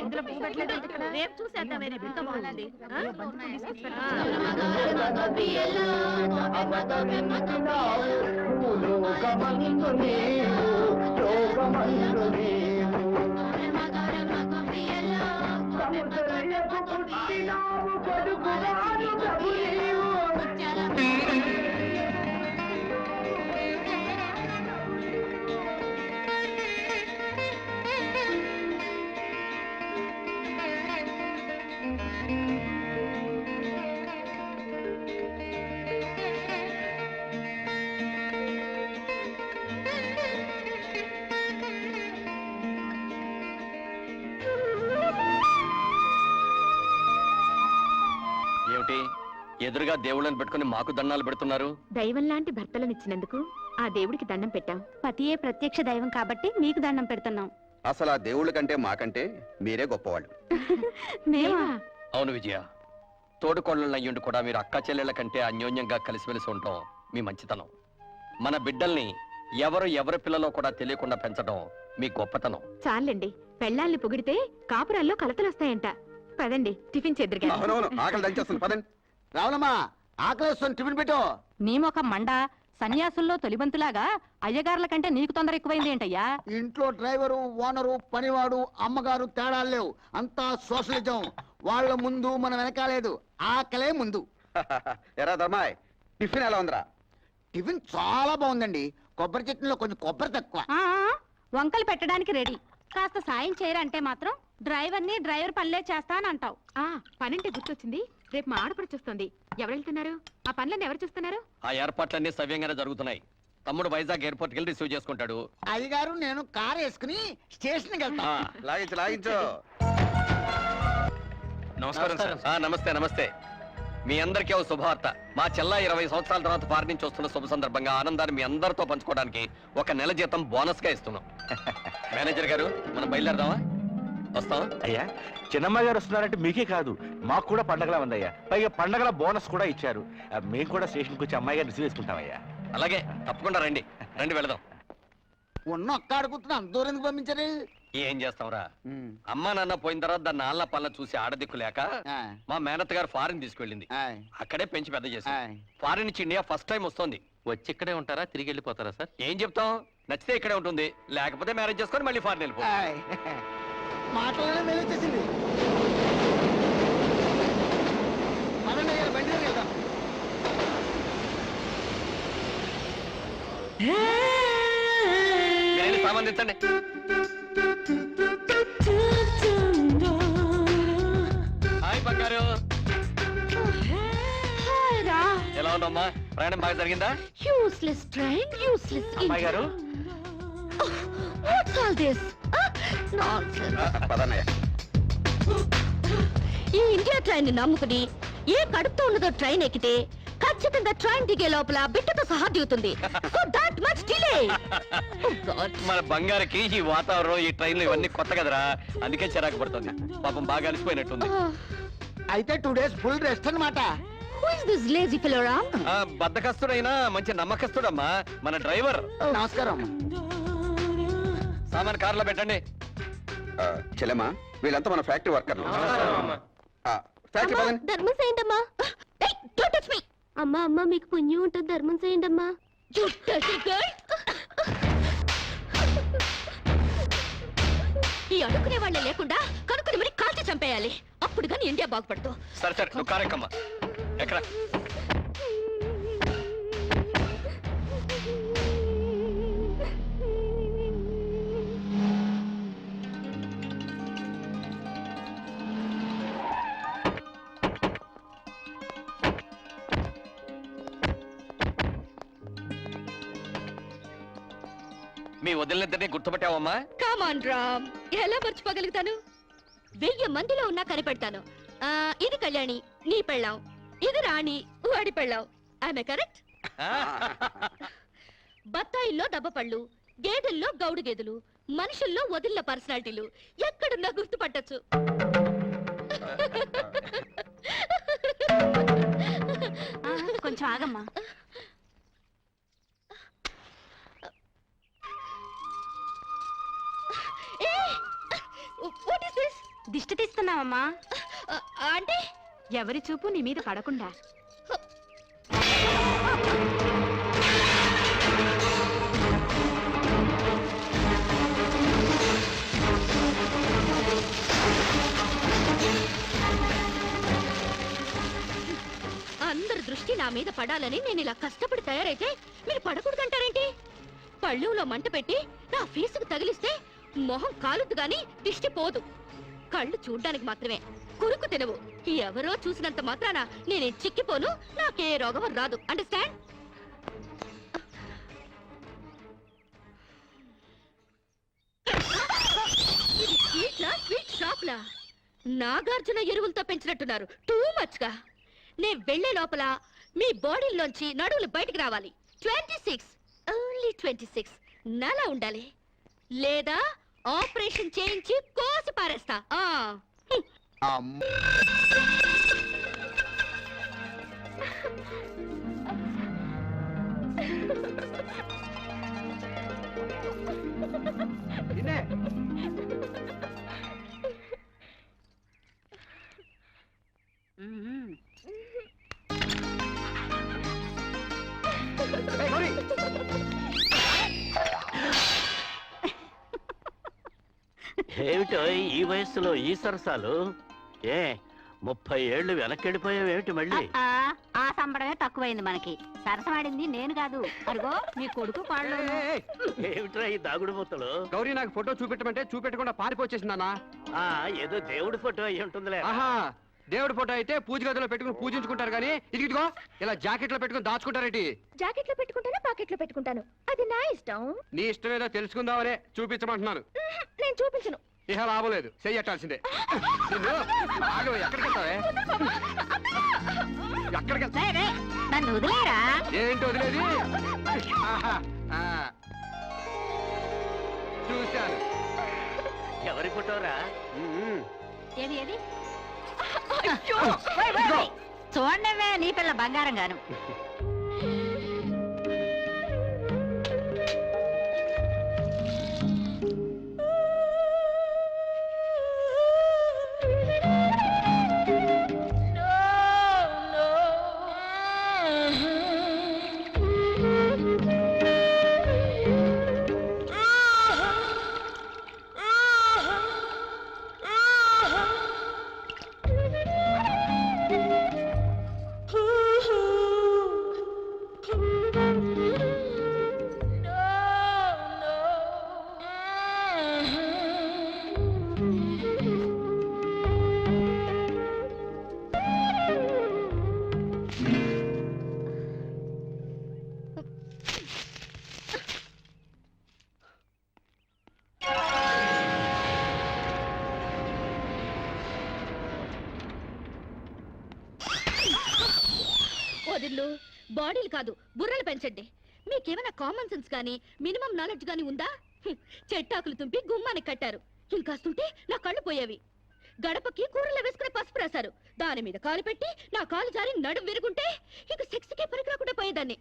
ఇందులో పువ్వు పెట్టలేదు, రేపు చూసేద్దాం. ఎంతో బాగుంది. ఎదురుగా దేవుళ్ళని పెట్టుకుని మాకు దండాలు పెడుతున్నారు. దైవం లాంటి భర్తలనిచ్చినందుకు ఆ దేవుడికి దండం పెట్టాం. పతియే ప్రత్యక్ష దైవం కాబట్టి మీకు దండం పెడుతున్నాం. అసలు ఆ దేవుళ్ళ కంటే మాకంటే మీరే గొప్పవాళ్ళు. అవును విజయ, తోడుకోళ్ళయ్యుండి కూడా మీరు అక్క చెల్లెళ్ళ కంటే అన్యోన్యంగా కలిసిమెలిసి ఉంటాం మీ మంచితనం. మన బిడ్డల్ని ఎవరి పిల్లలో కూడా తెలియకుండా పెంచడం మీ గొప్పతనం. చాలండి, పెళ్ళాల్ని పొగిడితే కాపురాల్లో కలతలొస్తాయంట. పదండి, టిఫిన్ చేద్దరుగా. ఆకలి దంచేస్తుంది, పదండి. రావులమ్మా, ఆకలిస్తుంది, టిఫిన్ పెట్టు. నీ ఒక మండ సన్యాసుల్లో తొలిబంతులాగా అయ్యగారుల కంటే నీకు తొందర ఎక్కువైంది ఏంటయ్యా? ఇంట్లో డ్రైవరు, ఓనరు, పనివాడు, అమ్మగారు తేడాలు లేవు. అంతా సోషలిజం. వాళ్ళ ముందు మనం వెనకాలేదు, ఆకలే ముందు. ఎరా ధర్మాయ్, టిఫిన్ ఎలా ఉందిరా? టిఫిన్ చాలా బాగుందండి. కొబ్బరి చట్నీలో కొంచెం కొబ్బరి తక్కువ. వంకలు పెట్టడానికి రెడీ. కాస్త సాయం చేయరంటే మాత్రం డ్రైవర్ పనులే చేస్తానంటావు. పనంటే గుర్తొచ్చింది, రేపు మా ఆడపడుచొస్తుంది. ఎవరు వెళ్తున్నారు? ఆ పనులన్నీ ఎవరు చూస్తున్నారు? ఆ ఏర్పాట్లన్నీ సవ్యంగానే జరుగుతున్నాయి. తమ్ముడు వైజాగ్ ఎయిర్పోర్ట్ కి రిసీవ్ చేసుకుంటాడు. అయ్యగారు నేను కార్ వేసుకుని స్టేషన్ కి వెళ్తా. లాగించు. నమస్కారం సార్. నమస్తే నమస్తే. మీ అందరికీ ఓ శుభవార్త. మా చెల్ల 20 సంవత్సరాల తర్వాత ఫారెన్ నుంచి వస్తున్న శుభ సందర్భంగా ఆనందాన్ని మీ అందరితో పంచుకోవడానికి ఒక నెల జీతం బోనస్ గా ఇస్తున్నాం. మేనేజర్ గారు, మనం బయలుదేరదామా? వస్తాం. అయ్యా, చిన్నమ్మ గారు వస్తున్నారంటే మీకే కాదు, మాకు కూడా పండగలా ఉందయ్యా. పైగా పండగల బోనస్ కూడా ఇచ్చారు. మేము కూడా స్టేషన్కి వచ్చి అమ్మాయి గారు రిసీవ్ చేసుకుంటామయ్యా. అలాగే, తప్పకుండా రండి. వెళదాం. ఉన్న ఒక్క అడుగుతున్నా, అంత దూరం ఎందుకు పంపించారు? ఏం చేస్తాంరా, అమ్మా నాన్న పోయిన తర్వాత దాన్ని ఆళ్ళ పళ్ళ చూసి ఆడదిక్కు లేక మా మేనత్త గారు ఫారిన్ తీసుకెళ్ళింది. అక్కడే పెంచి పెద్ద చేసి ఫారిన్ నుంచి ఇండియా ఫస్ట్ టైం వస్తుంది. వచ్చి ఇక్కడే ఉంటారా, తిరిగి వెళ్ళిపోతారా సార్? ఏం చెప్తాం, నచ్చితే ఇక్కడే ఉంటుంది, లేకపోతే మ్యారేజ్ చేసుకొని మళ్ళీ ఫారిన్ వెళ్ళిపో. మాటలోనే మేలు వచ్చేసింది. బండి వెళ్దాం. సంబంధించండి. హాయ్ బంగారు, ఎలా ఉందమ్మా? ప్రయాణం బాగా జరిగిందా? యూస్లెస్ ట్రైన్, యూస్లెస్ అమ్మాయి గారు. వాట్స్ ఆల్ దిస్ పదన్నయ్య. ఈ ఇండియా ట్రైన్ నమ్ముకుని ఏ కడుపుతో ఉన్నదో ట్రైన్ ఎక్కితే ఖచ్చితంగా ట్రైన్ దిగే లోపల బిడ్డతో సహా దిగుతుంది. మన బంగారుకి ఈ వాతావరణం, ఈ ట్రైన్లు ఇవన్నీ కొత్త కదరా, అందుకే చిరాకు పడుతుంది. పాపం బాగా అలసిపోయినట్టుంది. అయితే 2 days ఫుల్ రెస్ట్ అన్నమాట. బద్దకస్తుడైనా మంచి నమ్మకస్తుడమ్మా మన డ్రైవర్. నమస్కారం. సామాన్ కార్లో పెట్టండి. చెల్లెమ్మా, వీళ్ళంతా మన ఫ్యాక్టరీ వర్కర్లు. ఫ్యాక్టరీ ధర్మం చేయండమ్మా. అమ్మా అమ్మా, మీకు పుణ్యం ఉంటుంది, ధర్మం చేయండమ్మా. ఈ అడుక్కునే వాళ్ళే లేకుండా కనుక్కుని మరి కాల్చి చంపేయాలి, అప్పుడు కానీ ఇండియా బాగుపడదు. సరే సరే, నువ్వు కారెక్కమ్మా. ఎక్కడ? మీ వదిలినిద్దరినీ గుర్తుపట్టావమ్మా? కమాన్ రామ్, ఎలా మర్చిపోగలుగుతాను? 1000 మందిలో ఉన్నా కనిపెడతాను. ఇది కళ్యాణి, నీ పెళ్ళాం. ఇది రాణి, వాడి పెళ్ళాం. ఆమె కరెక్ట్? బత్తాయిల్లో దబ్బపళ్ళు, గేదెల్లో గౌడు గేదెలు, మనుషుల్లో వదిలిన పర్సనాలిటీలు ఎక్కడున్నా గుర్తుపట్టచ్చు. కొంచెం ఆగమ్మా. What is this? దిష్టి తీస్తున్నావమ్మా, అంటే ఎవరి చూపు నీ మీద పడకుండా. అందరి దృష్టి నా మీద పడాలని నేను ఇలా కష్టపడి తయారైతే మీరు పడకూడదంటారేంటి? పళ్ళులో మంట పెట్టి నా ఫేసుకు తగిలిస్తే మొహం కాలుద్దు గాని దిష్టి పోదు. కళ్ళు చూడ్డానికి మాత్రమే, కురుకు తినవు. ఎవరో చూసినంత మాత్రాన నేనేం చిక్కిపోను, నాకే రోగం రాదు. అండర్స్టాండ్? ఇది స్వీట్ షాప్ లా నాగార్జున ఎరువులతో పెంచినట్టున్నారు. టూ మచ్ గా. నే వెళ్లే లోపల మీ బాడీలోంచి నడువులు బయటికి రావాలి. 26, ఓన్లీ 26 నలా ఉండాలి, లేదా ఆపరేషన్ చేయించి కోసి పారేస్తా. ఏమిటో ఈ వయస్సులో ఈ సరసాలు? 30 ఏళ్ళు వెనక్కెళ్ళిపోయావేమిటి మళ్ళీ? ఆ సంబడమే తక్కువైంది మనకి. సరసమాడింది నేను కాదు, అరుగో మీ కొడుకు పాడు. ఏమిట్రా ఈ దాగుడు మూతలు? గౌరీ నాకు ఫోటో చూపెట్టమంటే చూపెట్టకుండా పారిపోచేసిందన్నా. ఏదో దేవుడి ఫోటో అయి ఉంటుందిలే. ఆహా, దేవుడి ఫోటో అయితే పూజ గదిలో పెట్టుకుని పూజించుకుంటారు కానీ ఇదిగో ఇలా జాకెట్ లో పెట్టుకుని దాచుకుంటారేంటి? జాకెట్ లో పెట్టుకుంటాను, పాకెట్ లో పెట్టుకుంటాను, అది నా ఇష్టం. నీ ఇష్టం ఏదో తెలుసుకుందామనే చూపించమంటున్నాను. నేను చూపించను. ఇహ లాభం లేదు, చెయ్యట్టాల్సిందే. ఎక్కడికి వెళ్తావే? ఎక్కడికి వెళ్తా? నన్ను వదిలేరా? ఏంటి వదిలేది? ఆహా, చూశాను. ఎవరి ఫోటోరా? ఏది ఏది? చూడవే నీ పిల్ల బంగారం గాను. వదిల్లు, బాడీలు కాదు బుర్రలు పెంచండి. మీకేమైనా కామన్ సెన్స్ కానీ మినిమం నాలెడ్జ్ కానీ ఉందా? చెట్టాకులు తుంపి గుమ్మానికి కట్టారు, ఇంకాస్తుంటే నా కళ్ళు పోయేవి. గడపకి కూరలు వేసుకుని పసుపు రాశారు, దాని మీద కాలు పెట్టి నా కాలు జారి నడుం విరుగుంటే ఇక సెక్స్కే పనికిరాకుండా పోయేదాన్ని.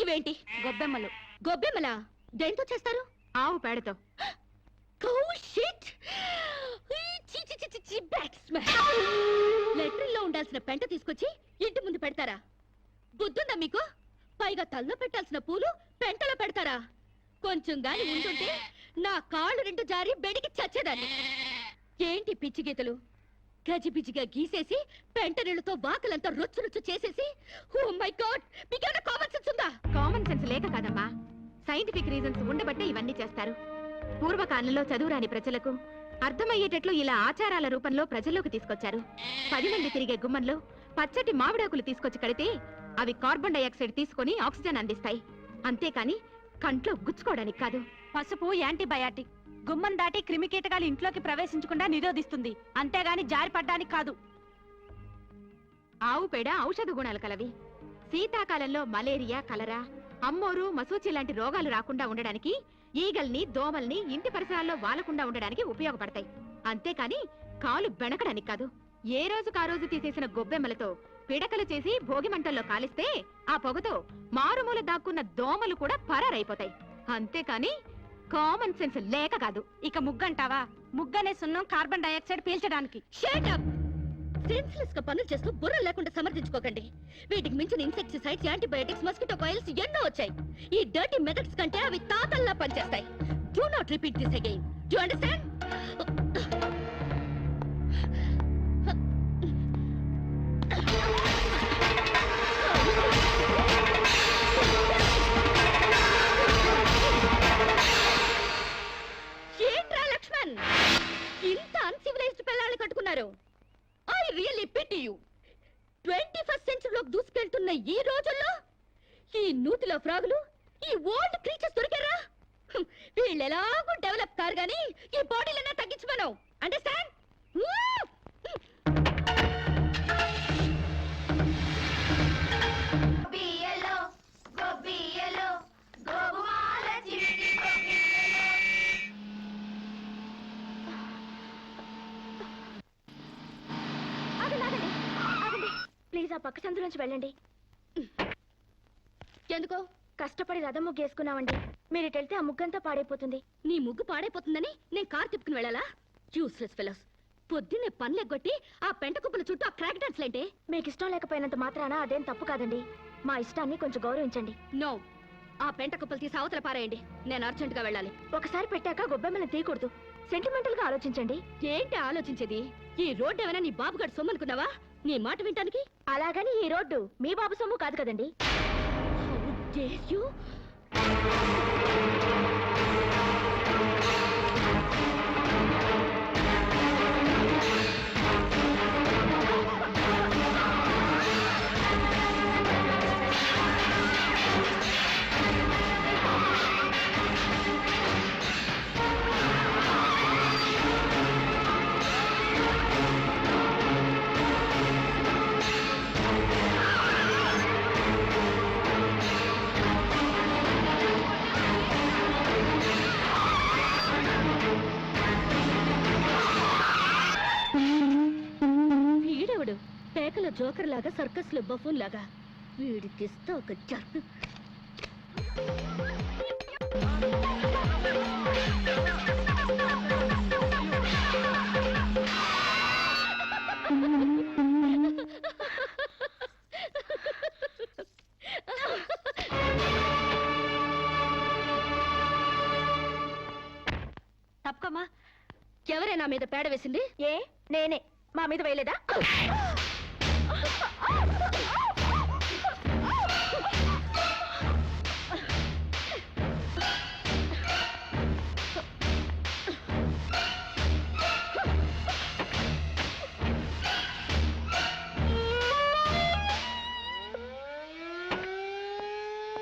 ఇవేంటి? గొబ్బెమ్మలు. గొబ్బెమ్మలా? దేంతో చేస్తారు? ఆవు పేడతో. లెట్రిన్లో ఉండాల్సిన పెంట తీసుకొచ్చి ఇంటి ముందు పెడతారా? బుద్ధుందా మీకు? పైగా తల్లో పెట్టాల్సిన పూలు పెంటలో పెడతారా? కొంచెం గాని ఉంటుంటే నా కాళ్ళు రెండు జారి బెడికి చచ్చేదాన్ని. ఏంటి పిచ్చి గీతలు? గజిబిజిగా గీసేసి పెంట నీళ్ళతో వాకలంతా రొచ్చు రొచ్చు చేసేసి, ఓ మై గాడ్, మీకేమైనా కామన్ సెన్స్ ఉందా? కామన్ సెన్స్ లేక కాదమ్మా, సైంటిఫిక్ రీజన్స్ ఉండబట్టే ఇవన్నీ చేస్తారు. పూర్వకాలంలో చదువురాని ప్రజలకు అర్థమయ్యేటట్లు ఇలా ఆచారాల రూపంలో ప్రజల్లోకి తీసుకొచ్చారు. 10 మంది తిరిగే గుమ్మంలో పచ్చటి మామిడాకులు తీసుకొచ్చి కడితే అవి కార్బన్ డైఆక్సైడ్ తీసుకొని ఆక్సిజన్ అందిస్తాయి. అంతేకాని కంట్లో గుచ్చుకోవడానికి కాదు. పసుపు యాంటీబయాటిక్, గుమ్మం దాటి క్రిమికీటకాలు ఇంట్లోకి ప్రవేశించకుండా నిరోధిస్తుంది, అంతేగాని జారి పడ్డానికి కాదు. ఆవు పేడ ఔషధ గుణాలు కలవి. శీతాకాలంలో మలేరియా, కలరా, అమ్మోరు, మసూచి లాంటి రోగాలు రాకుండా ఉండడానికి, ఈగల్ని, దోమల్ని ఇంటి పరిసరాల్లో వాలకుండా ఉండడానికి ఉపయోగపడతాయి. అంతేకాని కాలు బెణకడానికి కాదు. ఏ రోజుకా రోజు తీసేసిన గొబ్బెమ్మలతో పిడకలు చేసి భోగి మంటల్లో కాలిస్తే ఆ పొగతో మారుమూల దాక్కున్న దోమలు కూడా పరారైపోతాయి. అంతేకాని కామన్ సెన్స్ లేక కాదు. ఇక ముగ్గంటావా? ముగ్గనే సున్నం కార్బన్ డైఆక్సైడ్ పీల్చడానికి. Shut up. సెన్స్లెస్ గా పనులు చేస్తూ బుర్ర లేకుండా సమర్థించుకోకండి. వీటికి మించిన ఇన్సెక్టిసైడ్స్, యాంటీబయాటిక్స్, మస్కిటో కాయిల్స్ ఎన్నో వచ్చాయి. ఈ డర్టీ మెథడ్స్ కంటే అవి తాతల్లా పనిచేస్తాయి. Do not repeat this again. Do understand? ఏంట్రా లక్ష్మణ్, ఇంత అన్సివిలైజ్డ్ పిల్లల్ని కట్టుకున్నారు? I really pity you. 21st సెంచరీలోకి దూసుకెళ్తున్న ఈ రోజుల్లో ఈ నూతిలో ఫ్రాగులు, ఈ ఓల్డ్ క్రీచర్స్ దొరికారా? వీళ్ళు ఎలాగో డెవలప్ కారు గానీ ఈ బాడీలన్నా తగ్గించమను. అండర్స్టాండ్? ప్లీజ్ ఆ పక్క సందులోంచి వెళ్ళండి. ఎందుకో? కష్టపడి రథం ముగ్గు వేసుకున్నామండి. మీరు ఇటు వెళ్తే ఆ ముగ్గంతా పాడైపోతుంది. నీ ముగ్గు పాడైపోతుందని నేను కారు తిప్పుకుని వెళ్ళాలా? Useless fellows. పొద్దున్నే పనులు ఎగ్గొట్టి ఆ పెంట కుప్పల చుట్టూ ఆ క్రాక్ డాన్స్ లేంటే? మీకు ఇష్టం లేకపోయినంత మాత్రాన అదేం తప్పు కాదండి. మా ఇష్టాన్ని కొంచెం గౌరవించండి. నో. ఆ పెంట కుప్పలు తీసి అవతల పారేయండి. నేను అర్జెంట్ గా వెళ్ళాలి. ఒకసారి పెట్టాక గొబ్బెమ్మని తీయకూడదు. సెంటిమెంటల్ గా ఆలోచించండి. ఏంటి ఆలోచించేది? ఈ రోడ్డు ఏమైనా నీ బాబుగాడు సొమ్మనుకున్నావా? నీ మాట వింటానికి? అలాగని ఈ రోడ్డు మీ బాబు సొమ్ము కాదు కదండి. How dare you? వీడెవడు? పేకల జోకర్ లాగా, సర్కస్ లో బఫూన్ లాగా. వీడికిస్తా ఒక జర్ను. తప్పకమ్మా. ఎవరే నా మీద పేడ వేసింది? ఏ నేనే. మా మీద వేయలేదా?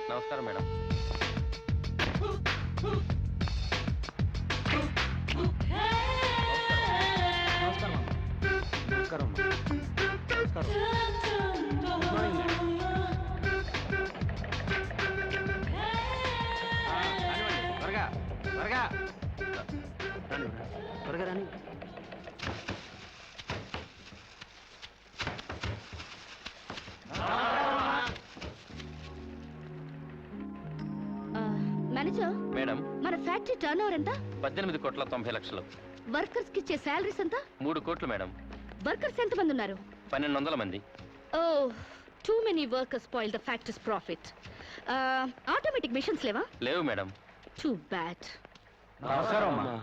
నమస్కారం మేడం. త్వరగా త్వరగా త్వరగా రాని. మేనేజర్ మేడం, మన ఫ్యాక్టరీ టర్న్ ఓవర్ ఎంత? 18,90,00,000. వర్కర్స్ కి ఇచ్చే శాలరీస్ ఎంత? 3 కోట్లు మేడం. వర్కర్స్ ఎంత మంది ఉన్నారు? 1200 మంది. Oh, too many workers spoil the factory's profit. Automatic machines లేవా? లేవు మేడం. Too bad. నమస్కారం అమ్మా.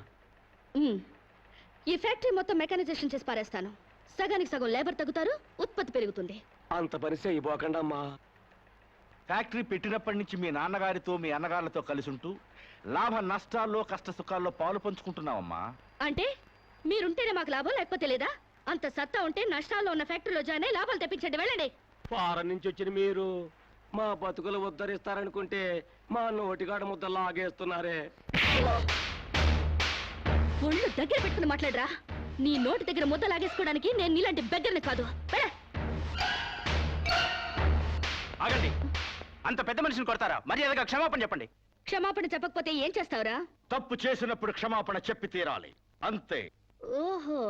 ఈ ఫ్యాక్టరీ మొత్తం మెకానైజేషన్ చేసి పారేస్తాను. సగానికి సగం లేబర్ తగ్గుతారు, ఉత్పత్తి పెరుగుతుంది. అంత పని చేయబోకండమ్మా. ఫ్యాక్టరీ పెట్టినప్పటి నుంచి మీ నాన్నగారితో మీ అన్నగారులతో కలిసి ఉంటూ లాభ నష్టాల్లో కష్ట సుఖాల్లో పాలు పంచుకుంటున్నావమ్మా. అంటే మీరుంటేనే మాకు లాభం, లేకపోతే లేదా? అంత సత్తా ఉంటే నష్టాల్లో ఉన్న ఫ్యాక్టరీలో జాయిన్ అయ్యి లాభాలు తెప్పించండి. వెళ్ళండి. ఫారెన్ నుంచి వచ్చిన మీరు మా బతుకులు ఉద్ధరిస్తారనుకుంటే మా నోటిగాడ ముద్ద లాగేస్తున్నారే. ఒళ్ళు దగ్గర పెట్టుకుని మాట్లాడరా. నీ నోటి దగ్గర ముద్ద లాగేసుకోవడానికి నేను నీలాంటి బెగ్గర్ని కాదు. ఆగండి. అంత పెద్ద మనిషిని కొడతారా? మర్యాదగా క్షమాపణ చెప్పండి. క్షమాపణ చెప్పకపోతే ఏం చేస్తావురా? తప్పు చేసినప్పుడు క్షమాపణ చెప్పి తీరాలి, అంతే. ఓహో,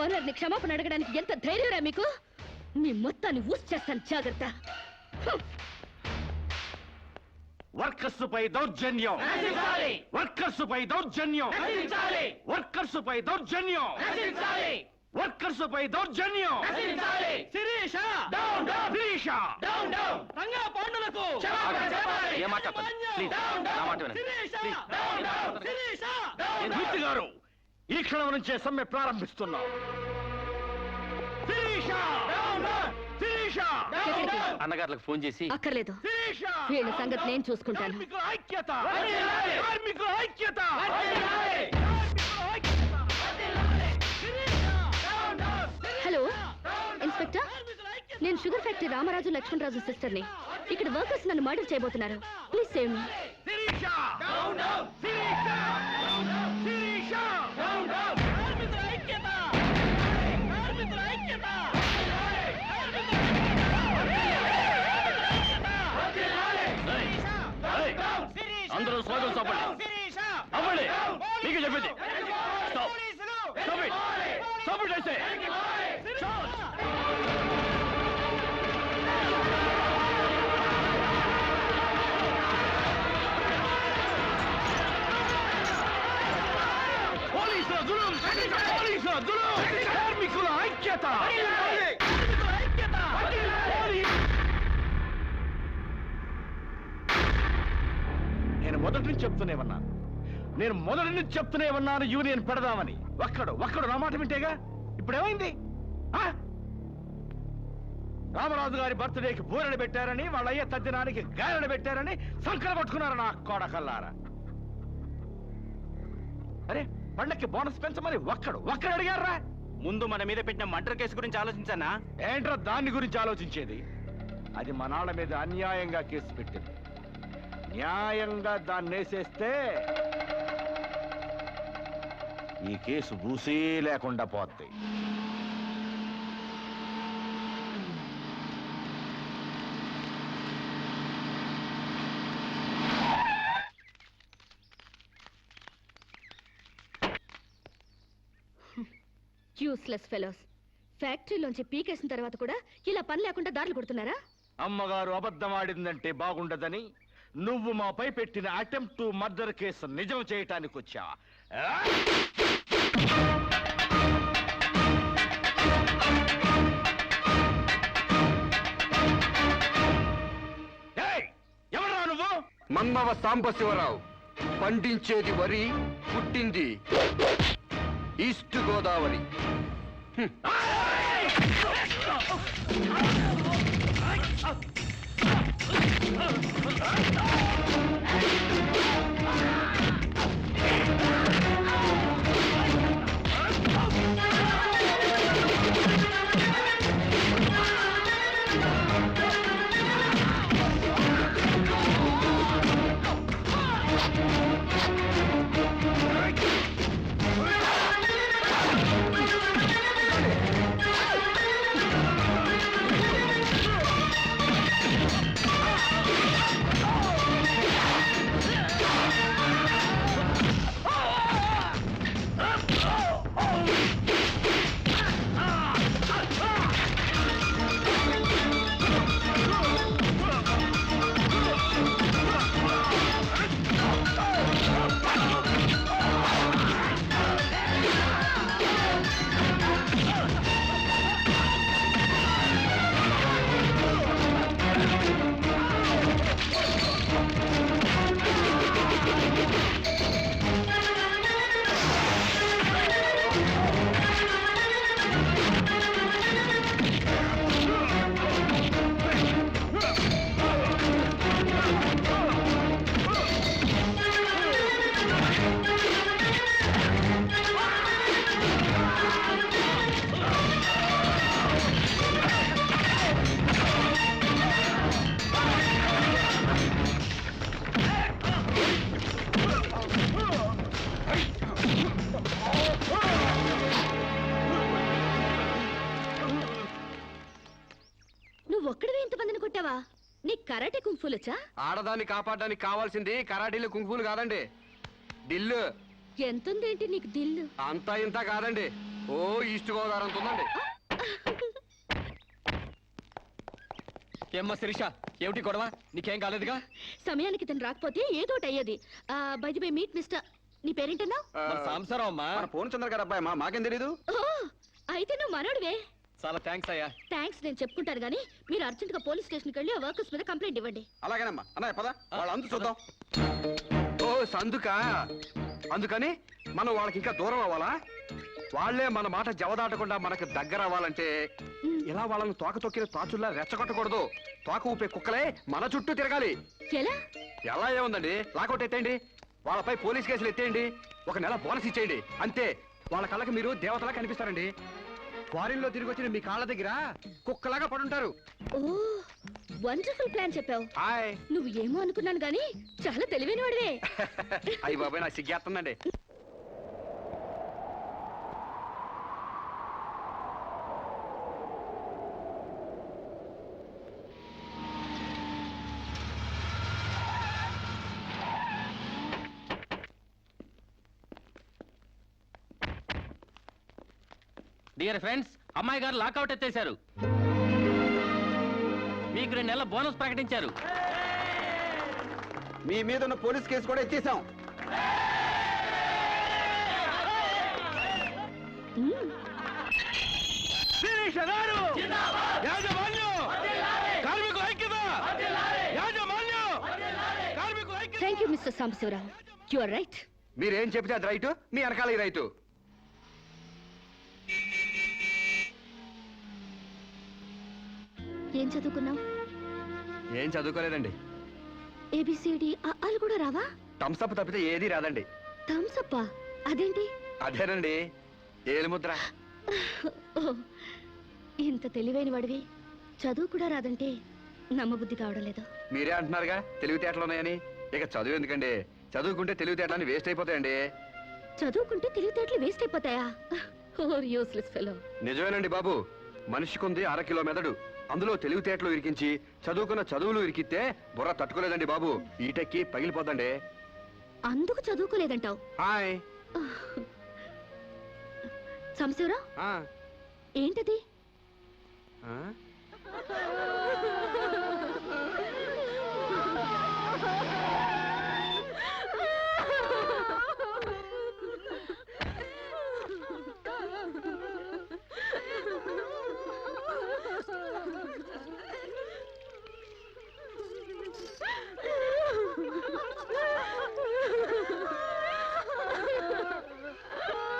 ఓనర్ని క్షమాపణ అడగడానికి ఎంత ధైర్యరా మీకు? మీ మొత్తాన్ని ఊసి చేస్తాను, జాగ్రత్త. వర్కర్స్ పై దౌర్జన్యం, వర్కర్స్ పై దౌర్జన్యం, వర్కర్స్ పై దౌర్జన్యం, వర్కర్స్ పై దౌర్జన్యం. శిరీష శిరీష ఏ మాట్లాడతారు? ప్లీజ్, నా మాట వినండి. మూర్తి గారు, ఈ క్షణం నుంచే సమ్మె ప్రారంభిస్తున్నాం. శిరీష శిరీష అన్నగారులకు ఫోన్ చేసి అక్కర్లేదు, శిరీష వీళ్ళ సంగతి నేను చూసుకుంటాను. కార్మికుల ఐక్యత, కార్మికుల ఐక్యత. హలో ఇన్స్పెక్టర్, నేను షుగర్ ఫ్యాక్టరీ రామరాజు లక్ష్మణరాజు సిస్టర్ని. ఇక్కడ వర్కర్స్ నన్ను మర్డర్ చేయబోతున్నారు. Please save me. Sirisha Sirisha Sirisha కార్మికుల ఐక్యత, కార్మికుల ఐక్యత. అందరూ స్వాగతం చెప్పండి. అవ్వండి, మీకు చెప్పింది. Stop. Stop it. Stop it, I say. పోలీసుల జులుం, పోలీసుల జులుం, కార్మికుల ఐక్యత. నేను మొదటి నుంచి చెప్తూనే ఉన్నాను యూనియన్ పెడదామని. ఒక్కడు నా మాట వింటేగా. ఇప్పుడేమైంది? రామరాజు గారి బర్త్డేకి బూరెలు పెట్టారని, వాళ్ళ అయ్య తద్దినానికి గారెలు పెట్టారని సంకర పట్టుకున్నారు నా కోడకల్లారా. అరే, పండక్కి బోనస్ పెంచమని ఒక్కడు అడిగారా? ముందు మన మీద పెట్టిన మర్డర్ కేసు గురించి ఆలోచించానా? ఏంట్రా దాని గురించి ఆలోచించేది? అది మనాళ్ళ మీద అన్యాయంగా కేసు పెట్టింది. న్యాయంగా దాన్ని వేసేస్తే ఈ కేసు బూసీ లేకుండా పోద్ది. Useless fellows. ఫ్యాక్టరీలోంచి పీకేసిన తర్వాత కూడా ఇలా పని లేకుండా దారులు కొడుతున్నారా? అమ్మగారు అబద్ధమాడిందంటే బాగుండదని నువ్వు మాపై పెట్టిన అటెంప్ట్ టు మర్డర్ కేసు నిజం చేయటానికి వచ్చావా? ఎవరా నువ్వు? మన్మవ సాంబశివరావు. పండించేది వరి, పుట్టింది ఈస్ట్ గోదావరి. ఒక్కడివే ఇంతమందిని కొట్టావా? నీ కరాటే కుంఫులొచ్చా? ఆడదాన్ని కాపాడడానికి కావాల్సింది కరాటీలు కుంఫులు కాదండి, దిల్లు. ఎంతుందేంటి నీకు దిల్లు? అంతా ఇంత కాదండి, ఓ ఈస్ట్ గోదావరి అంత ఉందండి. ఏమ్మా శిరీష, ఏమిటి గొడవ? నీకేం కాలేదుగా? సమయానికి తను రాకపోతే ఏదో ఒకటి అయ్యేది. By the way, meet mister, నీ పేరేంటన్నావు? సాంసారం అమ్మా. మన ఫోన్ చంద్ర గారు అబ్బాయి మాకేం తెలీదు. అయితే నువ్వు మనోడివే. చాలా థ్యాంక్స్ అయ్యా. థ్యాంక్స్ నేను చెప్పుకుంటాను గానీ మీరు అర్జెంట్ గా పోలీస్ స్టేషన్కి వెళ్ళి ఆ వర్కర్స్ మీద కంప్లైంట్ ఇవ్వండి. అలాగేనమ్మా. అన్నయ్య పద, వాళ్ళ అందు చూద్దాం. ఓ సందుకా? అందుకని మనం వాళ్ళకి ఇంకా దూరం అవ్వాలా? వాళ్ళే మన మాట జవదాటకుండా మనకు దగ్గర అవ్వాలంటే ఇలా వాళ్ళని తోక తొక్కిన తాచుల్లా రెచ్చగొట్టకూడదు. తోక ఊపే కుక్కలే మన చుట్టూ తిరగాలి. ఎలా? ఎలా ఏముందండి, లాకౌట్ ఎత్తేయండి, వాళ్ళపై పోలీస్ కేసులు ఎత్తేయండి, 1 నెల బోనస్ ఇచ్చేయండి, అంతే. వాళ్ళ కళ్ళకి మీరు దేవతలా కనిపిస్తారండి. ఫారిన్ లో తిరిగి వచ్చిన మీ కాళ్ళ దగ్గర కుక్కలాగా పడుంటారు. ఓ, వండర్ఫుల్ ప్లాన్ చెప్పావు. హాయ్. నువ్వు ఏమో అనుకున్నాను గానీ చాలా తెలివైన వాడివే. అయ్యి బాబాయ్, నాకు సిగ్గేస్తుందండి. డియర్ ఫ్రెండ్స్, అమ్మాయి గారు లాకౌట్ ఎత్తేశారు. మీకు 2 నెలల బోనస్ ప్రకటించారు. మీ మీద ఉన్న పోలీస్ కేసు కూడా ఎత్తేసాం. Thank you Mr Sambasivarao, you are right. మీరేం చెప్తే అది రైటు, మీ వెనకాల రైటు. ఏం చదువుకున్నావు? ఏం చదువుకోలేదండి. ఏబిసిడి అలు కూడా రావా? థమ్స్అప్ తప్పితే ఏది రాదండి. థమ్సప్పా? అదేంటి? అదేనండి, ఏలుముద్ర. ఓ, ఇంత తెలివైన వాడివి చదువు కూడా రాదంటే నమ్మబుద్ధి కావడం లేదు. మీరే అంటున్నారుగా తెలివితేటలు ఉన్నాయని. ఇక చదువు ఎందుకండి, చదువుకుంటే తెలివితేటలని వేస్ట్ అయిపోతాయండి. చదువుకుంటే తెలివితేటలు వేస్ట్ అయిపోతాయా? Useless fellow. నిజమేనండి బాబు, మనిషికుంది 1/2 కిలో మెదడు, అందులో తెలివితేటలు ఇరికించి చదువుకున్న చదువులు ఇరికితే బుర్ర తట్టుకోలేదండి బాబు, ఈటెక్కి పగిలిపోద్దండి. అందుకు చదువుకోలేదంటావు? హాయ్. సాంబశివరావు, ఆ, ఏంటది? ఆ?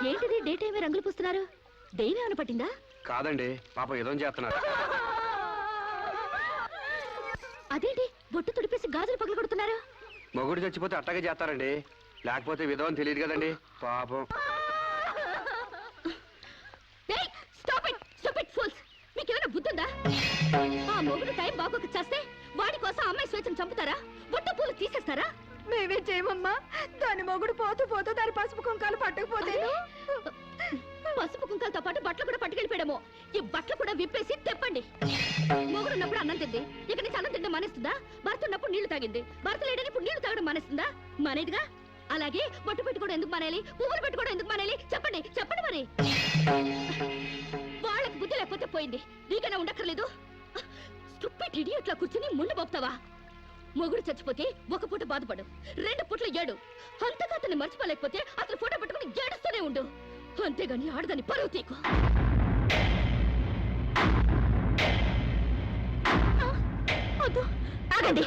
ఏంటిది డే టైమే రంగులు పూస్తున్నారు? దెయ్యం ఏమైనా పట్టిందా? కాదండి, పాప ఏదో చేస్తున్నారు. అదేంటి బొట్టు తుడిపేసి గాజులు పగలు కొడుతున్నారు? మొగుడు చచ్చిపోతే అట్టగా చేస్తారండి, లేకపోతే విధవని తెలియదు కదండి పాపం. మీకేమైనా బుద్ధుందా? ఆ మొగుడు టైం బాగోక చేస్తే వాడి కోసం అమ్మాయి స్వేచ్ఛను చంపుతారా? బొట్టు పూలు తీసేస్తారా? మేమే చేయమమ్మా. దాని మొగుడు పోతూ పోతూ దాని పసుపు కుంకాలు పట్టకపోతే పసుపు కుంకాలతో పాటు బట్టలు కూడా పట్టుకెళ్ళిపోయాము. ఈ బట్టలు కూడా విప్పేసి తెప్పండి. మొగుడు ఉన్నప్పుడు అన్నం తింది, ఇక నుంచి అన్నం తింటే మానేస్తుందా? భర్త ఉన్నప్పుడు నీళ్లు తాగింది, భర్త లేడని ఇప్పుడు నీళ్లు తాగడం మానేస్తుందా? మానేదిగా. అలాగే బొట్టు పెట్టుకోవడం ఎందుకు మానేయాలి? పువ్వులు పెట్టుకోవడం ఎందుకు మానేయాలి? చెప్పండి చెప్పండి. మరి వాళ్ళకి బుద్ధి లేకపోతే పోయింది, నీకైనా ఉండక్కర్లేదు. స్టూపిడ్ ఇడియట్లా కూర్చుని ముందు పోతావా? మొగుడు చచ్చిపోతే 1 పూట బాధపడు, 2 పూటలు ఏడు. అంతగా అతన్ని మర్చిపోలేకపోతే అతను ఫోటో పెట్టుకుని ఏడుస్తూనే ఉండు. అంతేగాని ఆడదాన్ని పరువు తీకు. ఆగండి.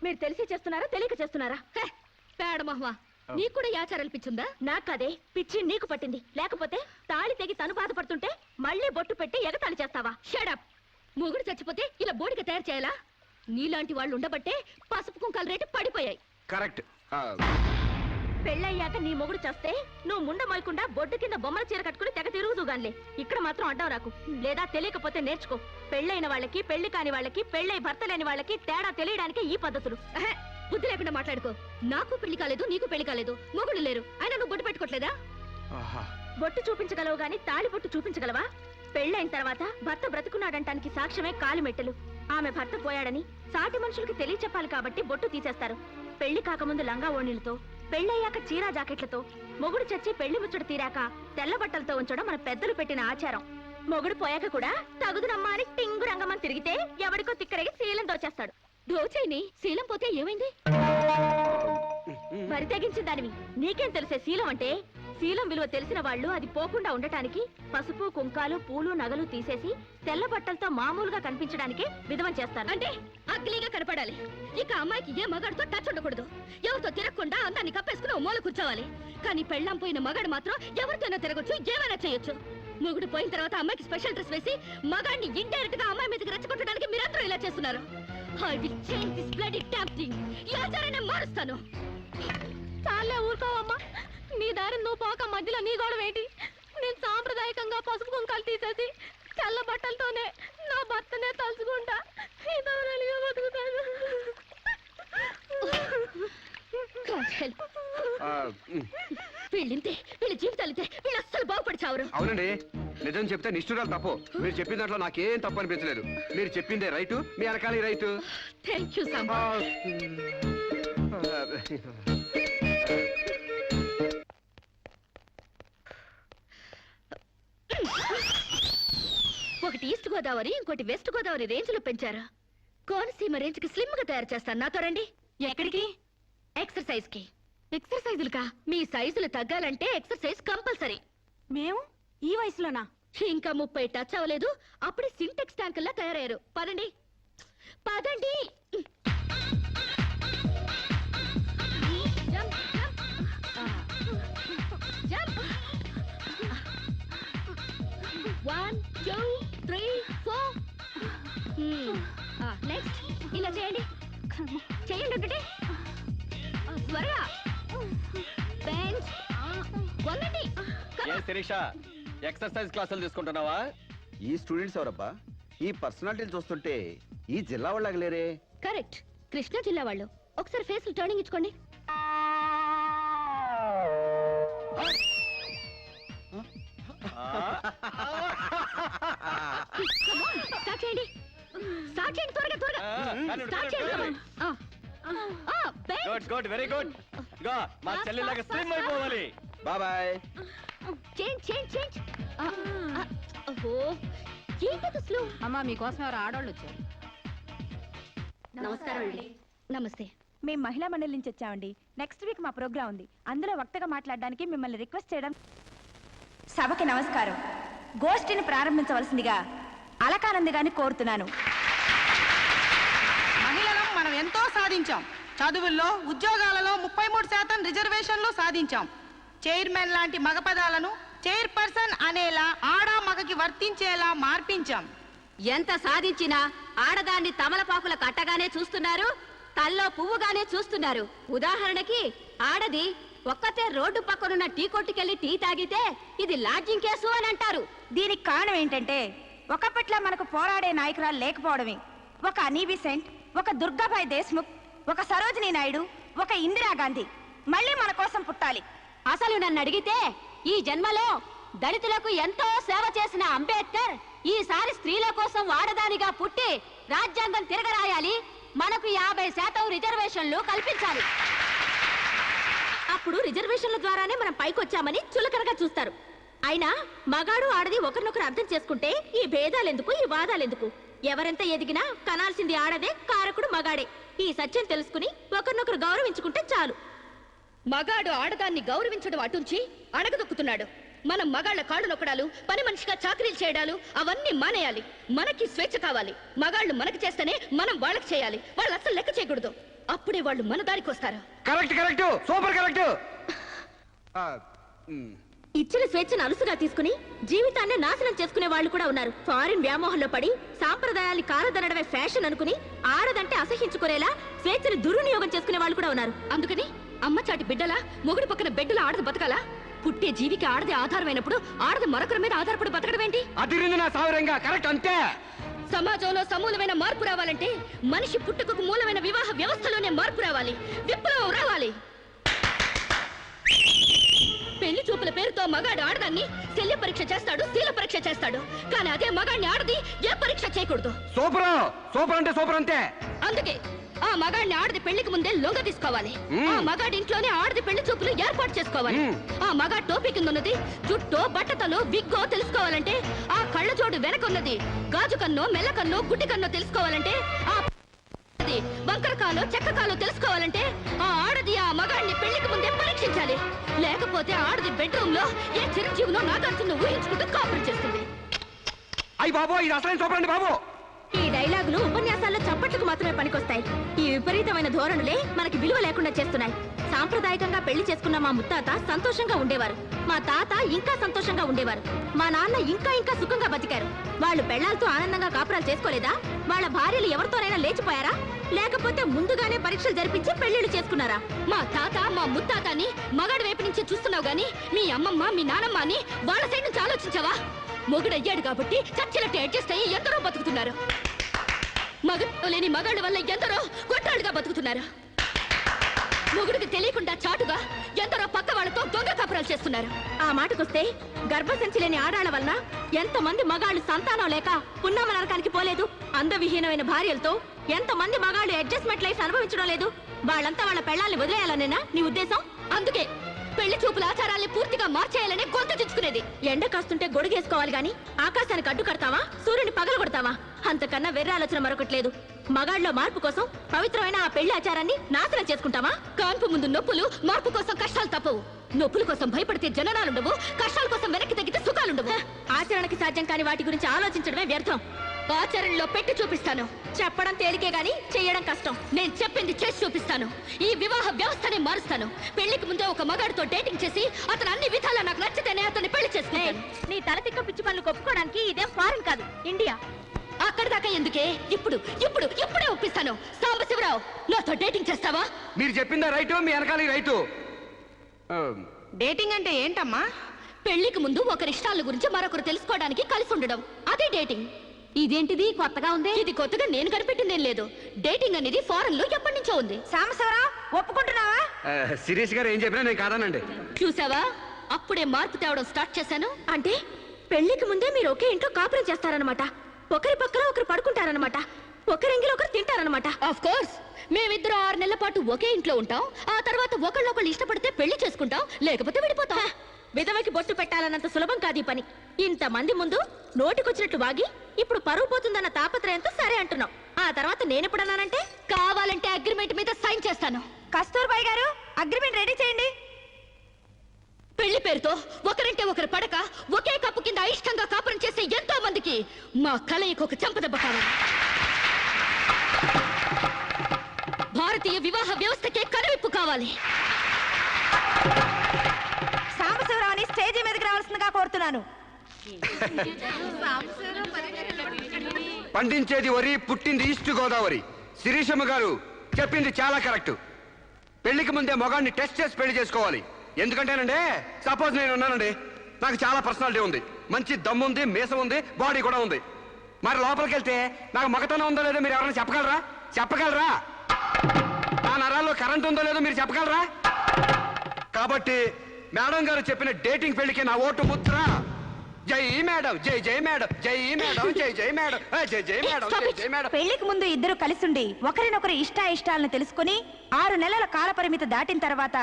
మీరు తెలిసి చేస్తున్నారా తెలియక చేస్తున్నారా? పేడ మహ్వా, నీకు కూడా ఈ ఆచారాలు పిచ్చుందా? నాకదే పిచ్చి నీకు పట్టింది. లేకపోతే తాళి తెగి తను బాధపడుతుంటే మళ్ళీ బొట్టు పెట్టి ఎగతాళి చేస్తావా? షడప్. మొగుడు చచ్చిపోతే ఇలా బోడిగా తయారు చేయాలా? నీలాంటి వాళ్ళు ఉండబట్టే పసుపు కుంకాల రేటు పడిపోయాయి. కరెక్ట్. పెళ్ళయ్యాక నీ మొగుడు చేస్తే నువ్వు ముండ మొయకుండా బొడ్డు కింద బొమ్మల చీర కట్టుకుని తెగ తిరుగుదుగాన్లే. ఇక్కడ మాత్రం అడ్డం రాకు, లేదా తెలియకపోతే నేర్చుకో. పెళ్ళైన వాళ్ళకి, పెళ్లి కాని వాళ్ళకి, పెళ్ళై భర్త లేని వాళ్ళకి తేడా తెలియడానికి ఈ పద్ధతులు. బుద్ధి లేకుండా మాట్లాడుకో. నాకు పెళ్లి కాలేదు, నీకు పెళ్లి కాలేదు, మొగుడు లేరు, అయినా నువ్వు బొట్టు పెట్టుకోవట్లేదా? బొట్టు చూపించగలవు గాని తాళి బొట్టు చూపించగలవా? పెళ్ళైన తర్వాత భర్త బ్రతుకున్నాడంటానికి సాక్ష్యమే కాలిమెట్టెలు. ఆమె భర్త పోయాడని సాటి మనుషులకి తెలియచెప్పాలి కాబట్టి బొట్టు తీసేస్తారు. పెళ్లి కాకముందు లంగా ఓణీలతో, పెళ్ళయ్యాక చీరా జాకెట్లతో, మొగుడు చచ్చి పెళ్లి ముచ్చట తీరాక తెల్ల బట్టలతో ఉంచడం మన పెద్దలు పెట్టిన ఆచారం. మొగుడు పోయాక కూడా తగుదునమ్మా అని టింగు రంగమని తిరిగితే ఎవడికో తిక్కరగి శీలం దోచేస్తాడు. దోచేని శీలం పోతే ఏమైంది? మరి తెగించిన దానివి నీకేం తెలిసే శీలం అంటే? శీలం విలువ తెలిసిన వాళ్ళు అది పోకుండా ఉండటానికి పసుపు కుంకాలు పూలు నగలు తీసేసి తెల్ల బట్టలతో మామూలుగా కనిపించడానికే విధవం చేస్తారు. అంటే అగ్లీగా కనపడాలి. ఇక అమ్మాయికి ఏ మగాడితో టచ్ ఉండకూడదు. ఎవరితో తిరగకుండా అందాన్ని కప్పేసుకుని ఓ మూల కూర్చోవాలి. కానీ పెళ్ళాం పోయిన మగాడు మాత్రం ఎవరితోనో తిరగొచ్చు, ఏమైనా చేయొచ్చు. మొగుడు పోయిన తర్వాత అమ్మాయికి స్పెషల్ డ్రెస్ వేసి మగాడిని ఇండైరెక్ట్ గా అమ్మాయి మీదకి రెచ్చగొట్టడానికి మీరందరూ ఇలా చేస్తున్నారు. I will change this bloody damn thing. ఈ ఆచారాన్ని మారుస్తాను. చాలే ఊరుకోవమ్మా, నీ దారి నువ్వు పోక మధ్యలో నీ గొడవ ఏంటి? నేను సాంప్రదాయకంగా పసుపు కుంకాలు తీసేసి తెల్ల బట్టలతోనే నా భర్తనే తలుచుకుంటా ఇదవరలిగా బతుకుతాను. God help. ఆ, వీళ్ళింతే, వీళ్ళ జీవితాలితే, వీళ్ళు అస్సలు బాగుపడి చావరు. అవునండి, నిజం చెప్తే నిష్ఠురాలు తప్పు. మీరు చెప్పిన దాంట్లో నాకేం తప్పు అనిపించలేదు. మీరు చెప్పిందే రైటు, మీ వెనకాల రైటు. Thank you Samba. ఒకటి ఈస్ట్ గోదావరి, ఇంకోటి వెస్ట్ గోదావరి రేంజ్ లో పెంచారు. కోనసీమ రేంజ్ కి స్లిమ్ గా తయారు చేస్తాను. నాతో రండి. ఎక్కడికి? ఎక్సర్సైజ్ కి. ఎక్సర్సైజులుకా? మీ సైజులు తగ్గాలంటే ఎక్సర్సైజ్ కంపల్సరీ. మేము ఈ వయసులోనా? ఇంకా 30 టచ్ అవ్వలేదు, అప్పుడే సింటెక్స్ ట్యాంకుల్లా తయారయ్యారు. పదండి పదండి. Jump, jump. జంప్. 1 2 3 4. నెక్స్ట్ ఇలా చేయండి. చేయండి ఒకటి త్వరగా. బెంచ్ వంగండి. ఏ శిరీష, ఎక్సర్సైజ్ క్లాసులు తీసుకుంటున్నావా? ఈ స్టూడెంట్స్ ఎవరబ్బా? ఈ పర్సనాలిటీలు చూస్తుంటే ఈ జిల్లా వాళ్ళకి లేరే. కరెక్ట్, కృష్ణా జిల్లా వాళ్ళు. ఒకసారి ఫేస్ టర్నింగ్ ఇచ్చుకోండి. స్టార్ట్ చేయండి, స్టార్ట్ చేయండి, త్వరగా త్వరగా స్టార్ట్ చేయండి. Good good, very good. ఇదిగో మా చెల్లిలాగా స్లిమ్ అయిపోవాలి. బాయ్. Change change change. ఓహో, ఏంటది స్లో? అమ్మా మీకోసం ఎవరు ఆడవాళ్ళు వచ్చారు. నమస్కారం అండి. నమస్తే. మేము మహిళా మండలి నుంచి వచ్చామండి. నెక్స్ట్ వీక్ మా ప్రోగ్రాం ఉంది. అందులో వక్తగా మాట్లాడడానికి మిమ్మల్ని రిక్వెస్ట్ చేయడం. సభకి నమస్కారం. గోష్ఠిని ప్రారంభించవలసిందిగా అలకానంది గారిని కోరుతున్నాను. మహిళలం మనం ఎంతో సాధించాం. చదువుల్లో, ఉద్యోగాలలో 33% రిజర్వేషన్లు సాధించాం. చైర్మన్ లాంటి మగ పదాలను చైర్పర్సన్ అనేలా ఆడా మగకి వర్తించేలా మార్పించాం. ఎంత సాధించినా ఆడదాన్ని తమలపాకుల కట్టగానే చూస్తున్నారు, తల్లో పువ్వుగానే చూస్తున్నారు. ఉదాహరణకి ఆడది ఒక్కతే రోడ్డు పక్కనున్న టీ కొట్టుకెళ్లి టీ తాగితే ఇది లాడ్జింగ్ కేసు అని అంటారు. దీనికి కారణం ఏంటంటే ఒకప్పట్లా మనకు పోరాడే నాయకురాలు లేకపోవడమే. ఒక అనీ బిసెంట్, ఒక దుర్గాబాయ్ దేశ్ముఖ్, ఒక సరోజినీ నాయుడు, ఒక ఇందిరాగాంధీ మళ్ళీ మన కోసం పుట్టాలి. అసలు నన్ను అడిగితే ఈ జన్మలో దళితులకు ఎంతో సేవ చేసిన అంబేద్కర్ ఈసారి స్త్రీల కోసం ఆడదానిగా పుట్టి రాజ్యాంగం తిరగరాయాలి, మనకు 50% రిజర్వేషన్లు కల్పించాలి. అప్పుడు రిజర్వేషన్ల ద్వారానే మనం పైకొచ్చామని చులకనగా చూస్తారు. అయినా మగాడు ఆడది ఒకరినొకరు అర్థం చేసుకుంటే ఈ భేదాలెందుకు, ఈ వాదాలెందుకు? ఎవరెంత ఎదిగినా కనాల్సింది ఆడదే, కారకుడు మగాడే. ఈ సత్యం తెలుసుకుని ఒకరినొకరు గౌరవించుకుంటే చాలు. మగాడు ఆడదాన్ని గౌరవించడం అటుంచి అణగదొక్కుతున్నాడు. మనం మగాళ్ళ కాళ్ళు నొక్కడాలు, పని మనిషిగా చాకరీలు చేయడాలు అవన్నీ మానేయాలి. మనకి స్వేచ్ఛ కావాలి. మగాళ్ళు మనకి చేస్తేనే మనం వాళ్ళకి చేయాలి. వాళ్ళు అసలు లెక్క చేయకూడదు. అప్పుడే వాళ్ళు మన దారికి వస్తారు. Correct correct, super correct. ఇచ్చిన స్వేచ్ఛను అలుసుగా తీసుకుని జీవితాన్ని నాశనం చేసుకునే వాళ్ళు కూడా ఉన్నారు. ఫారిన్ వ్యామోహంలో పడి సాంప్రదాయాన్ని కాలదనడమే ఫ్యాషన్ అనుకుని ఆడదంటే అసహించుకునేలా స్వేచ్ఛను దుర్వినియోగం చేసుకునే వాళ్ళు కూడా ఉన్నారు. అందుకని అమ్మ చాటి బిడ్డలా మొగుడు పక్కన బిడ్డలా ఆడది బతకాలా? పుట్టే జీవికి ఆడది ఆధారమైనప్పుడు ఆడది మరొకరి మీద ఆధారపడి బతకడం ఏంటి? అదిరింది నా సావిరంగా. కరెక్ట్ అంతే. సమాజంలో సమూలమైన మార్పు రావాలంటే మనిషి పుట్టుకకు మూలమైన వివాహ వ్యవస్థలోనే మార్పు రావాలి. విప్లవం రావాలి. పెళ్లి చూపుల ప్రేమల పేరుతో మగాడు ఆడదాన్ని శల్య పరీక్ష చేస్తాడు, శీల పరీక్ష చేస్తాడు. కానీ అదే మగాడిని ఆడది ఏ పరీక్ష చేయకూడదు. సూపర్ సూపర్ అంటే సూపర్ అంతే. అందుకే ఆ మగాడిని ఆడది పెళ్లికి ముందే లొంగ తీసుకోవాలి. ఆ మగాడి ఇంట్లోనే ఆడది పెళ్లి చూపులు ఏర్పాటు చేసుకోవాలి. ఆ మగాడి టోపీ కింద ఉన్నది జుట్టో, బట్టతలో, విగ్గో తెలుసుకోవాలంటే, ఆ కళ్ళ జోడు వెనకున్నది గాజు కన్నో, మెల్ల కన్నో, గుడ్డి కన్నో తెలుసుకోవాలంటే, ఆ వంకరకాలో, చెక్కకాలో తెలుసుకోవాలంటే ఆ ఆడది ఆ మగాడిని పెళ్లికి ముందే పరీక్షించాలి. లేకపోతే ఆడది బెడ్రూమ్ లో ఏ చిరంజీవినో నాగార్జున ఊహించుకుంటూ కాపురం చేస్తుంది. అయ్యి బాబు, ఇది అసలైన సూపర్ అండి బాబు. ఈ డైలాగులు ఉపన్యాసాల్లో చప్పట్లకు మాత్రమే పనికొస్తాయి. ఈ విపరీతమైన ధోరణులే మనకి విలువ లేకుండా చేస్తున్నాయి. సాంప్రదాయకంగా పెళ్లి చేసుకున్న మా ముత్తాత సంతోషంగా ఉండేవారు. మా తాత ఇంకా సంతోషంగా ఉండేవారు. మా నాన్న ఇంకా సుఖంగా బతికారు. వాళ్ళు పెళ్లాలతో ఆనందంగా కాపురాలు చేసుకోలేదా? వాళ్ళ భార్యలు ఎవరితోనైనా లేచిపోయారా? లేకపోతే ముందుగానే పరీక్షలు జరిపించి పెళ్లిళ్ళు చేసుకున్నారా? మా తాత, మా ముత్తాతని మగాడి వైపు నుంచి చూస్తున్నావు గాని మీ అమ్మమ్మ, మీ నానమ్మ అని వాళ్ళ సైడ్ నుంచి ఆలోచించావా? మొగుడయ్యాడు కాబట్టి చచ్చినట్టు అడ్జస్ట్ అయ్యి ఎందరో బతుకుతున్నారు. మగ లేని మగాళ్ళ వల్ల ఎందరో కొట్టాళ్ళుగా బతుకుతున్నారు. మొగుడికి తెలియకుండా చాటుగా ఎందరో పక్క వాళ్ళతో దొంగ కాపురాలు చేస్తున్నారు. ఆ మాటకొస్తే గర్భసంచి లేని ఆడాళ్ల వలన ఎంతమంది మగాళ్ళు సంతానం లేక పున్నామ నరకానికి పోలేదు? అందవిహీనమైన భార్యలతో ఎంతమంది మగాళ్ళు అడ్జస్ట్మెంట్ లైఫ్ అనుభవించడం లేదు? వాళ్ళంతా వాళ్ళ పెళ్ళాల్ని వదిలేయాలనేనా నీ ఉద్దేశం? అందుకే పెళ్లి చూపుల ఆచారాల్ని పూర్తిగా మార్చేయాలని గొంతు చించుకునేది. ఎండ కాస్తుంటే గొడుగేసుకోవాలి గాని ఆకాశానికి అడ్డు కడతావా? సూర్యుని పగలు కొడతావా? అంతకన్నా వెర్ర ఆలోచన మరొకట్లేదు. మగాళ్ళలో మార్పు కోసం పవిత్రమైన ఆ పెళ్లి ఆచారాన్ని నాశనం చేసుకుంటావా? కాన్పు ముందు నొప్పులు, మార్పు కోసం కష్టాలు తప్పవు. నొప్పుల కోసం భయపడితే జననాలుండవు, కష్టాల కోసం వెనక్కి తగ్గితే సుఖాలుండవు. ఆచరణకి సాధ్యం కాని వాటి గురించి ఆలోచించడమే వ్యర్థం. ఆచరణలో పెట్టి చూపిస్తాను. చెప్పడం తేలికే గాని చేయడం కష్టం. నేను చెప్పింది చేసి చూపిస్తాను. ఈ వివాహ వ్యవస్థనే మారుస్తాను. పెళ్లికి ముందే ఒక మగాడితో డేటింగ్ చేసి అతను అన్ని విధాలా నాకు నచ్చితేనే అతన్ని పెళ్లి చేసుకుంటాను. నీ తల తిక్క పిచ్చి పనులు ఒప్పుకోవడానికి ఇదేం ఫారెన్ కాదు, ఇండియా. అక్కడి దాకా ఎందుకే? ఇప్పుడే ఒప్పిస్తాను. సాంబశివరావు, నాతో డేటింగ్ చేస్తావా? మీరు చెప్పిందా రైటు, మీ వెనకాల రైటు. డేటింగ్ అంటే ఏంటమ్మా? పెళ్లికి ముందు ఒకరి ఇష్టాల గురించి మరొకరు తెలుసుకోవడానికి కలిసి ఉండడం, అదే డేటింగ్. ఇదేంటిది కొత్తగా ఉంది? ఇది కొత్తగా నేను కనిపెట్టిందేం లేదు. డేటింగ్ అనేది ఫారెన్ లో ఎప్పటి నుంచో ఉంది. సాంబశివరావు, ఒప్పుకుంటున్నావా? శిరీష్ గారు ఏం చెప్పినా నేను కాదానండి. చూసావా, అప్పుడే మార్పు తేవడం స్టార్ట్ చేశాను. అంటే పెళ్లికి ముందే మీరు ఒకే ఇంట్లో కాపురం చేస్తారనమాట. ఒకరి పక్కన ఒకరు పడుకుంటారనమాట. ఒకరింగిలో ఒకరు తింటారనమాట. ఆఫ్ కోర్స్, మేమిద్దరు 6 నెలల పాటు ఒకే ఇంట్లో ఉంటాం. ఆ తర్వాత ఒకళ్ళొకళ్ళు ఇష్టపడితే పెళ్లి చేసుకుంటాం, లేకపోతే విడిపోతాం. విధవకి బొట్టు పెట్టాలన్నంత సులభం కాదు ఈ పని. ఇంతమంది ముందు నోటికొచ్చినట్లు వాగి ఇప్పుడు పరువు పోతుందన్న తాపత్రయంతో సరే అంటున్నాం. ఆ తర్వాత నేనెప్పుడన్నానంటే కావాలంటే అగ్రిమెంట్ మీద సైన్ చేస్తాను. కస్తూర్బాయ్ గారు, అగ్రిమెంట్ రెడీ చేయండి. పెళ్లి పేరుతో ఒకరంటే ఒకరు పడక ఒకే కప్పు కింద అయిష్టంగా కాపురం చేసే ఎంతో మందికి మా కలయిక ఒక చెంపదెబ్బ కావాలి. భారతీయ వివాహ వ్యవస్థకే కనువిప్పు కావాలి. సాంబశివరావుని స్టేజీ మీదకి రావాల్సిందిగా కోరుతున్నాను. పండించేది వరి, పుట్టింది ఈస్ట్ గోదావరి. శిరీషమ్మ గారు చెప్పింది చాలా కరెక్ట్. పెళ్లికి ముందే మొగాన్ని టెస్ట్ చేసి పెళ్లి చేసుకోవాలి. ఎందుకంటేనండి, సపోజ్ నేను ఉన్నానండి, నాకు చాలా పర్సనాలిటీ ఉంది, మంచి దమ్ము ఉంది, మీసం ఉంది, బాడీ కూడా ఉంది. మరి లోపలికి వెళ్తే నాకు మగతనం ఉందో లేదో మీరు ఎవరైనా చెప్పగలరా? నా నరాల్లో కరెంట్ ఉందో లేదో మీరు చెప్పగలరా? కాబట్టి మేడం గారు చెప్పిన డేటింగ్ పెళ్లికి నా ఓటు ముద్ర. జై మేడం, జై జై మేడం, జై మేడం, జై జై మేడం, జై జై మేడం, జై జై మేడం. పెళ్లికి ముందు ఇద్దరు కలిసుండి ఒకరినొకరు ఇష్టాయిష్టాలను తెలుసుకుని 6 నెలల కాల పరిమితి దాటిన తర్వాత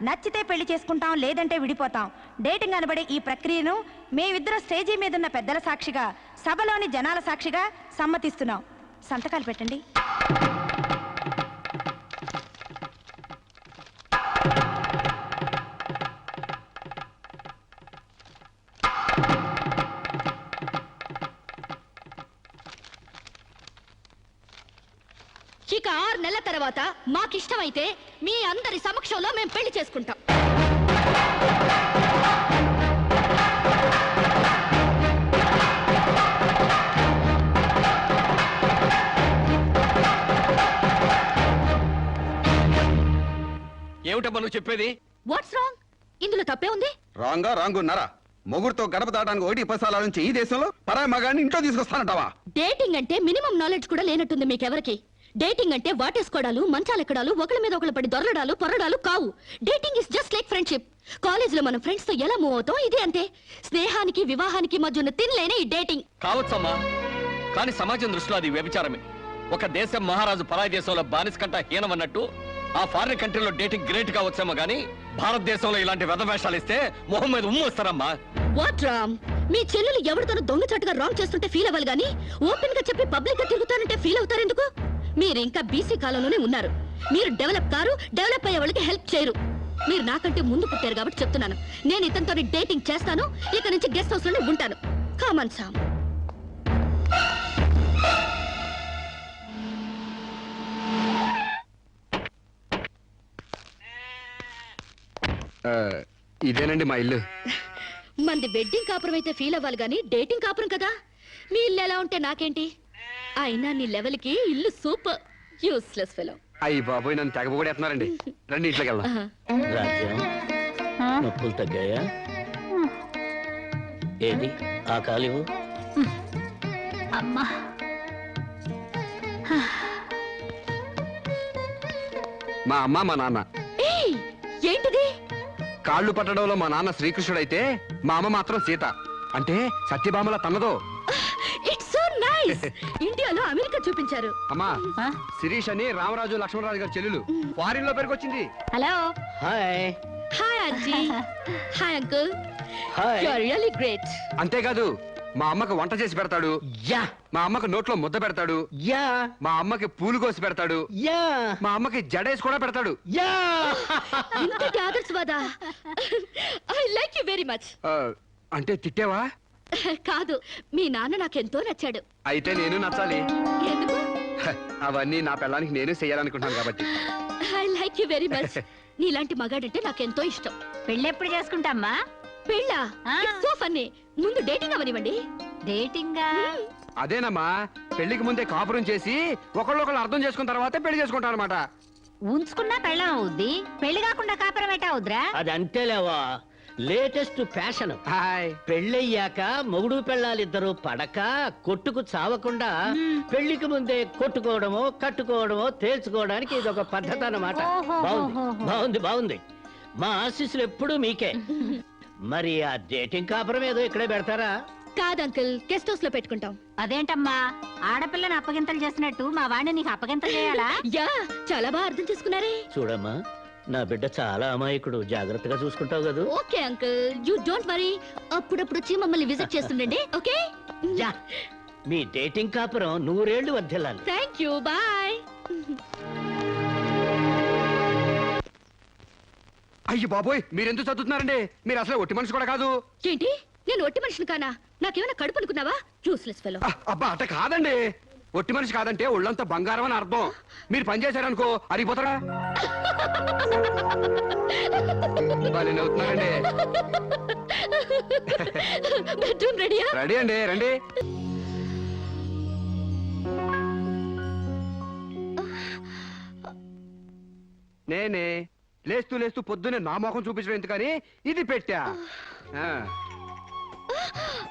నచ్చితే పెళ్లి చేసుకుంటాం, లేదంటే విడిపోతాం. డేటింగ్ అనబడే ఈ ప్రక్రియను మేమిద్దరు స్టేజీ మీదున్న పెద్దల సాక్షిగా, సభలోని జనాల సాక్షిగా సమ్మతిస్తున్నాం. సంతకాలు పెట్టండి. ఇక 6 నెలల తర్వాత మాకిష్టమైతే మీ అందరి సమక్షంలో మేము పెళ్లి చేసుకుంటాం. ఏమిటమ్మా నువ్వు చెప్పేది? What's wrong? ఇందులో తప్పే ఉంది? రాంగున్నారా? మొగుడుతో గడప దాటానికి 1 నుంచి ఈ దేశంలో పరాయి మగాన్ని ఇంట్లో తీసుకొస్తానంటావా? డేటింగ్ అంటే మినిమం నాలెడ్జ్ కూడా లేనట్టుంది మీకెవరికి. డేటింగ్ అంటే వాటేసుకోవడాలు మంచాలెక్కడాలు ఒకళ్ళ మీద ఒకళ్ళు పడి దొరలడాలు పొరడాలు కావు. Dating is just like friendship. కాలేజీలో మనం ఫ్రెండ్స్ తో ఎలా మూవ్ అవుతాం ఇది అంతే. స్నేహానికి వివాహానికి మధ్య ఉన్న తినలేని ఈ డేటింగ్. కావచ్చమ్మా, కానీ సమాజం దృష్టిలో అది వ్యభిచారమే. ఒక దేశం మహారాజు పరాయి దేశంలో బానిస కంట హీనమన్నట్టు ఆ ఫారిన్ కంట్రీలో డేటింగ్ గ్రేట్ కావచ్చేమో గానీ భారతదేశంలో ఇలాంటి వెధవేషాలు ఇస్తే మొహం మీద ఉమ్ము వస్తారమ్మా. వాట్ రామ్, మీ చెల్లెలు ఎవరితోనూ దొంగచాటుగా రాంగ్ చేస్తుంటే ఫీల్ అవ్వాలి గానీ ఓపెన్ గా చెప్పి పబ్లిక్ గా తిరుగుతారంటే ఫీల్ అవుతారెందుకు? మీరు ఇంకా బీసీ కాలంలోనే ఉన్నారు. మీరు డెవలప్ కారు, డెవలప్ అయ్యే వాళ్ళకి హెల్ప్ చేయరు. మీరు నాకంటే ముందు పుట్టారు కాబట్టి చెప్తున్నాను. నేను ఇతనితో డేటింగ్ చేస్తాను. ఇక నుంచి గెస్ట్ హౌస్ లోనే ఉంటాను. Come on Sam. ఇదేనండి మా ఇల్లు. మంది వెడ్డింగ్ కాపురం అయితే ఫీల్ అవ్వాలి గానీ డేటింగ్ కాపురం కదా. మీ ఇల్లు ఎలా ఉంటే నాకేంటి? అయినా నీ లెవెల్ కి ఇల్లు సూపర్. Useless fellow. అయ్యి బాబోయ్, నన్ను తెగ కూడా ఎత్తున్నారండి. రండి ఇంట్లోకి వెళ్దాం. రాజ్యం, నొప్పులు తగ్గాయా? ఏది ఆ కాలివు? అమ్మా, మా అమ్మ మా నాన్న. ఏయ్, ఏంటిది? కాళ్ళు పట్టడంలో మా నాన్న శ్రీకృష్ణుడైతే మా అమ్మ మాత్రం సీత. అంటే సత్యభామల తన్నదో. It's so nice. ఇండియాలో అమెరికా చూపించారు. అమ్మా, శిరీష్ అని రామరాజు లక్ష్మణరాజు గారి చెల్లెలు ఫారిన్ లో పెరిగొచ్చింది. Hello. Hi. Hi aunty. Hi uncle. Hi. You are really great. అంతేకాదు మా అమ్మకు వంట చేసి పెడతాడు. యా మా అమ్మకు నోట్లో ముద్ద పెడతాడు. యా మా అమ్మకి పూలు కోసి పెడతాడు. యా మా అమ్మకి జడేసి కూడా పెడతాడు. యా ఇంతటి ఆదర్శవాదా? I like you very much. అంటే తిట్టావా? కాదు, మీ నాన్న నాకెంతో నచ్చాడు. అయితే నేను నచ్చాలి. ఎందుకు? అవన్నీ నా పిల్లానికి నేను చెయ్యాలనుకుంటున్నాను కాబట్టి. I like you very much. నీలాంటి మగాడంటే నాకెంతో ఇష్టం. పెళ్ళెప్పుడు చేసుకుంటామ్మా? పెళ్ళా? ఆ. So funny. ముందు డేటింగ్ అవనివ్వండి. డేటింగా? అదేనమ్మా, పెళ్లికి ముందే కాపురం చేసి ఒకళ్ళొకళ్ళు అర్థం చేసుకున్న తర్వాతే పెళ్లి చేసుకుంటాం అనమాట. ఉంచుకున్నా పెళ్ళం అవుద్ది, పెళ్లి కాకుండా కాపురం ఎట్టా అవుద్రా? అది అంతేలేవా, లేటెస్ట్ ఫ్యాషన్. హాయ్. పెళ్ళయ్యాక మొగుడు పెళ్ళాలిద్దరూ పడక కొట్టుకు చావకుండా పెళ్లికి ముందే కొట్టుకోవడమో కట్టుకోవడమో తేల్చుకోవడానికి ఇది ఒక పద్ధతి అన్నమాట. బాగుంది బాగుంది బాగుంది. మా ఆశీస్సులు ఎప్పుడూ మీకే. మరి ఆ డేటింగ్ కాపురం ఏదో ఇక్కడే పెడతారా? కాదు అంకుల్, గెస్ట్ హౌస్ లో పెట్టుకుంటాం. అదేంటమ్మా, ఆడపిల్లని అప్పగింతలు చేసినట్టు మా వాడిని నీకు అప్పగింతలు చేయాలా? యా, చాలా బాగా అర్థం చేసుకున్నారే. చూడమ్మా, నా బిడ్డ చాలా అమాయకుడు, జాగ్రత్తగా చూసుకుంటావు కదా. Okay uncle, you don't worry. అప్పుడప్పుడు వచ్చి మమ్మల్ని విజిట్ చేస్తుండండి. ఓకే? యా, మీ డేటింగ్ కాపురం 100 ఏళ్లు వర్ధిల్లాలి. Thank you, bye. అయ్యి బాబోయ్, మీరెందుకు చదువుతున్నారండి? మీరు అసలు ఒట్టి మనిషి కూడా కాదు. ఏంటి? నేను ఒట్టి మనిషిని కానా? నాకేమైనా కడుపు అనుకున్నావా? Useless fellow. అబ్బా, అట్ట కాదండి. ఒట్టి మనిషి కాదంటే ఒళ్ళంతా బంగారం అని అర్థం. మీరు పని చేశారనుకో అరిగిపోతారా? అవుతున్నారండి. బెడ్రూమ్ రెడీయా? రెడీ అండి, రండి. నేనే లేస్తూ లేస్తూ పొద్దునే నా మొఖం చూపించడం ఎందుకని ఇది పెట్టా.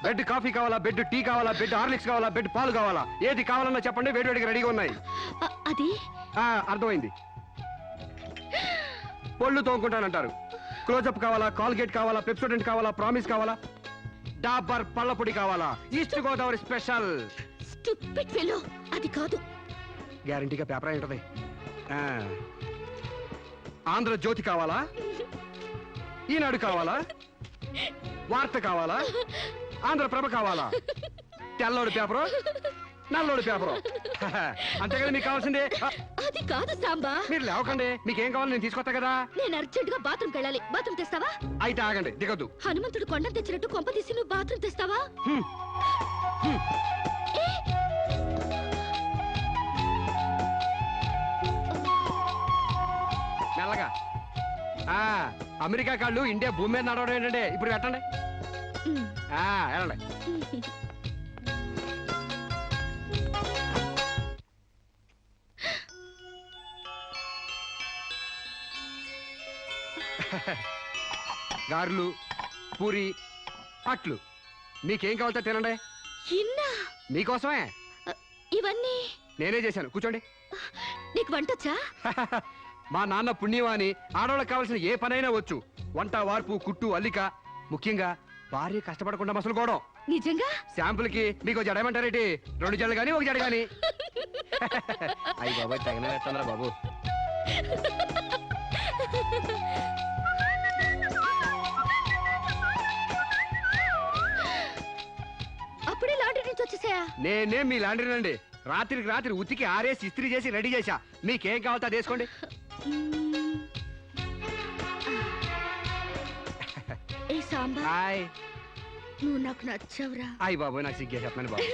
బెడ్ కాఫీ కావాలా, బెడ్ టీ కావాలా, బెడ్ హార్లిక్స్ కావాలా, బెడ్ పాలు కావాలా, ఏది కావాలన్నా చెప్పండి, వేడివేడిగా రెడీగా ఉన్నాయి. అది అర్థమైంది. పళ్ళు తోముకుంటానంటారు. క్లోజప్ కావాలా, కాల్గేట్ కావాలా, పెప్సోడెంట్ కావాలా, ప్రామిస్ కావాలా, డాబర్ పళ్ళ పొడి కావాలా, east Godavari special. Stupid fellow, అది కాదు. గ్యారంటీగా పేపర్ అయి ఉంటది. ఆంధ్రజ్యోతి కావాలా, ఈనాడు కావాలా, వార్త కావాలా, ఆంధ్రప్రభ కావాలా, తెల్లోడు పేపరు, నల్లోడు పేపరు, అంతే కదా మీకు కావాల్సిందే. అది కాదు సాంబా. మీరు లేవకండి, మీకేం కావాలి నేను తీసుకొస్తా కదా. నేను అర్జెంట్ గా బాత్రూమ్కి వెళ్ళాలి. బాత్రూమ్ తెస్తావా? అయితే ఆగండి, దిగద్దు. హనుమంతుడు కొండ తెచ్చినట్టు కొంప తీసి నువ్వు బాత్రూమ్ తెస్తావా? మెల్లగా. అమెరికా కాళ్ళు ఇండియా భూమి మీద నడవడం ఏంటంటే ఇప్పుడు పెట్టండి. వెళ్ళండి. గారెలు, పూరి, అట్లు మీకేం కావాలో తినండి. మీకోసమే ఇవన్నీ నేనే చేశాను. కూర్చోండి. నీకు వంటొచ్చా? మా నాన్న పుణ్యవాని ఆడవాళ్ళకి కావాల్సిన ఏ పనైనా వచ్చు. వంట, వార్పు, కుట్టు, అల్లిక, ముఖ్యంగా భార్య కష్టపడకుండా మసలుకోవడం. నిజంగా? శాంపుల్ కి మీకు జడేమంటారేటి? 2 జడలు గాని 1 జడ గాని. అయ్యి బాబాయ్ తగిన ఎట్టంద్రా బాబు. అప్పుడే లాండ్రీ నుంచి వచ్చేసాయా? నేనే మీ లాండ్రీనండి. రాత్రికి రాత్రి ఉతికి ఆరేసి ఇస్త్రీ చేసి రెడీ చేశా. మీకేం కావాలో అది వేసుకోండి. ఏ సాంబా, హాయ్. నువ్వు నాకు నచ్చావురా. అయ్యి బాబోయ్ నాకు సిగ్గేసేస్తున్నాను బాబు.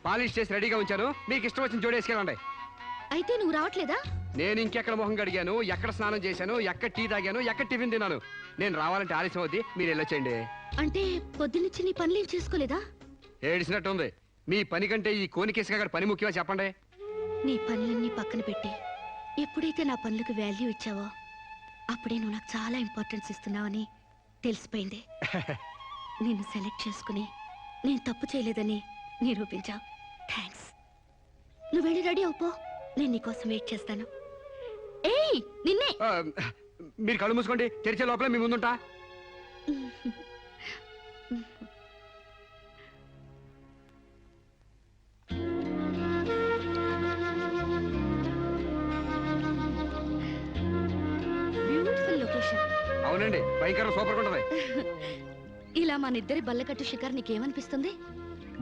పాలిష్ చేసి రెడీగా ఉంచాను. మీకు ఇష్టం వచ్చిన జోడేసుకెళ్ళండి. అయితే నువ్వు రావట్లేదా? నేను ఇంకెక్కడ మొహం కడిగాను, ఎక్కడ స్నానం చేశాను, ఎక్కడ టీ తాగాను, ఎక్కడ టిఫిన్ తిన్నాను. నేను రావాలంటే ఆలస్యం అవుద్ది. మీరు వెళ్ళొచ్చండి. అంటే పొద్దున్నుంచి నీ పనులేం చేసుకోలేదా? ఏడిసినట్టుంది. మీ పని కంటే ఈ కోనికేసుగా గారి పని ముఖ్యమా చెప్పండి. నీ పనులన్నీ పక్కన పెట్టి ఎప్పుడైతే నా పనులకు వాల్యూ ఇచ్చావో అప్పుడే నువ్వు నాకు చాలా ఇంపార్టెన్స్ ఇస్తున్నావని తెలిసిపోయింది. నిన్ను సెలెక్ట్ చేసుకుని నేను తప్పు చేయలేదని నిరూపించావు. థ్యాంక్స్. నువ్వు వెళ్ళి రెడీ అవుపో, నేను నీకోసం వెయిట్ చేస్తాను. ఏయ్ నిన్నే. మీరు కళ్ళు మూసుకోండి, తెరిచే లోపల మీ ముందుంటా. Beautiful location. అవునండి, భయంకర సూపర్ ఉంటది. ఇలా మన ఇద్దరి బల్లకట్టు షికార్ నీకేమనిపిస్తుంది?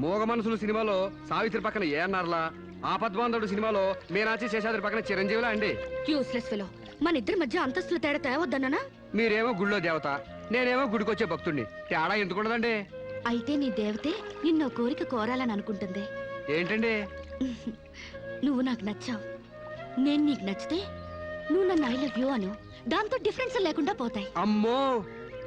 మోగ మనసులు సినిమాలో సావిత్రి పక్కన ఏఎన్ఆర్లా, ఆపద్బాంధవుడు సినిమాలో మీనాచి శేషాద్రి పక్కన చిరంజీవిలా అండి. Useless fellow. మన ఇద్దరి మధ్య అంతస్తుల తేడా తేవద్దన్నా? మీరేమో గుళ్ళో దేవత, నేనేమో గుడికొచ్చే భక్తుడిని. తేడా ఎందుకుండదండి? అయితే నీ దేవతే నిన్నో కోరిక కోరాలని అనుకుంటుంది. ఏంటండి? నువ్వు నాకు నచ్చావు, నేను నీకు నచ్చితే నువ్వు నన్ను ఐ లవ్ యూ అను. దాంతో డిఫరెన్స్ లేకుండా పోతాయి. అమ్మో,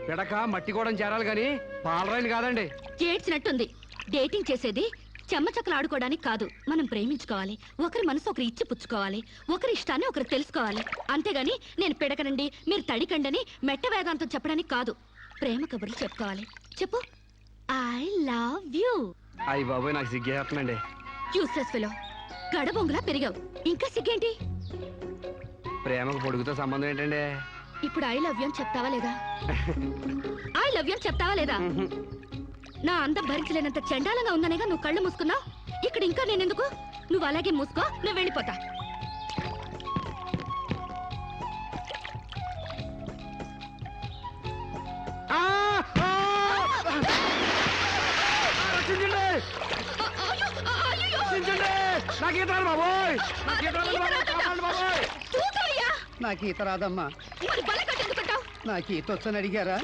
పిడక మట్టి కూడా చేరాలి గాని పాలరాయిని కాదండి. చేడ్చినట్టుంది. డేటింగ్ చేసేది చెమ్మచక్కలు ఆడుకోవడానికి కాదు. మనం ప్రేమించుకోవాలి, ఒకరి మనసు ఒకరు ఇచ్చి పుచ్చుకోవాలి, ఒకరి ఇష్టాన్ని ఒకరు తెలుసుకోవాలి. అంతేగాని నేను పిడకనండి మీరు తడికండని మెట్ట వేదాంతం చెప్పడానికి కాదు. ప్రేమ కబుర్లు చెప్పుకోవాలి. చెప్పు, ఐ లవ్ యూ. అయ్యి బాబోయ్ నాకు సిగ్గేస్తుందండి. Useless fellow. గడబొంగులా పెరిగావు, ఇంకా సిగ్గేంటి? ప్రేమకు పొడుగుతో సంబంధం ఏంటండి? ఇప్పుడు ఐ లవ్ యూ అని చెప్తావా లేదా? ఐ లవ్ యూ అని చెప్తావా లేదా? నా అందం భరించలేనంత చండాలంగా ఉందనేగా నువ్వు కళ్ళు మూసుకున్నావు. ఇక్కడ ఇంకా నేనెందుకు? నువ్వు అలాగే మూసుకో, నేను వెళ్ళిపోతా. నాకు ఈత రాదమ్మా. నాకు ఈత వచ్చని అడిగారా?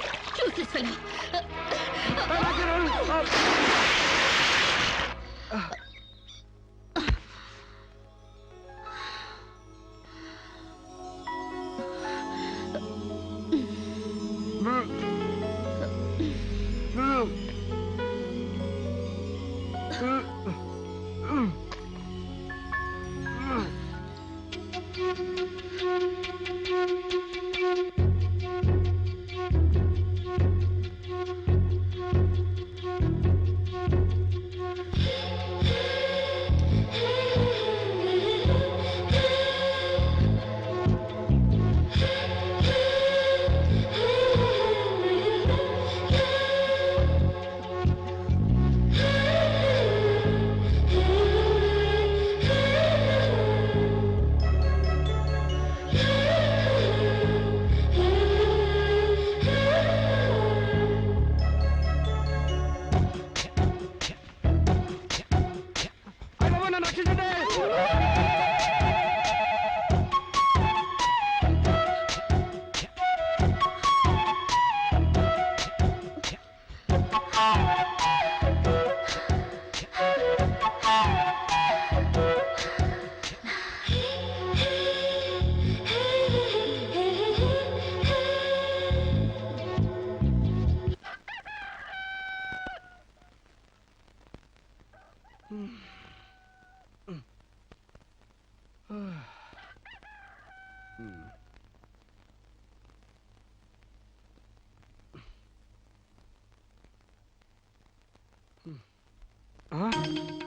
Huh?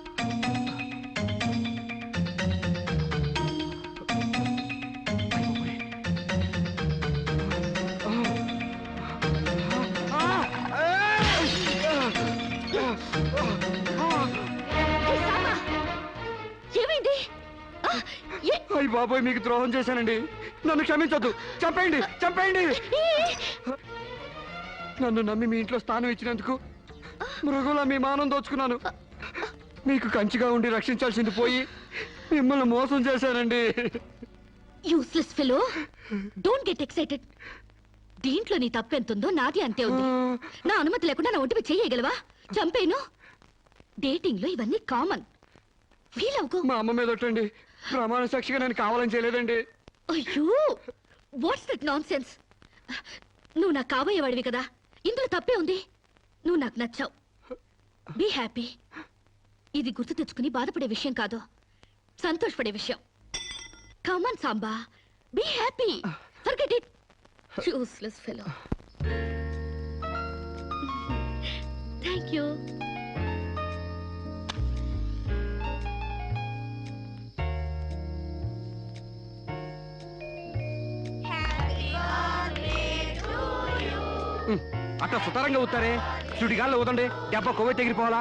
ఏమైంది ఆ, అయ్య బాబోయ్, మీకు ద్రోహం చేశానండి. నన్ను క్షమించొద్దు. చంపేయండి, చంపేయండి. నన్ను నమ్మి మీ ఇంట్లో స్థానం ఇచ్చినందుకు మృగులా మీ మానం దోచుకున్నాను. మీకు కంచిగా ఉండి రక్షించాల్సింది పోయి మిమ్మల్ని మోసం చేశానండి. Useless fellow, don't get excited. దీంట్లో నీ తప్పెంతుందో నాది అంతే ఉంది. నా అనుమతి లేకుండా నా ఒంటిపై చేయగలవా? చంపేను. డేటింగ్ లో ఇవన్నీ కామన్. ఫీల్ అవుకో. మా అమ్మ మీద ఒట్టండి. ప్రమాణ సాక్షిగా నేను కావాలని చేయలేదండి. అయ్యో, వాట్స్ దట్ నాన్ సెన్స్? నువ్వు నాకు కాబోయేవాడివి కదా, ఇందులో తప్పే ఉంది. నువ్వు నాకు నచ్చావు. Be happy. ఇది గుర్తు తెచ్చుకుని బాధపడే విషయం కాదు, సంతోషపడే విషయం. Come on Samba, be happy. Forget it. Useless fellow. Thank you. అట్లా సుతారంగా ఊతారే, సుడిగాల్లో ఊదండి. దెబ్బ కొవ్వె తెగిరిపోవాలా?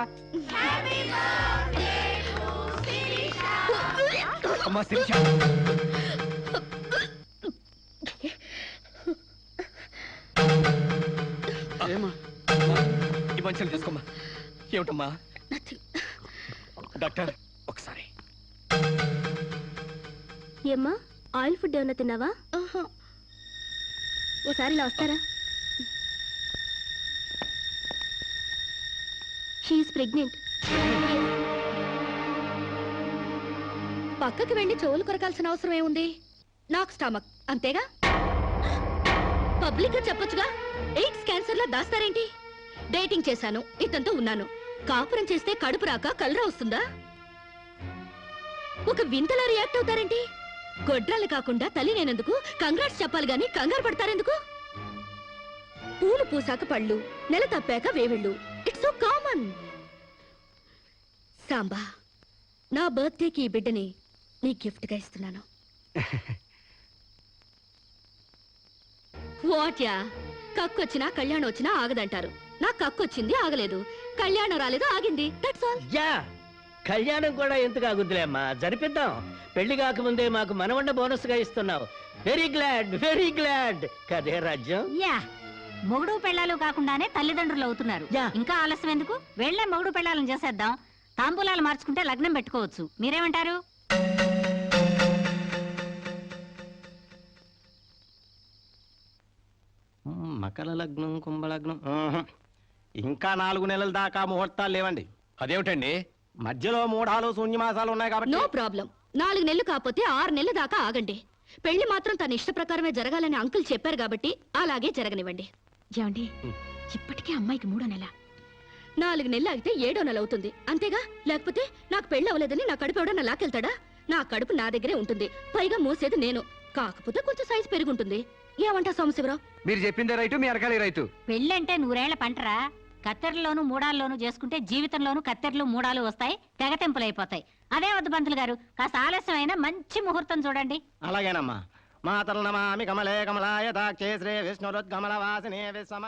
అమ్మా శిరీష, ఈ మంచిని తీసుకోమ్మా. ఏమిటమ్మా? డాక్టర్ ఒకసారి. ఏమ్మా, ఆయిల్ ఫుడ్ ఏమన్నా తిన్నావా? ఓసారి ఇలా వస్తారా? She is pregnant. పక్కకి వెళ్ళి చెవులు కొరకాల్సిన అవసరం ఏముంది? నాకు స్టమక్, అంతేగా. పబ్లిక్ గా చెప్పొచ్చుగా. ఎయిడ్స్ క్యాన్సర్ లా దాస్తారేంటి? డేటింగ్ చేశాను, ఇతనితో ఉన్నాను. కాపురం చేస్తే కడుపు రాక కలరా వస్తుందా? ఒక వింతలా రియాక్ట్ అవుతారేంటి? గొడ్రాలు కాకుండా తల్లి నేనందుకు కంగ్రాట్స్ చెప్పాలి గాని కంగారు పడతారెందుకు? పూలు పూసాక పళ్ళు, నెల తప్పాక వేవిళ్ళు. It's so common. సాంబా, నా బర్త్డేకి ఈ బిడ్డని నీ గిఫ్ట్ గా ఇస్తున్నాను. వాట్యా, కక్కొచ్చినా కళ్యాణం వచ్చినా ఆగదంటారు. నాకు కక్కొచ్చింది, ఆగలేదు. కళ్యాణం రాలేదు, ఆగింది. That's all. యా, కళ్యాణం కూడా ఎందుకు ఆగుద్దులే అమ్మా, జరిపిద్దాం. పెళ్లి కాకముందే మాకు మనవండ బోనస్ గా ఇస్తున్నావు. వెరీ గ్లాడ్ కదే రాజ్యం. యా, మొగుడు పెళ్ళాలు కాకుండానే తల్లిదండ్రులు అవుతున్నారు. ఇంకా ఆలస్యం ఎందుకు? వెళ్లే మొగుడు పెళ్ళాలను చేసేద్దాం. తాంబూలాలు మార్చుకుంటే లగ్నం పెట్టుకోవచ్చు. మీరేమంటారు? మకర లగ్నం, కుంభలగ్నం. ఇంకా 4 నెలల దాకా ముహూర్తాలు లేవండి. అదేమిటండి? మధ్యలో 3 శూన్యమాసాలు ఉన్నాయి కాబట్టి. No problem. 4 నెలలు కాకపోతే 6 నెలల దాకా ఆగండి. పెళ్లి మాత్రం తన ఇష్ట ప్రకారమే జరగాలని అంకుల్ చెప్పారు కాబట్టి అలాగే జరగనివ్వండి. ఏమండి, ఇప్పటికే అమ్మాయికి 3వ నెల. 4 నెలలు ఆగితే 7వ నెల అవుతుంది, అంతేగా. లేకపోతే నాకు పెళ్లి అవ్వలేదని నా కడుపు ఎవడన్నా లాకెళ్తాడా? నా కడుపు నా దగ్గరే ఉంటుంది, పైగా మోసేది నేను. కాకపోతే కొంచెం సైజు పెరుగుంటుంది. ఏమంటా సోమశివరావు? మీరు చెప్పిందే రైతు, మీ అరకాలి రైతు. పెళ్ళంటే 100 పంటరా. కత్తెరలోను మూడాల్లోనూ చేసుకుంటే జీవితంలోనూ కత్తెరలు మూడాలు వస్తాయి, తెగతెంపులైపోతాయి. అదే వద్దు పంతులు గారు, కాస్త ఆలస్యమైన మంచి ముహూర్తం చూడండి. అలాగేనమ్మా. మాతలు నమామి కమలే కమలాయ దాక్షే శ్రీ విష్ణురుద్గమల వాసినే విశ్వమ.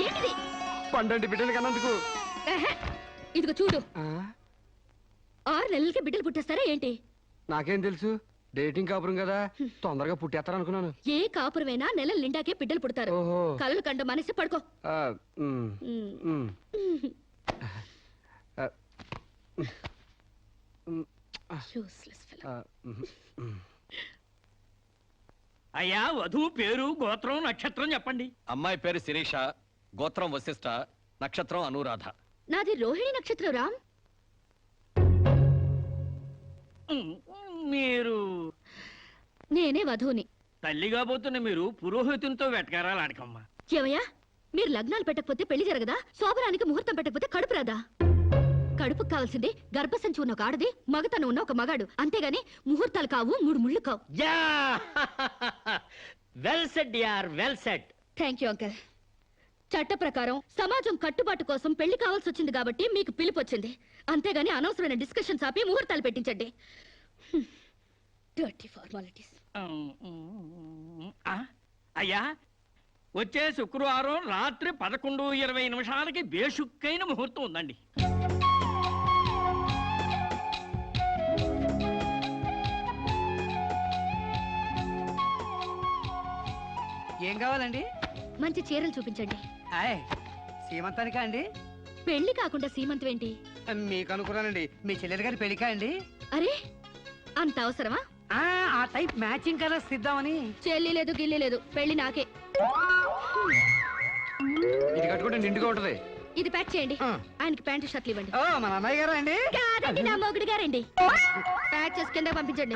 ఏంటిది? పండంటి బిడ్డలు కన్నందుకు. ఎహె, ఇదిగో చూడు. 6 నెలలకి బిడ్డలు పుట్టేస్తారా ఏంటి? నాకేం తెలుసు, డేటింగ్ కాపురం కదా, తొందరగా పుట్టేస్తారనుకున్నాను. ఏ కాపురమైనా నెలల నిండాకే బిడ్డలు పుడతారు. ఓహో. కలలు కండ మనసి పడుకో. Useless fellow. అయ్యా, వధువు పేరు, గోత్రం, నక్షత్రం చెప్పండి. అమ్మాయి పేరు శిరీష, గోత్రం వశిష్ఠ, నక్షత్రం అనురాధ. నాది రోహిణి నక్షత్రం రామ్. మీరు నేనే వధువుని. తల్లిగా పోతున్న మీరు పురోహితునితో వెటకారాలాడకమ్మా. ఏమయ్యా, మీరు లగ్నాలు పెట్టకపోతే పెళ్లి జరగదా? శోభరానికి ముహూర్తం పెట్టకపోతే కడుపు రాదా? కడుపుకు కావాల్సింది గర్భసంచి ఉన్న ఒక ఆడది, మగతను ఉన్న ఒక మగాడు. అంతేగాని ముహూర్తాలు కావు, 3 ముళ్ళు కావు. యా వెల్ సెడ్ యార్, well said. Thank you uncle. చట్ట ప్రకారం సమాజం కట్టుబాటు కోసం పెళ్లి కావాల్సి వచ్చింది కాబట్టి మీకు పిలుపు వచ్చింది. అంతేగాని అనవసరమైన డిస్కషన్స్ ఆపి ముహూర్తాలు పెట్టించండి. Dirty formalities. అయ్యా, వచ్చే శుక్రవారం రాత్రి 11:20 బేషుక్కైన ముహూర్తం ఉందండి. ఏం కావాలండి? మంచి చీరలు చూపించండి. సీమంతానికా అండి? పెళ్లి కాకుండా సీమంతం ఏంటి? మీకు అనుకున్నానండి, మీ చెల్లెలు గారి పెళ్లికా అండి? అరే, అంత అవసరమా? ఆ టైప్ మ్యాచింగ్ కలర్స్ ఇద్దామని. చెల్లి లేదు, గిల్లి లేదు, పెళ్లి నాకే. ఇది కట్టుకుంటే నిండుగా ఉంటది. ఇది ప్యాక్ చేయండి. ఆయనకి ప్యాంటు షర్ట్లు ఇవ్వండి. మన అన్నయ్య గారా అండి? కాదండి, నా మొగుడు గారండి. ప్యాక్ చేసి కింద పంపించండి.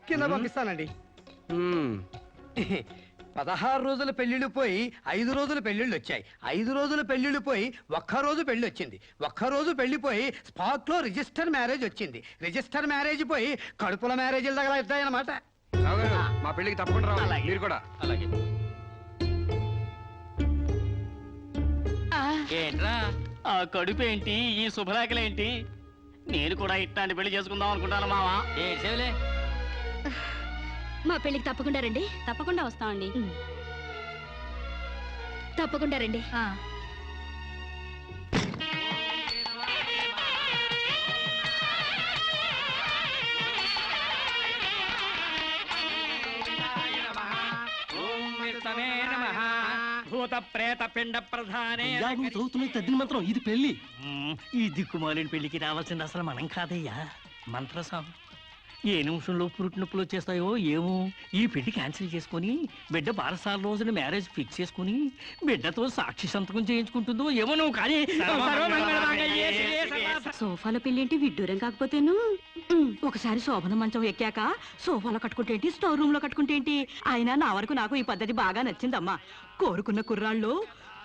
కింద పంపిస్తానండి. 16 రోజుల పెళ్లిళ్ళు పోయి 5 రోజుల పెళ్లిళ్ళు వచ్చాయి. 5 రోజుల పెళ్లిళ్ళు పోయి ఒక్కరోజు పెళ్లి వచ్చింది. ఒక్కరోజు పెళ్లిపోయి స్పాట్ లో రిజిస్టర్ మ్యారేజ్ వచ్చింది. రిజిస్టర్ మ్యారేజ్ పోయి కడుపుల మ్యారేజీల దగ్గర అవుతాయన్నమాట. మా పెళ్లికి తప్పకుండా రావాలి. మీరు కూడా. అలాగే. ఏంట్రా ఆ కడుపు ఏంటి, ఈ శుభలేఖలేంటి? నేను కూడా ఇట్లాంటి పెళ్లి చేసుకుందాం అనుకుంటాను మావా. మా పెళ్లికి తప్పకుండా రండి. తప్పకుండా వస్తామండి. తప్పకుండా రండి. భూత ప్రేత పిండ ప్రధానే. తద్దిన మంత్రం ఇది పెళ్లి. ఈ దిక్కుమాలిన పెళ్లికి రావాల్సింది అసలు మనం కాదయ్యా, మంత్రసాం. ఏ నిమిషంలో పురుటి నొప్పులు వచ్చేస్తాయో ఏమో. ఈ పెళ్లి క్యాన్సిల్ చేసుకుని బిడ్డ 12 రోజున మ్యారేజ్ ఫిక్స్ చేసుకుని బిడ్డతో సాక్షి సంతకం చేయించుకుంటుందో ఏమో. నువ్వు కానీ సోఫాలో పెళ్ళేంటి విడ్డూరం కాకపోతేను. ఒకసారి శోభన మంచం ఎక్కాక సోఫాలో కట్టుకుంటే ఏంటి, స్టోర్ రూమ్ లో కట్టుకుంటే ఏంటి? అయినా నా వరకు నాకు ఈ పద్ధతి బాగా నచ్చిందమ్మా. కోరుకున్న కుర్రాళ్ళు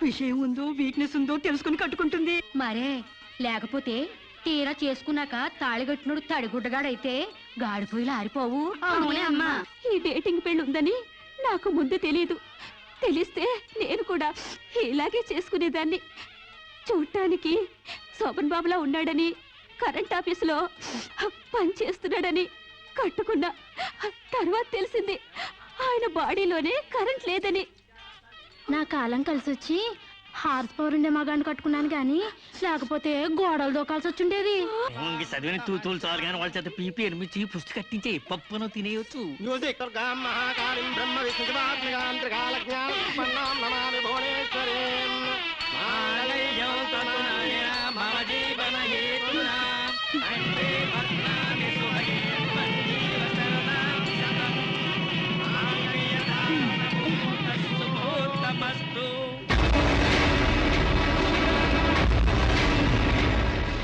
విషయం ఉందో వీక్నెస్ ఉందో తెలుసుకుని కట్టుకుంటుంది. మరే లేకపోతే తీరా చేసుకున్నాక తాళిగట్టినోడు తడిగుడ్డగాడైతే గాడిపోయిలు ఆరిపోవు. అమ్మా, ఈ డేటింగ్ పెళ్లి ఉందని నాకు ముందు తెలియదు. తెలిస్తే నేను కూడా ఇలాగే చేసుకునేదాన్ని. చూడటానికి శోభన్ బాబులా ఉన్నాడని, కరెంట్ ఆఫీసులో పని చేస్తున్నాడని కట్టుకున్నా. తర్వాత తెలిసింది ఆయన బాడీలోనే కరెంట్ లేదని. నా కాలం కలిసి వచ్చి హార్స్ పవర్ ఉండే మగాన్ని కట్టుకున్నాను గాని లేకపోతే గోడలు దోకాల్సి వచ్చిండేది. చదివిన తూతులు చాలు కానీ వాళ్ళ చేత పీపీ ఎనిమిది పుష్టి కట్టించే పప్పును తినేయచ్చు.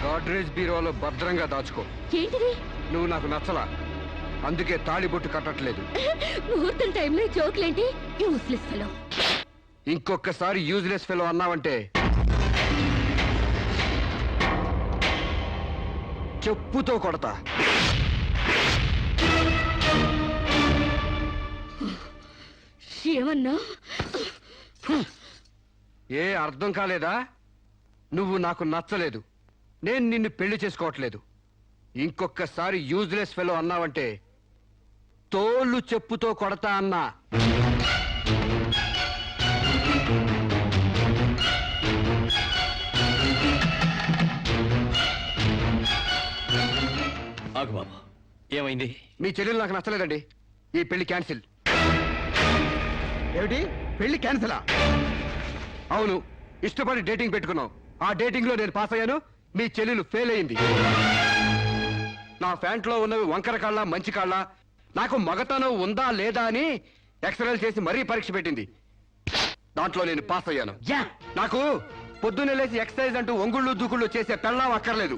గాడ్రేజ్ బీరోలో భద్రంగా దాచుకో. ఏంటిది? నువ్వు నాకు నచ్చలా, అందుకే తాళిబొట్టు కట్టట్లేదు. ముహూర్తం టైంలో జోకులేంటి? Useless fellow. ఇంకొకసారి యూజ్లెస్ ఫెలో అన్నావంటే చెప్పుతో కొడతా. ఏమన్నా? ఏ అర్థం కాలేదా? నువ్వు నాకు నచ్చలేదు, నేను నిన్ను పెళ్లి చేసుకోవట్లేదు. ఇంకొకసారి యూజ్లెస్ ఫెలో అన్నావంటే తోలు చెప్పుతో కొడతా అన్నా. ఆగు బాబు, ఏమైంది? మీ చెల్లెలు నాకు నచ్చలేదండి, ఈ పెళ్లి క్యాన్సిల్. ఏమిటి పెళ్లి క్యాన్సిలా? అవును, ఇష్టపడి డేటింగ్ పెట్టుకున్నాం. ఆ డేటింగ్ లో నేను పాస్ అయ్యాను, మీ చెల్లెలు ఫెయిల్ అయింది. నా ప్యాంట్ లో ఉన్నవి వంకర కాళ్ళ మంచి కాళ్ళ, నాకు మగతనం ఉందా లేదా అని ఎక్స్రేలు చేసి మరీ పరీక్ష పెట్టింది. దాంట్లో నేను పాస్ అయ్యాను. నాకు పొద్దున్నే లేచి ఎక్సర్సైజ్ అంటూ ఒంగుళ్ళు దూకుళ్ళు చేసే పెళ్ళాం అక్కర్లేదు.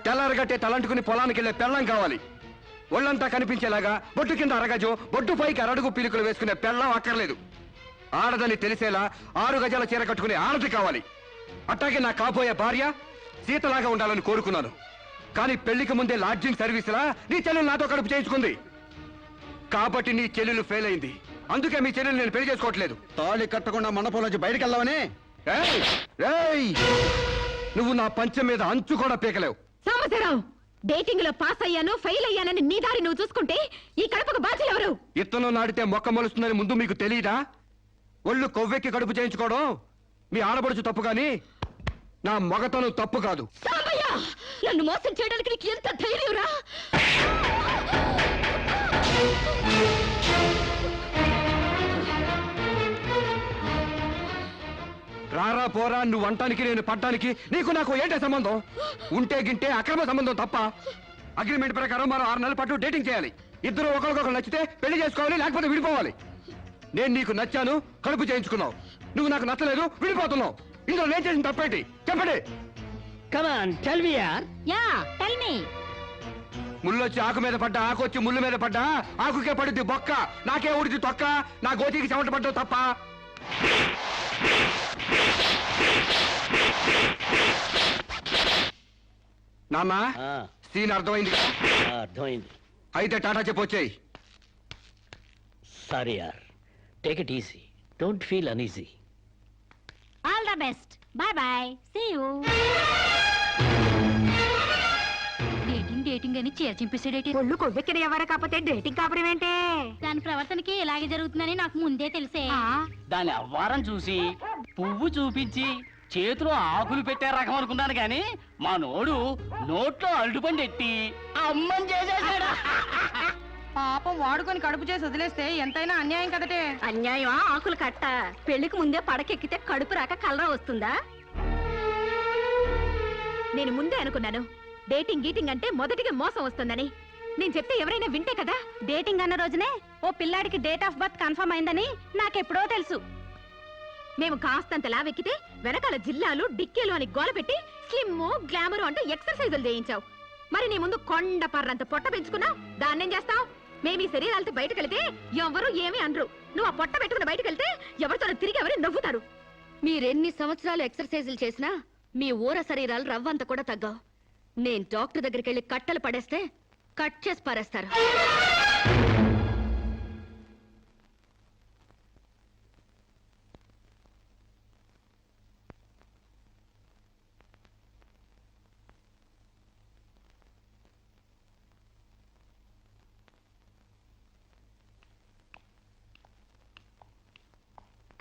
తెల్లారగట్టే తలంటుకుని పొలానికి వెళ్లే పెళ్ళాం కావాలి. ఒళ్ళంతా కనిపించేలాగా బొట్టు కింద అరగజో, బొట్టు పైకి అరడుగు పీలికలు వేసుకునే పెళ్ళాం అక్కర్లేదు. ఆడదని తెలిసేలా 6 గజాల చీర కట్టుకునే ఆడది కావాలి. అట్టాగే నా కాబోయే భార్య సీతలాగా ఉండాలని కోరుకున్నాను. కానీ పెళ్లికి ముందే లాడ్జింగ్ సర్వీసులా నీ చెల్లెలు నాతో కడుపు చేయించుకుంది. కాబట్టి నీ చెల్లెలు ఫెయిల్ అయింది. అందుకే మీ చెల్లెలు నేను పెళ్లి చేసుకోవట్లేదు. తాళి కట్టకుండా మండపం నుంచి బయటకు వెళ్దామని. ఏయ్! ఏయ్! నువ్వు నా పంచం మీద అంచు కూడా పీకలేవు. సాంబశివరావు, డేటింగ్ లో పాస్ అయ్యాను ఫెయిల్ అయ్యానని నీ దారి నువ్వు చూసుకుంటే ఈ కడపకు బాధ్యులు ఎవరు? ఇత్తనం నాడితే మొక్క మొలుస్తుందని ముందు మీకు తెలియదా? ఒళ్ళు కొవ్వెక్కి కడుపు చేయించుకోవడం మీ ఆడపడుచు తప్పు గాని నా మగతనం తప్పు కాదు. సాంబయ్య, నన్ను మోసం చేయడానికి నీకు ఎంత ధైర్యంరా? రారా పోరా నువ్వు అంటానికి నేను పడ్డానికి నీకు నాకు ఏంటే సంబంధం? ఉంటే గింటే అక్రమ సంబంధం తప్ప. అగ్రిమెంట్ ప్రకారం మరో 6 నెలల పాటు డేటింగ్ చేయాలి. ఇద్దరు ఒకరికొకరు నచ్చితే పెళ్లి చేసుకోవాలి, లేకపోతే విడిపోవాలి. నేను నీకు నచ్చాను, కడుపు చేయించుకున్నావు. నువ్వు నాకు నచ్చలేదు, విడిపోతున్నావు. ఇందులో నేను చేసిన తప్పేంటి చెప్పండి. కమాన్ టెల్ మీ యార్. Yeah, tell me. ముళ్ళొచ్చి ఆకు మీద పడ్డా, ఆకు వచ్చి ముళ్ళు మీద పడ్డా, ఆకుకే పడుద్ది బొక్క, నాకే ఉడిది తొక్క. నా గోతికి చెమట పడ్డావు తప్ప. నాన్న, సీన్ అర్థమైంది కదా? అర్థమైంది. అయితే టాటా చెప్పొచ్చాయి. సారీ యార్, take it easy, don't feel uneasy. All the best. Bye bye. See you. Dating dating అని చీర చింపేసాడేటి. ఒళ్ళు కొవ్వెక్కిన ఎవరు కాకపోతే డేటింగ్ కాపురం ఏంటే? దాని ప్రవర్తనకి ఇలాగే జరుగుతుందని నాకు ముందే తెలిసే. దాని అవ్వారం చూసి పువ్వు చూపించి చేతిలో ఆకులు పెట్టే రకం అనుకున్నాను గాని మా నోడు నోట్లో అల్లుపండి ఎట్టి అమ్మని చేసేసాడు. పాపం వాడుకొని కడుపు చేసి వదిలేస్తే ఎంతైనా అన్యాయం కదటే. అన్యాయమా? ఆకులు కట్ట. పెళ్లికి ముందే పడకెక్కితే కడుపు రాక కలరా వస్తుందా? నేను ముందే అనుకున్నాను డేటింగ్ గీటింగ్ అంటే మొదటిగా మోసం వస్తుందని. నేను చెప్తే ఎవరైనా వింటే కదా. డేటింగ్ అన్న రోజునే ఓ పిల్లాడికి డేట్ ఆఫ్ బర్త్ కన్ఫర్మ్ అయిందని నాకెప్పుడో తెలుసు. మేము కాస్తంత లావెక్కితే వెనకాల జిల్లాలు డిక్కీలు అని గోల పెట్టి స్లిమ్ గ్లామర్ అంటూ ఎక్సర్సైజులు చేయించావు. మరి నీ ముందు కొండ పర్రంత పొట్ట పెంచుకున్నావు. దాన్నేం చేస్తావు? మేము ఈ శరీరాలతో బయటకు వెళితే ఎవరు ఏమీ అనరు. నువ్వు ఆ పొట్ట పెట్టుకుని బయటకు వెళ్తే ఎవరితో తిరిగి ఎవరు నవ్వుతారు. మీరెన్ని సంవత్సరాలు ఎక్సర్సైజులు చేసినా మీ ఊర శరీరాలు రవ్వంత కూడా తగ్గవు. నేను డాక్టర్ దగ్గరికి వెళ్ళి కట్టలు పడేస్తే కట్ చేసి పారేస్తారు.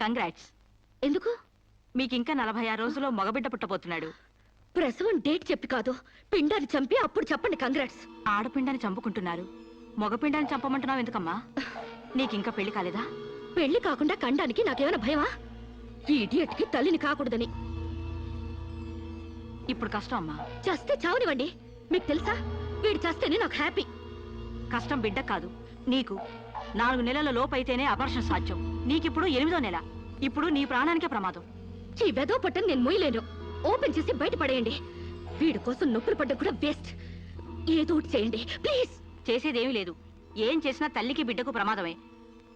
కంగ్రాట్స్. ఎందుకు? మీకింకా 46 రోజుల్లో మగబిడ్డ పుట్టబోతున్నాడు. ప్రసవం డేట్ చెప్పి కాదు, పిండాన్ని చంపి అప్పుడు చెప్పండి కంగ్రాట్స్. ఆడపిండాన్ని చంపుకుంటున్నారు, మగపిండాన్ని చంపమంటున్నావు ఎందుకమ్మా? నీకింకా పెళ్లి కాలేదా? పెళ్లి కాకుండా కండానికి నాకేమైనా భయమా? ఈ ఇడియట్కి తల్లిని కాకూడదని. ఇప్పుడు కష్టం అమ్మా. చస్తే చావనివ్వండి. మీకు తెలుసా, వీడు చస్తేనే నాకు హ్యాపీ. కష్టం బిడ్డ కాదు నీకు. 4 నెలల లోపైతేనే అపర్షన్ సాధ్యం. నీకిప్పుడు 8వ నెల. ఇప్పుడు నీ ప్రాణానికే ప్రమాదం. ఈ వెదో పట్టని నేను మొయ్యలేను. ఓపెన్ చేసి బయట పడేయండి. వీడి కోసం నొప్పులు పడ్డం కూడా వేస్ట్. ఏదో ఒకటి చేయండి ప్లీజ్. చేసేదేమీ లేదు. ఏం చేసినా తల్లికి బిడ్డకు ప్రమాదమే.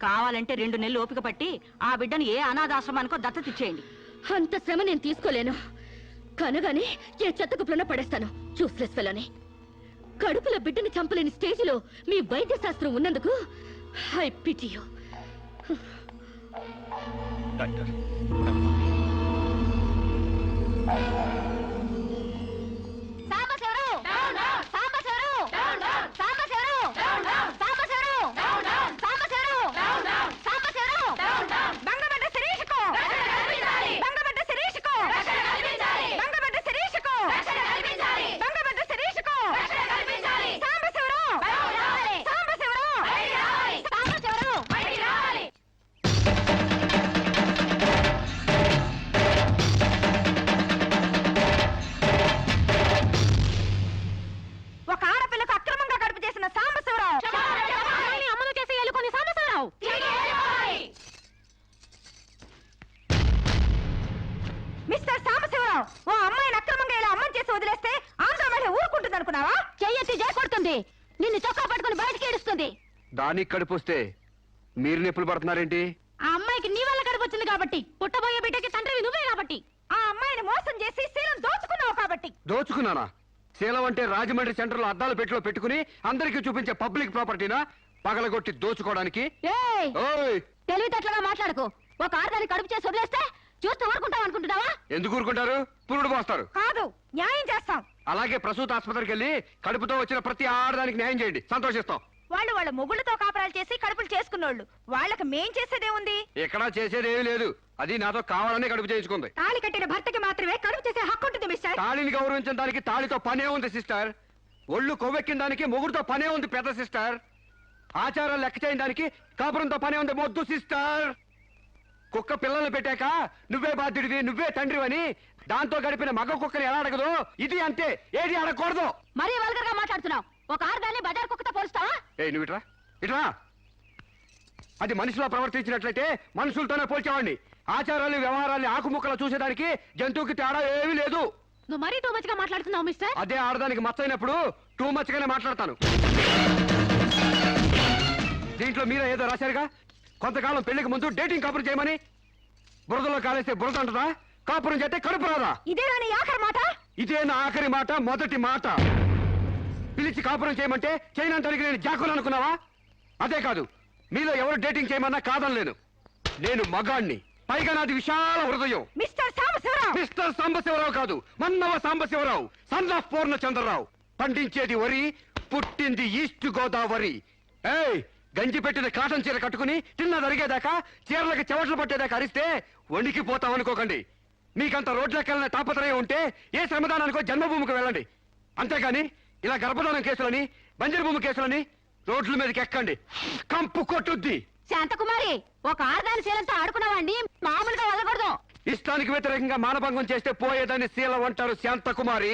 కావాలంటే 2 నెలలు ఓపిక పట్టి ఆ బిడ్డను ఏ అనాథాశ్రమానికో దత్తతిచ్చేయండి. అంత శ్రమ నేను తీసుకోలేను. కనగానే ఏ చెత్తకుప్పులన పడేస్తాను. చూస్లెస్ ఫెలోని. కడుపులో బిడ్డని చంపలేని స్టేజిలో మీ వైద్య శాస్త్రం ఉన్నందుకు ఐ పిటీ యు. డాక్టర్, ఒక ఆడపిల్లకు అక్రమంగా కడుపు చేసిన సాంబశివరావు అమలు చేసి ఎలుకొని సాంబశివరావు. మిస్టర్ సాంబశివరావు, ఓ అమ్మాయిని అక్రమంగా ఇలా అమ్మని చేసి వదిలేస్తే ఆంధ్ర మహిళ ఊరుకుంటుంది అనుకున్నావా? చెయ్యెత్తి జయకొడుతుంది. నిన్ను చొక్కా పట్టుకుని బయటికి ఏడుస్తుంది. దానికి కడుపొస్తే మీరు నొప్పులు పడుతున్నారేంటి? ఆ అమ్మాయికి నీ వల్ల కడుపు వచ్చింది కాబట్టి, పుట్టబోయే బిడ్డకి తండ్రివి నువ్వే కాబట్టి. ఆ అమ్మాయిని మోసం చేసి శీలం దోచుకున్నావు కాబట్టి. దోచుకున్నానా? శీలం అంటే రాజమండ్రి సెంటర్ లో అద్దాల పెట్టిలో పెట్టుకుని అందరికీ చూపించే పబ్లిక్ ప్రాపర్టీనా పగలగొట్టి దోచుకోవడానికి? ఏయ్, ఓయ్ తెలివితేటలుగా మాట్లాడకు. ఒక ఆడదాన్ని కడుపు చేసి వదిలేస్తే చూస్తూ ఊరుకుంటాం అనుకుంటున్నావా? ఎందుకు ఊరుకుంటారు? పురుడు పోస్తారు. కాదు, న్యాయం చేస్తాం. అలాగే ప్రసూత ఆసుపత్రికి వెళ్ళి కడుపుతో వచ్చిన ప్రతి ఆడదానికి న్యాయం చేయండి, సంతోషిస్తాం. వాళ్ళు వాళ్ళ మొగుళ్ళతో కాపురాలు చేసి కడుపులు చేసుకున్నోళ్ళు. వాళ్ళకి మేం చేసేదే ఉంది. ఇక్కడ చేసేది ఏమీ లేదు. అది నాతో కావాలని కడుపు చేయించుకుంది. తాళి కట్టిన భర్తకి మాత్రమే కడుపు చేసే హక్కు ఉంటుంది మిస్టర్. తాళిని గౌరవించడానికి తాళితో పనే ఉంది సిస్టర్. ఒళ్ళు కొవ్వెక్కిన దానికి మొగుడుతో పనే ఉంది పెద్ద సిస్టర్. ఆచారాలు లెక్క చేయని దానికి కాపురంతో పనే ఉంది మొద్దు సిస్టర్. కుక్క పిల్లలు పెట్టాక నువ్వే బాధ్యుడివి, నువ్వే తండ్రివని దాంతో గడిపిన మగ కుక్కని ఎలా అడగదు, ఇది అంతే. ఏది అడగకూడదు. మరీ వల్గర్ గా మాట్లాడుతున్నావు. ఒక ఆడదాన్ని బజార్ కుక్కతో పోలుస్తావా? నువ్వు ఇట్రా ఇట్రా. అది మనిషిలో ప్రవర్తించినట్లయితే మనుషులతోనే పోల్చేవాడిని. ఆచారాలు వ్యవహారాన్ని ఆకుముక్కలు చూసేదానికి జంతువుకి తేడా ఏమీ లేదు. నువ్వు మరీ టూ మచ్ గా మాట్లాడుతున్నావు మిస్టర్. అదే ఆడదానికి మచ్చైనప్పుడు టూ మచ్ గానే మాట్లాడతాను. దీంట్లో మీరే ఏదో రాశారుగా, కొంతకాలం పెళ్లికి ముందు డేటింగ్ కాపురం చేయమని. బురదలో కాలేస్తే బురద అంటదా? కాపురం చేస్తే కడుపు రాదా? ఇదే నా ఆఖరి మాట. ఇదే నా ఆఖరి మాట, మొదటి మాట. పిలిచి కాపురం చేయమంటే చేయనంటానికి నేను జాకులు అనుకున్నావా? అదే కాదు, మీలో ఎవరు డేటింగ్ చేయమన్నా కాదనలేను. నేను మగాణ్ణి, పైగా నాది విశాల హృదయం. మిస్టర్ సాంబశివరావు. మిస్టర్ సాంబశివరావు కాదు, మన్నవ సాంబశివరావు, సన్ ఆఫ్ పూర్ణచంద్రరావు. పండించేది వరి, పుట్టింది ఈస్ట్ గోదావరి. ఏయ్, గంజి పెట్టిన కాటన్ చీర కట్టుకుని తిన్నది అరిగేదాకా, చీరలకు చెవట్లు పట్టేదాకా అరిస్తే వణికిపోతామనుకోకండి. మీకంత రోడ్లెక్కాలనే తాపత్రయం ఉంటే ఏ శ్రమదానానికో జన్మభూమికి వెళ్ళండి. అంతేగాని ఇలా గర్భధానం కేసులని, బంజరు భూమి కేసులని రోడ్ల మీదకి ఎక్కండి, కంపు కొట్టుద్ది. శాంతకుమారి, ఒక ఆడదాని శీలంతో ఆడుకున్నావండి, మామూలుగా వదలకూడదు. ఇష్టానికి వ్యతిరేకంగా మానభంగం చేస్తే పోయేదాన్ని శీలం అంటారు శాంతకుమారి.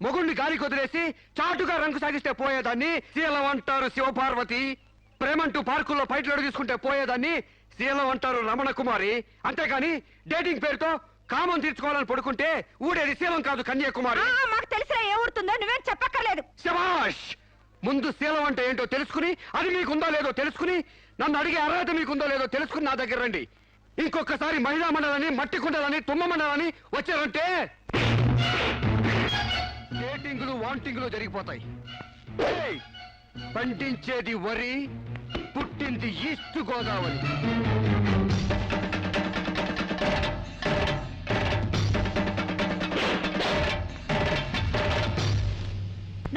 మొగుణ్ణి గాలికి వదిలేసి చాటుగా రంగు సాగిస్తే పోయేదాన్ని శీలం అంటారు శివపార్వతి. ప్రేమంటూ పార్కుల్లో ఫైట్లు తీసుకుంటే పోయేదాన్ని శీలం అంటారు రమణ కుమారి. అంతేగాని డేటింగ్ పేరుతో కామం తీర్చుకోవాలని పడుకుంటే ఊడేది శీలం కాదు కన్యాకుమారి. మాకు తెలిసినా ఏ ఊరుతుందో నువ్వేం చెప్పక్కర్లేదు. శభాష్! ముందు శీలం అంటే ఏంటో తెలుసుకుని, అది మీకుందో లేదో తెలుసుకుని, నన్ను అడిగే అర్హత మీకుందో లేదో తెలుసుకుని నా దగ్గర రండి. ఇంకొకసారి మహిళా మండలని, మట్టి కుండలని, తుమ్మ మండలని వచ్చారంటే డేటింగ్లు వాంటింగ్లు జరిగిపోతాయి. ఏయ్! పండించేది వరి, పుట్టింది ఈస్ట్ గోదావరి.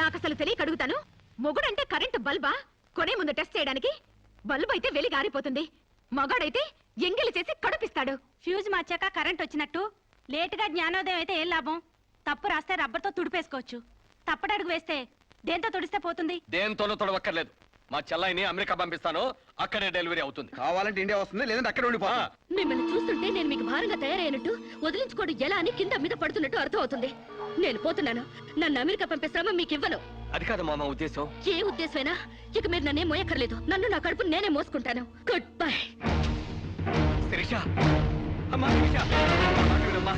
నాకు అసలు తెలియక అడుగుతాను, మొగుడంటే కరెంటు బల్బా? కొనే ముందు టెస్ట్ చేయడానికి. బల్బు అయితే వెలి గారిపోతుంది, మగాడైతే ఎంగిలి చేసి కడుపిస్తాడు. ఫ్యూజ్ మార్చాక కరెంట్ వచ్చినట్టు లేటుగా జ్ఞానోదయం అయితే ఏం లాభం? తప్పు రాస్తే రబ్బర్తో తుడిపేసుకోవచ్చు. తప్పటడుగు వేస్తే దేంతో తుడిస్తే పోతుంది? దేంతోనూ తొడవక్కర్లేదు. మా చెల్లాయిని అమెరికా పంపిస్తాను, అక్కడే డెలివరీ అవుతుంది. కావాలంటే ఇండియా వస్తుంది, లేదంటే అక్కడ ఉండిపోతా. మిమ్మల్ని చూస్తుంటే నేను మీకు భారంగా తయారైనట్టు, వదిలించుకోవడం ఎలా అని కింద మీద పడుతున్నట్టు అర్థం అవుతుంది. నేను పోతున్నాను. నన్ను అమెరికా పంపిస్తామో మీకు ఇవ్వను. అది కాదు మామ ఉద్దేశం. ఏ ఉద్దేశమైనా ఇక మీరు నన్నే మోయక్కర్లేదు. నన్ను నా కడుపు నేనే మోసుకుంటాను. Good bye. శిరీష, అమ్మా శిరీష, మాట వినమ్మా.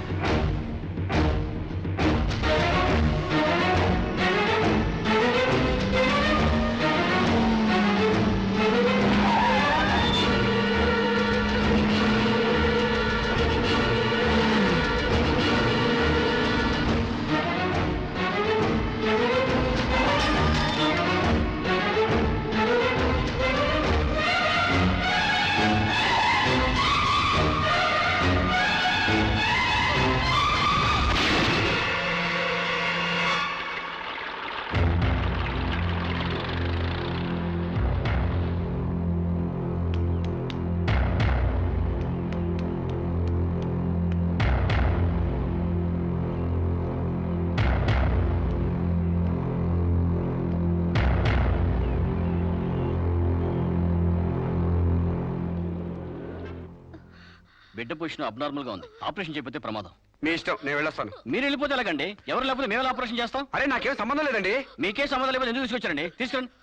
బిడ్డ పొజిషన్ అబ్నార్మల్ గా ఉంది. ఆపరేషన్ చేయకపోతే ప్రమాదం. మీ ఇష్టం, నేను వెళ్ళొస్తాను. మీరు వెళ్ళిపోతే ఎలాగండి? ఎవరు లేకపోతే మేము ఆపరేషన్ చేస్తాం. అరే నాకేం సంబంధం లేదండి. మీకే సంబంధం లేకపోతే ఎందుకు తీసుకొచ్చారండి?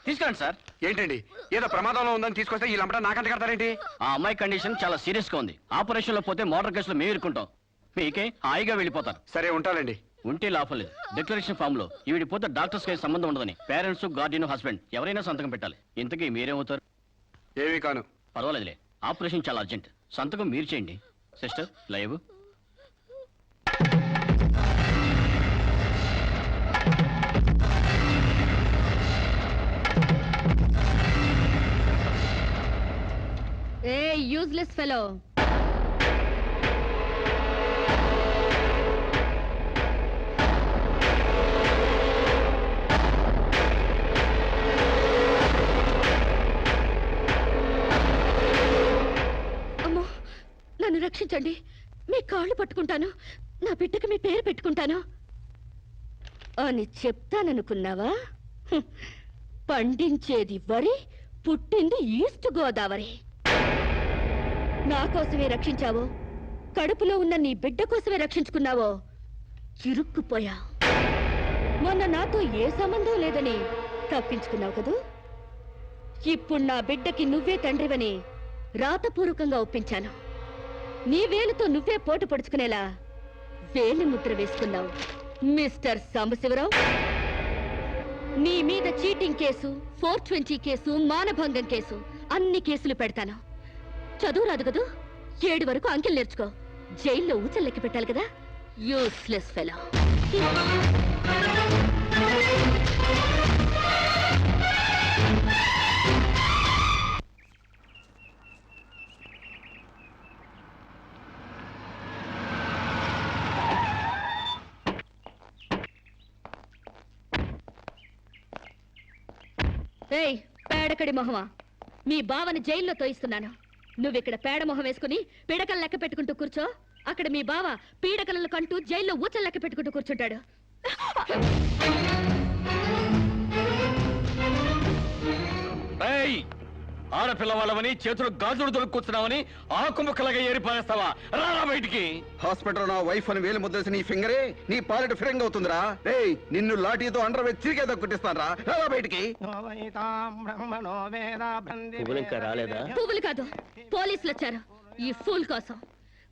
తీసుకురండి సార్. ఏంటండి, ఏదో ప్రమాదంలో ఉందని తీసుకొస్తే ఈ లంపట నాకంట కడతారేంటి? ఆ అమ్మాయి కండిషన్ చాలా సీరియస్ గా ఉంది. ఆపరేషన్ లో పోతే మోటార్ కేసులో మేము ఇరుకుంటాం. మీకే హాయిగా వెళ్ళిపోతారు. సరే ఉంటానండి. ఉంటే లాభం లేదు. డిక్లరేషన్ ఫామ్ లో ఈవిడి పోతే డాక్టర్స్ కి సంబంధం ఉండదని పేరెంట్స్, గార్డియన్, హస్బెండ్ ఎవరైనా సంతకం పెట్టాలి. ఇంతకీ మీరేమవుతారు? ఏమీ కాను. పర్వాలేదులే, ఆపరేషన్ చాలా అర్జెంట్. సంతకం మీరు చేయండి. Sister live. ఏ యూజ్లెస్ ఫెలో, అమ్మో నన్ను రక్షించండి, మీ కాళ్ళు పట్టుకుంటాను, నా బిడ్డకి మీ పేరు పెట్టుకుంటాను అని చెప్తాననుకున్నావా? హ్మ్. పండించేది వరి, పుట్టింది ఈస్ట్ గోదావరి. నా కోసమే రక్షించావో, కడుపులో ఉన్న నీ బిడ్డ కోసమే రక్షించుకున్నావో చిరుక్కుపోయా. మొన్న నాతో ఏ సంబంధం లేదని తప్పించుకున్నావు కదూ. ఇప్పుడు నా బిడ్డకి నువ్వే తండ్రివని రాతపూర్వకంగా ఒప్పించాను. నీ వేలుతో నువ్వే పోటు పడుచుకునేలా వేలి ముద్ర వేసుకున్నావు మిస్టర్ సాంబశివరావు. నీ మీద చీటింగ్ కేసు, 420 కేసు, మానభంగం కేసు, అన్ని కేసులు పెడతాను. చదువు రాదు కదూ, 7 వరకు అంకెలు నేర్చుకో. జైల్లో ఊచలు లెక్క పెట్టాలి కదా. Useless fellow. ఏయ్ పేడకడి మొహమా, మీ బావని జైల్లో తోయిస్తున్నాను. నువ్విక్కడ పేడ మొహం వేసుకుని పీడకలు లెక్క పెట్టుకుంటూ కూర్చో. అక్కడ మీ బావ పీడకలను కంటూ జైల్లో ఊచలు లెక్క పెట్టుకుంటూ కూర్చుంటాడు. ఆడపిల్ల వాళ్ళవని చేతులు గాజులు దొరుకుతున్నావని ఆకుముక్కలుగా ఏరిపారేస్తావా? రారా బయటికి. హాస్పిటల్ నా వైఫ్ అని వేలు ముద్రేసి నీ ఫింగరే నీ పాలెట్ ఫిరంగ్ అవుతుందిరా. రేయ్ నిన్ను లాఠీతో అండర్ వేసి చిరిగే దక్కుటిస్తాను రా. రారా బయటికి. పువ్వులు ఇంకా రాలేదా? పువ్వులు కాదు, పోలీసులు వచ్చారు ఈ ఫూల్ కోసం.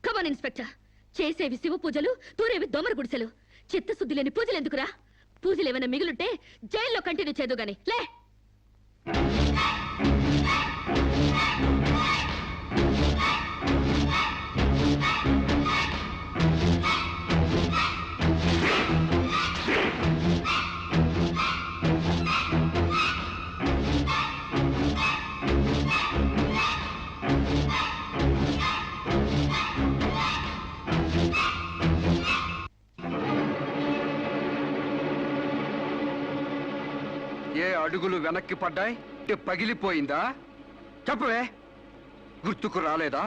Come on inspector. చేసేవి శివ పూజలు, తూరేవి దొమర గుడిసెలు. చిత్తశుద్ధి లేని పూజలు ఎందుకురా? పూజలు ఏమైనా మిగులుంటే జైల్లో కంటిన్యూ చేదు గాని లే. ఏ అడుగులు వెనక్కి పడ్డాయి? పగిలిపోయిందా? చెప్పవే. గుర్తుకు రాలేదా?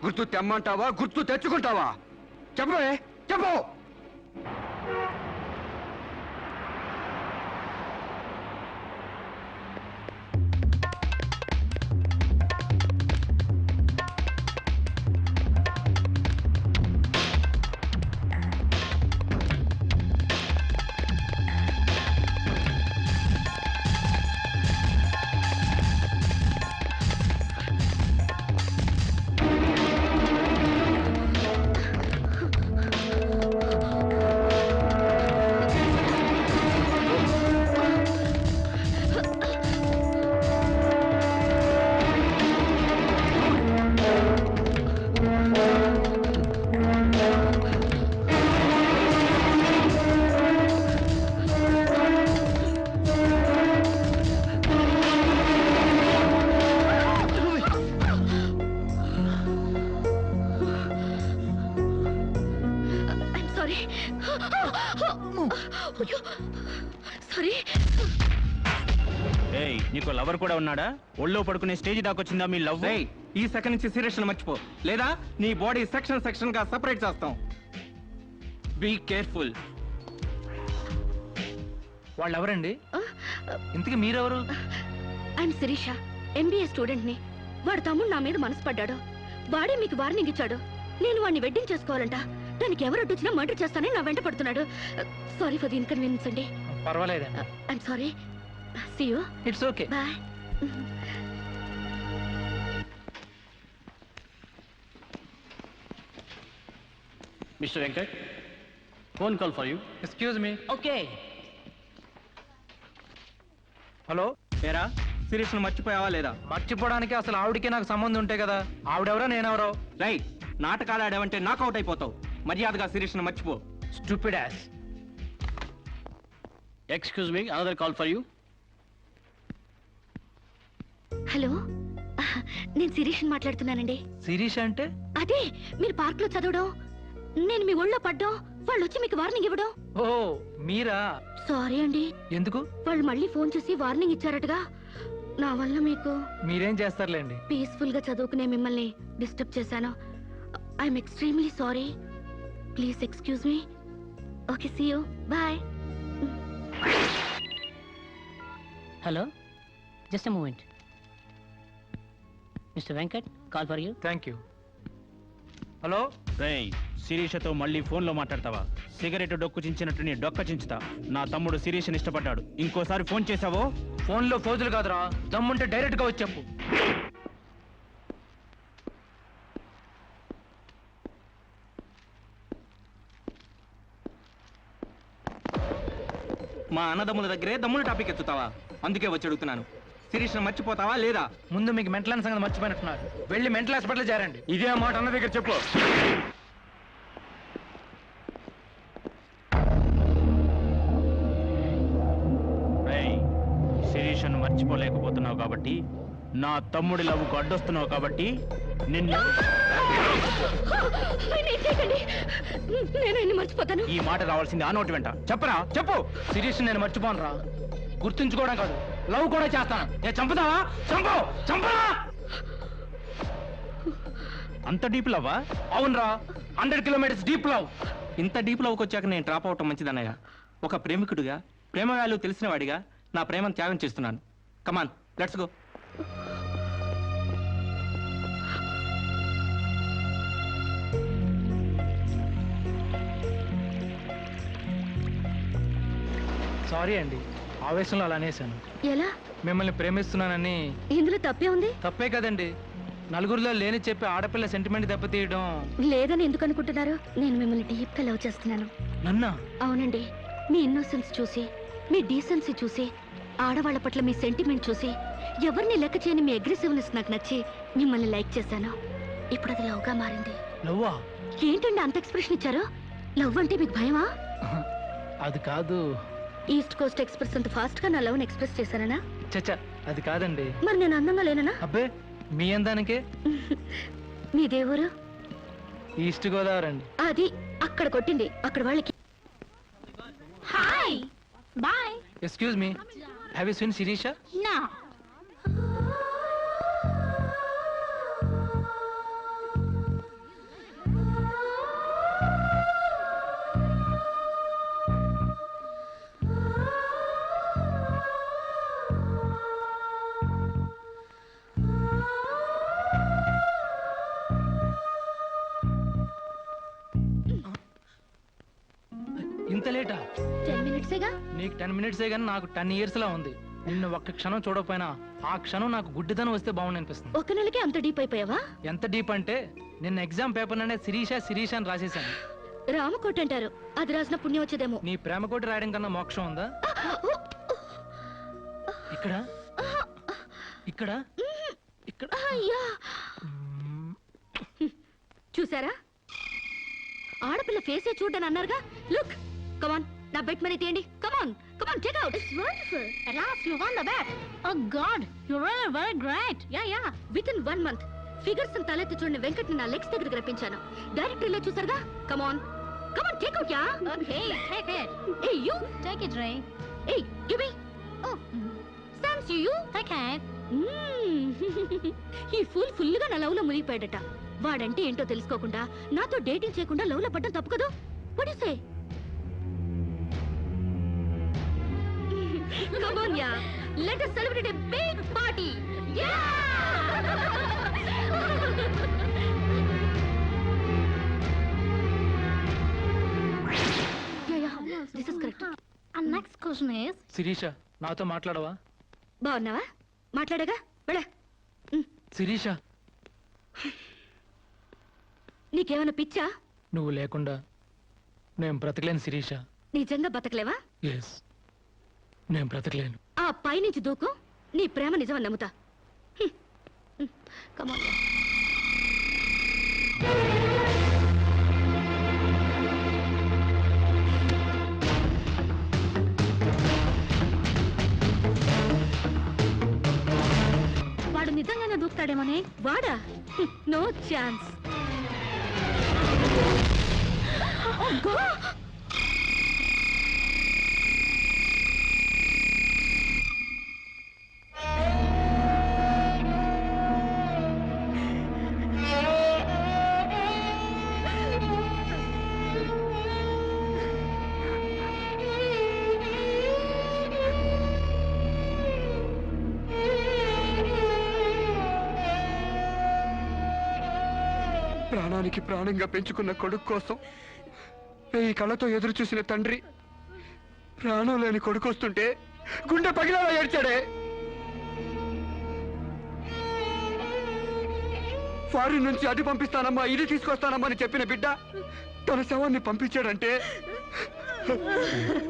గుర్తు తెమ్మంటావా, గుర్తు తెచ్చుకుంటావా? చెప్పవే, చెప్పు. నీకు లవర్ కూడా ఉన్నాడా? ఒళ్ళో పడుకునే స్టేజ్ దాకొచ్చిందా మీ లవ్? ఈ సెకండ్ నుంచి సీరియస్ మర్చిపో, లేదా నీ బాడీ సెక్షన్ గా సెపరేట్ చేస్తాం. Be careful. వాళ్ళు ఎవరండి? ఇంతకీ మీరెవరు? ఐఎమ్ శిరీష, MBA స్టూడెంట్ ని. వాడు తమ్ముడు నా మీద మనసు పడ్డాడు. వాడే మీకు వార్నింగ్ ఇచ్చాడు. నేను వాడిని వెడ్డింగ్ చేసుకోవాలంట. దానికి ఎవరు అడ్డొచ్చినా మర్డర్ చేస్తానని నా వెంట పడుతున్నాడు. సారీ ఫర్ ది ఇన్కన్వీనియన్స్ అండి. పర్వాలేదు. I'm sorry. See you. It's okay. Bye. Mr. Venkat, phone call for you. Excuse me. Okay. Hello, ఏరా శిరీష్ను మర్చిపోయావా లేదా? మర్చిపోవడానికి అసలు ఆవిడకి నాకు సంబంధం ఉంటే కదా. ఆవిడెవరో నేనెవరో. రైట్, నాటకాలు ఆడావంటే నాకౌట్ అయిపోతావు. మర్యాదగా శిరీష్ను మర్చిపో. Stupid ass. Excuse me, another call for you. Hello, నేను శిరీష్ మాట్లాడుతున్నానండి. శిరీష్ అంటే? అదే మీరు పార్క్ లో చదవడం, నేను మీ ఒళ్ళో పడ్డం, వాళ్ళు వచ్చి మీకు వార్నింగ్ ఇవ్వడం. ఓ మీరా? సారీ అండి. ఎందుకు? వాళ్ళు మళ్ళీ ఫోన్ చేసి వార్నింగ్ ఇచ్చారటగా. నా వల్ల మీకు. మీరేం చేస్తారులేండి. పీస్ఫుల్ గా చదువుకునే మిమ్మల్ని డిస్టర్బ్ చేశాను. I'm extremely sorry. Please excuse me. Okay, see you. Bye. Hello, just moment. Mister Venkat, call for you. Thank you. Hello. రేయ్, శిరీషతో మళ్ళీ ఫోన్లో మాట్లాడతావా? సిగరెట్ డొక్కు చించినట్టు నీ డొక్క చించుతా. నా తమ్ముడు శిరీష్ని ఇష్టపడ్డాడు. ఇంకోసారి ఫోన్ చేసావో ఫోన్లో ఫోజులు కాదురా, దమ్ముంటే డైరెక్ట్ గా వచ్చి చెప్పు. మా అన్నదమ్ముల దగ్గరే దమ్ముల టాపిక్ ఎత్తుతావా? అందుకే వచ్చి అడుగుతున్నాను, శిరీష్ని మర్చిపోతావా లేదా? ముందు మీకు మెంటల్ సంగతి మర్చిపోయినట్టున్నారు. వెళ్ళి మెంటల్ హాస్పిటల్ చేరండి. ఇదే మాట అన్న దగ్గర చెప్పు. రేయ్, శిరీషను మర్చిపోలేకపోతున్నావు కాబట్టి, నా తమ్ముడి లవ్వుకు అడ్డొస్తున్నావు కాబట్టి నిన్ను నేను మర్చిపోతాను. ఈ మాట రావాల్సింది ఆ నోటి వెంట. చెప్పరా, చెప్పు. శిరీష్ నేను మర్చిపోను రా, గుర్తుంచుకోవడం కాదు, లవ్ కూడా చేస్తాను. నేను చంపుతావా? చంపు, చంపరా. అంత డీప్ లవ్వా? అవునరా, 100 కిలోమీటర్స్ డీప్ లవ్. ఇంత డీప్ లవ్కి వచ్చాక నేను డ్రాప్ అవటం మంచిదన్నయ్య. ఒక ప్రేమికుడిగా, ప్రేమ వాల్యూ తెలిసిన వాడిగా నా ప్రేమను త్యాగం చేస్తున్నాను. కమాన్, లెట్స్ గో. సారీ అండి, ఆవేశంలో అలా అనేశాను. ఎలా? మిమ్మల్ని ప్రేమిస్తున్నానని. ఇందులో తప్పే ఉంది. తప్పే కదండి, నలుగురిలో లేని చెప్పి ఆడపిల్ల సెంటిమెంట్ దెబ్బతీయడం. లేదని ఎందుకు అనుకుంటున్నారు? నేను మిమ్మల్ని డీప్ గా లవ్ చేస్తున్నాను. నన్నా? అవునండి. మీ ఇన్నోసెన్స్ చూసి, మీ డీసెన్సీ చూసి, ఆడవాళ్ల పట్ల మీ సెంటిమెంట్ చూసి, ఎవరిని లెక్క చేయని మీ అగ్రెసివ్నెస్ నాకు నచ్చి మిమ్మల్ని లైక్ చేశాను. ఇప్పుడు అది లవ్ గా మారింది. లవ్వా? ఏంటండి అంత ఎక్స్ప్రెషన్ ఇచ్చారు? లవ్ అంటే మీకు భయమా? అది కాదు. ఈస్ట్ కోస్ట్ ఎక్స్ప్రెస్ అంత ఫాస్ట్ గా నా లవ్ ని ఎక్స్ప్రెస్ చేశానా? చచ్చా, అది కాదండి. మరి నేను అందంగా లేనా? అబ్బే, మీ అందానికే. మీ దేవురు? ఈస్ట్ గోదావరి అండి. అది అక్కడ కొట్టింది, అక్కడ వాళ్ళకి. Hi, bye. Excuse me, have you seen Sirisha? No. ఇంత లేటా? 10 మినిట్సేగా. నీకు 10 మినిట్సే కానీ నాకు 10 ఇయర్స్ లా ఉంది. నిన్ను ఒక్క క్షణం చూడకపోయినా ఆ క్షణం నాకు గుడ్డిదనం వస్తే బాగుంది అనిపిస్తుంది. ఒక నెలకే అంత డీప్ అయిపోయావా? ఎంత డీప్ అంటే నిన్న ఎగ్జామ్ పేపర్ అనే శిరీష శిరీష అని రాసేసాను. రామకోట అంటారు, అది రాసిన పుణ్యం వచ్చేదేమో. నీ ప్రేమ కోటి రాయడం కన్నా మోక్షం ఉందా? ఇక్కడ ఇక్కడ ఇక్కడ. అయ్యా, చూసారా? ఆడపిల్ల ఫేసే చూడని అన్నారుగా. లుక్, కమాన్, నా బెట్ మనీ తీయండి. Come on, come on, take out. It's wonderful. At last you won the bet. Oh God, you're really very great. Yeah. Within 1 month, figures తలెత్తి చూడని వెంకట్ నా లెగ్స్ దగ్గరికి రప్పించాను. డైరెక్టరీలో చూసారుగా. Come on, come on, take out. Yeah. Okay, take it. Hey, you. Take it, Ray. Hey, give me. Oh, Sam's you. Take it. ఈ full ఫుల్గా నా లవ్ లో మునిగిపోయాడట. వాడంటే ఏంటో తెలుసుకోకుండా నాతో డేటింగ్ చేయకుండా లవ్ లో పడ్డం తప్పు కదా? What do you say? Come on, yeah. Let us celebrate a big party. Yeah! Yeah. This is correct. And next question is. Sirisha, నాతో మాట్లాడవా? బాగున్నావా? మాట్లాడగా వెళ్ళ. శిరీష, నీకేమైనా పిచ్చా? నువ్వు లేకుండా నేను బ్రతకలేను శిరీష. నిజంగా బతకలేవా? ఎస్, నేను బ్రతకలేను. ఆ పైనుంచి దూకు, నీ ప్రేమ నిజమని నమ్ముతా. కమాన్. వాడు నిజంగానే దూకుతాడేమో. వస్తాడేమోనే. వాడా? No chance. ప్రాణానికి ప్రాణంగా పెంచుకున్న కొడుకు కోసం ఈ కళ్ళతో ఎదురు చూసిన తండ్రి ప్రాణం లేని కొడుకు వస్తుంటే గుండె పగిలేలా ఏడ్చాడే. ఫారిన్ నుంచి అది పంపిస్తానమ్మా ఇది తీసుకొస్తానమ్మా అని చెప్పిన బిడ్డ తన శవాన్ని పంపించాడంటే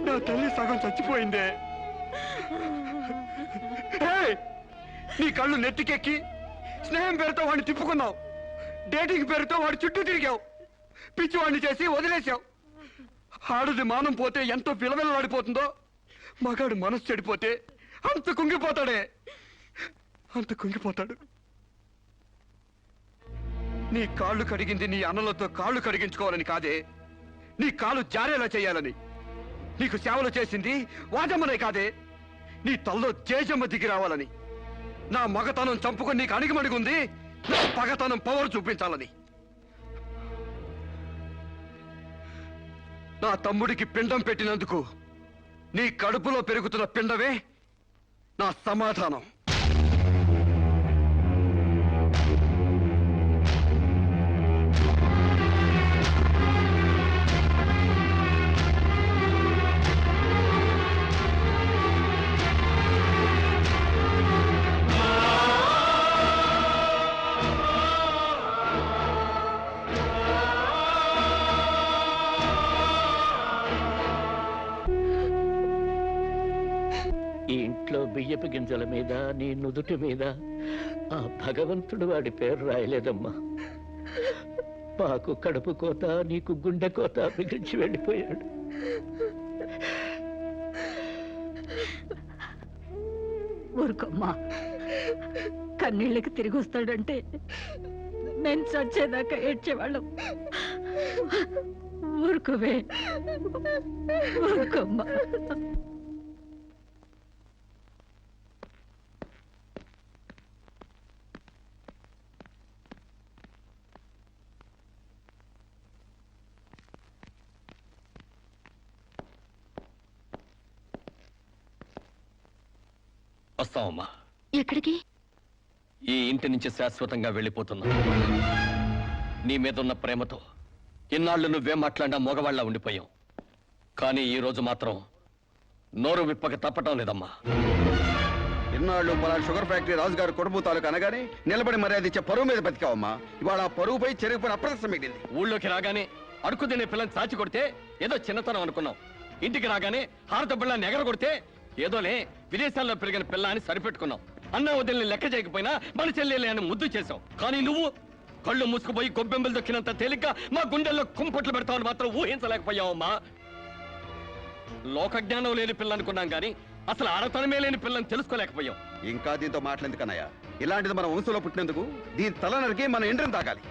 నా తల్లి సగం చచ్చిపోయిందే. ఏయ్! నీ కళ్ళు నెత్తికెక్కి స్నేహం పేరుతో వాడిని తిప్పుకున్నావు, డేటింగ్ పేరుతో వాడి చుట్టూ తిరిగావు, పిచ్చివాడిని చేసి వదిలేశావు. ఆడది మానం పోతే ఎంతో విలవిలలాడిపోతుందో మగాడు మనసు చెడిపోతే అంత కుంగిపోతాడే, అంత కుంగిపోతాడు. నీ కాళ్ళు కడిగింది నీ అన్నలతో కాళ్ళు కడిగించుకోవాలని కాదే, నీ కాళ్ళు జారేలా చేయాలని. నీకు సేవలు చేసింది వాజమ్మనే కాదే, నీ తల్లో జేజమ్మ దిగి రావాలని. నా మగతనం చంపుకొని నీకు అణిగిమణిగుంది నా పగతనం పవర్ చూపించాలని. నా తమ్ముడికి పిండం పెట్టినందుకు నీ కడుపులో పెరుగుతున్న పిండమే నా సమాధానం. ఈ ఇంట్లో బియ్యపు గింజల మీద నీ నుదుటి మీద ఆ భగవంతుడు వాడి పేరు రాయలేదమ్మా. మాకు కడుపు కోత నీకు గుండె కోత మిగిల్చి వెళ్ళిపోయాడు. ఊరుకోమ్మా, కన్నీళ్ళకి తిరిగి వస్తాడంటే నేను చచ్చేదాకా ఏడ్చేవాళ్ళం. ఊరుకోవే, ఊరుకోమ్మా. వస్తామమ్మా. ఎక్కడికి? ఈ ఇంటి నుంచి శాశ్వతంగా వెళ్ళిపోతున్నా. నీ మీద ఉన్న ప్రేమతో ఇన్నాళ్ళు నువ్వేం మాట్లాడినా మగవాళ్ళ ఉండిపోయావు. కానీ ఈ రోజు మాత్రం నోరు విప్పక తప్పటం లేదమ్మా. ఇన్నాళ్ళు పలా షుగర్ ఫ్యాక్టరీ రాజుగారు కొడుపు తాలూకు అనగానే నిలబడి మర్యాద ఇచ్చే పరువు మీద బతికావమ్మా. ఇవాళ ఆ పరువుపై చెరిగిపోయిన అప్రదర్శనం మిగిలింది. ఊళ్ళోకి రాగానే అడుకు తినే పిల్లని చాచి కొడితే ఏదో చిన్నతనం అనుకున్నాం. ఇంటికి రాగానే హారత బిళ్ళని ఎగర కొడితే ఏదోలే విదేశాల్లో పెరిగిన పిల్ల అని సరిపెట్టుకున్నాం. అన్న వదిలిని లెక్క చేయకపోయినా మన చెల్లెలే అని ముద్దు చేశావు. కానీ నువ్వు కళ్ళు మూసుకుపోయి గొబ్బెంబలు దొక్కినంత తేలిగ్గా మా గుండెల్లో కుంపట్లు పెడతావని మాత్రం ఊహించలేకపోయావమ్మా. లోకజ్ఞానం లేని పిల్ల అనుకున్నాం కానీ అసలు ఆడతనమే లేని పిల్లని తెలుసుకోలేకపోయాం. ఇంకా దీంతో మాట్లాడేందుకన్నయ్య, ఇలాంటిది మన వంశంలో పుట్టినందుకు దీని తల నరికి మన ఎండ్రిని తాగాలి.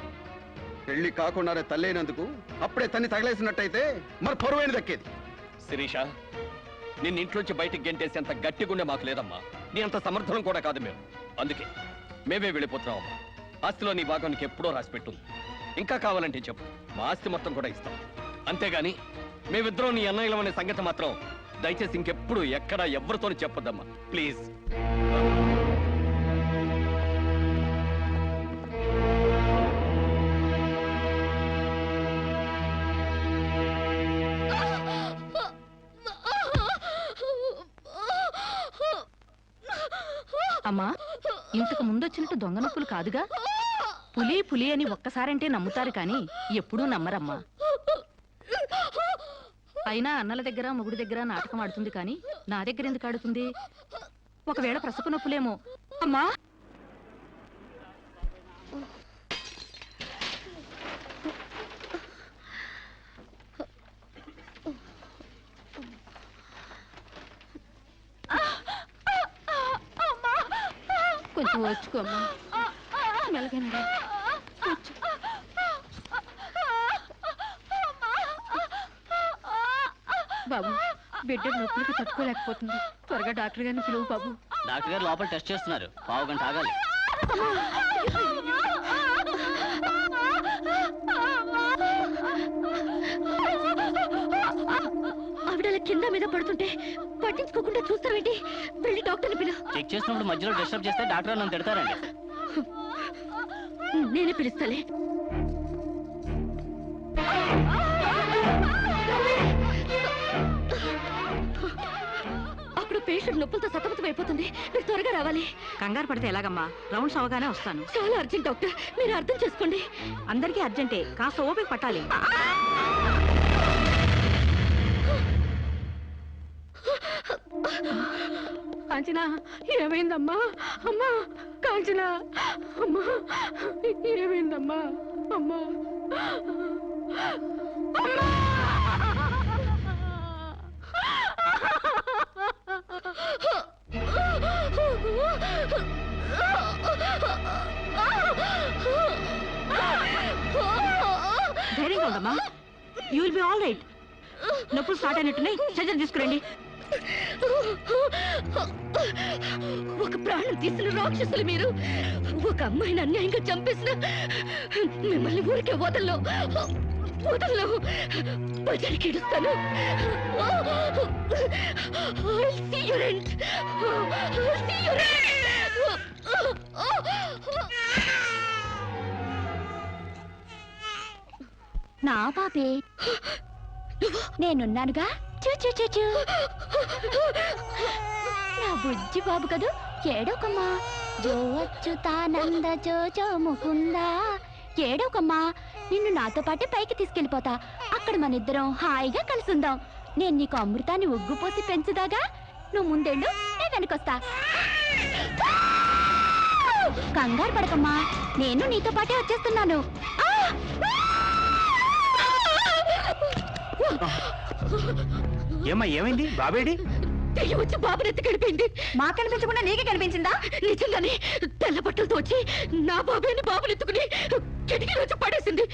పెళ్లి కాకుండానే తల్లైనందుకు అప్పుడే తన్ని తగలేసినట్టయితే మరి పరువైన దక్కేది. శిరీష, నిన్న ఇంట్లోంచి బయటికి గెంటేసేంత గట్టి గుండె మాకు లేదమ్మా. నీ అంత సమర్థనం కూడా కాదు మేము. అందుకే మేమే వెళ్ళిపోతున్నామమ్మా. ఆస్తిలో నీ భాగానికి ఎప్పుడో రాసి పెట్టుంది. ఇంకా కావాలంటే చెప్పు, మా ఆస్తి మొత్తం కూడా ఇస్తాం. అంతేగాని మేమిద్దరం నీ అన్నయ్యలం అనే సంగతి మాత్రం దయచేసి ఇంకెప్పుడు ఎక్కడ ఎవరితో చెప్పొద్దమ్మా, ప్లీజ్. అమ్మా, ఇంతకు ముందు వచ్చినట్టు దొంగ నొప్పులు కాదుగా? పులి పులి అని ఒక్కసారంటే నమ్ముతారు కానీ ఎప్పుడూ నమ్మరమ్మా. అయినా అన్నల దగ్గర మొగుడి దగ్గర నాటకం ఆడుతుంది కానీ నా దగ్గర ఎందుకు ఆడుతుంది? ఒకవేళ ప్రసవ నొప్పులేమో. అమ్మా, కొంచెం వచ్చుకోమ్మా. అలాగేనండి. బాబు బిడ్డ నొప్పులకి తట్టుకోలేకపోతుంది. త్వరగా డాక్టర్ గారిని పిలువు బాబు. డాక్టర్ గారు లోపల టెస్ట్ చేస్తున్నారు, పావు గంట ఆగాలి. ఆవిడ కింద మీద పడుతుంటే పట్టించుకోకుండా చూస్తావేంటి? వెళ్ళి డాక్టర్ని పిలు. చెక్ చేసినప్పుడు మధ్యలో డిస్టర్బ్ చేస్తే డాక్టర్ నన్ను తిడతారండి. నేనే పిలుస్తాలే. అప్పుడు పేషెంట్ నొప్పులతో సతమతం అయిపోతుంది. మీరు త్వరగా రావాలి. కంగారు పడితే ఎలాగమ్మా? రౌండ్స్ అవగానే వస్తాను. చాలా అర్జెంట్ డాక్టర్, మీరు అర్థం చేసుకోండి. అందరికీ అర్జెంటే, కాస్త ఓపిక పట్టాలి. కాంచనా, ఏమైందమ్మా? అమ్మా కాంచనా, అమ్మా ఏమైందమ్మా? అమ్మా ధైర్యంగా ఉండమ్మా. You will be all right. నొప్పులు స్టార్ట్ అయినట్టున్నాయి, సర్జరీ తీసుకురండి. ఒక ప్రాణం తీసిన రాక్షసులు మీరు. ఒక అమ్మాయిని అన్యాయంగా చంపేసిన మిమ్మల్ని ఊరికే వదల్లో బజారికి ఇడుస్తాను. నా పాపే, నేనున్నానుగా. చూ నా బుజ్జి బాబు కదూ, ఏడోకమ్మా. జో అచ్యుతానంద జో జో ముకుందా. ఏడోకమ్మా, నిన్ను నాతో పాటే పైకి తీసుకెళ్ళిపోతా. అక్కడ మన ఇద్దరం హాయిగా కలుసుందాం. నేను నీకు అమృతాన్ని ఉగ్గుపోసి పెంచుదాగా. నువ్వు ముందెళ్ళు, నేను వెనకొస్తా. కంగారు పడకమ్మా, నేను నీతో పాటే వచ్చేస్తున్నాను. ఏమ్మా, ఏమైంది? బాబేడి దెయ్యం వచ్చి బాబుని ఎత్తి గడిపోయింది. మా కనిపించకుండా నీకే కనిపించిందా? నిజంగానే తెల్ల బట్టలతో వచ్చి నా బాబుని బాబుని ఎత్తుకుని కిటికీ వచ్చి పడేసింది.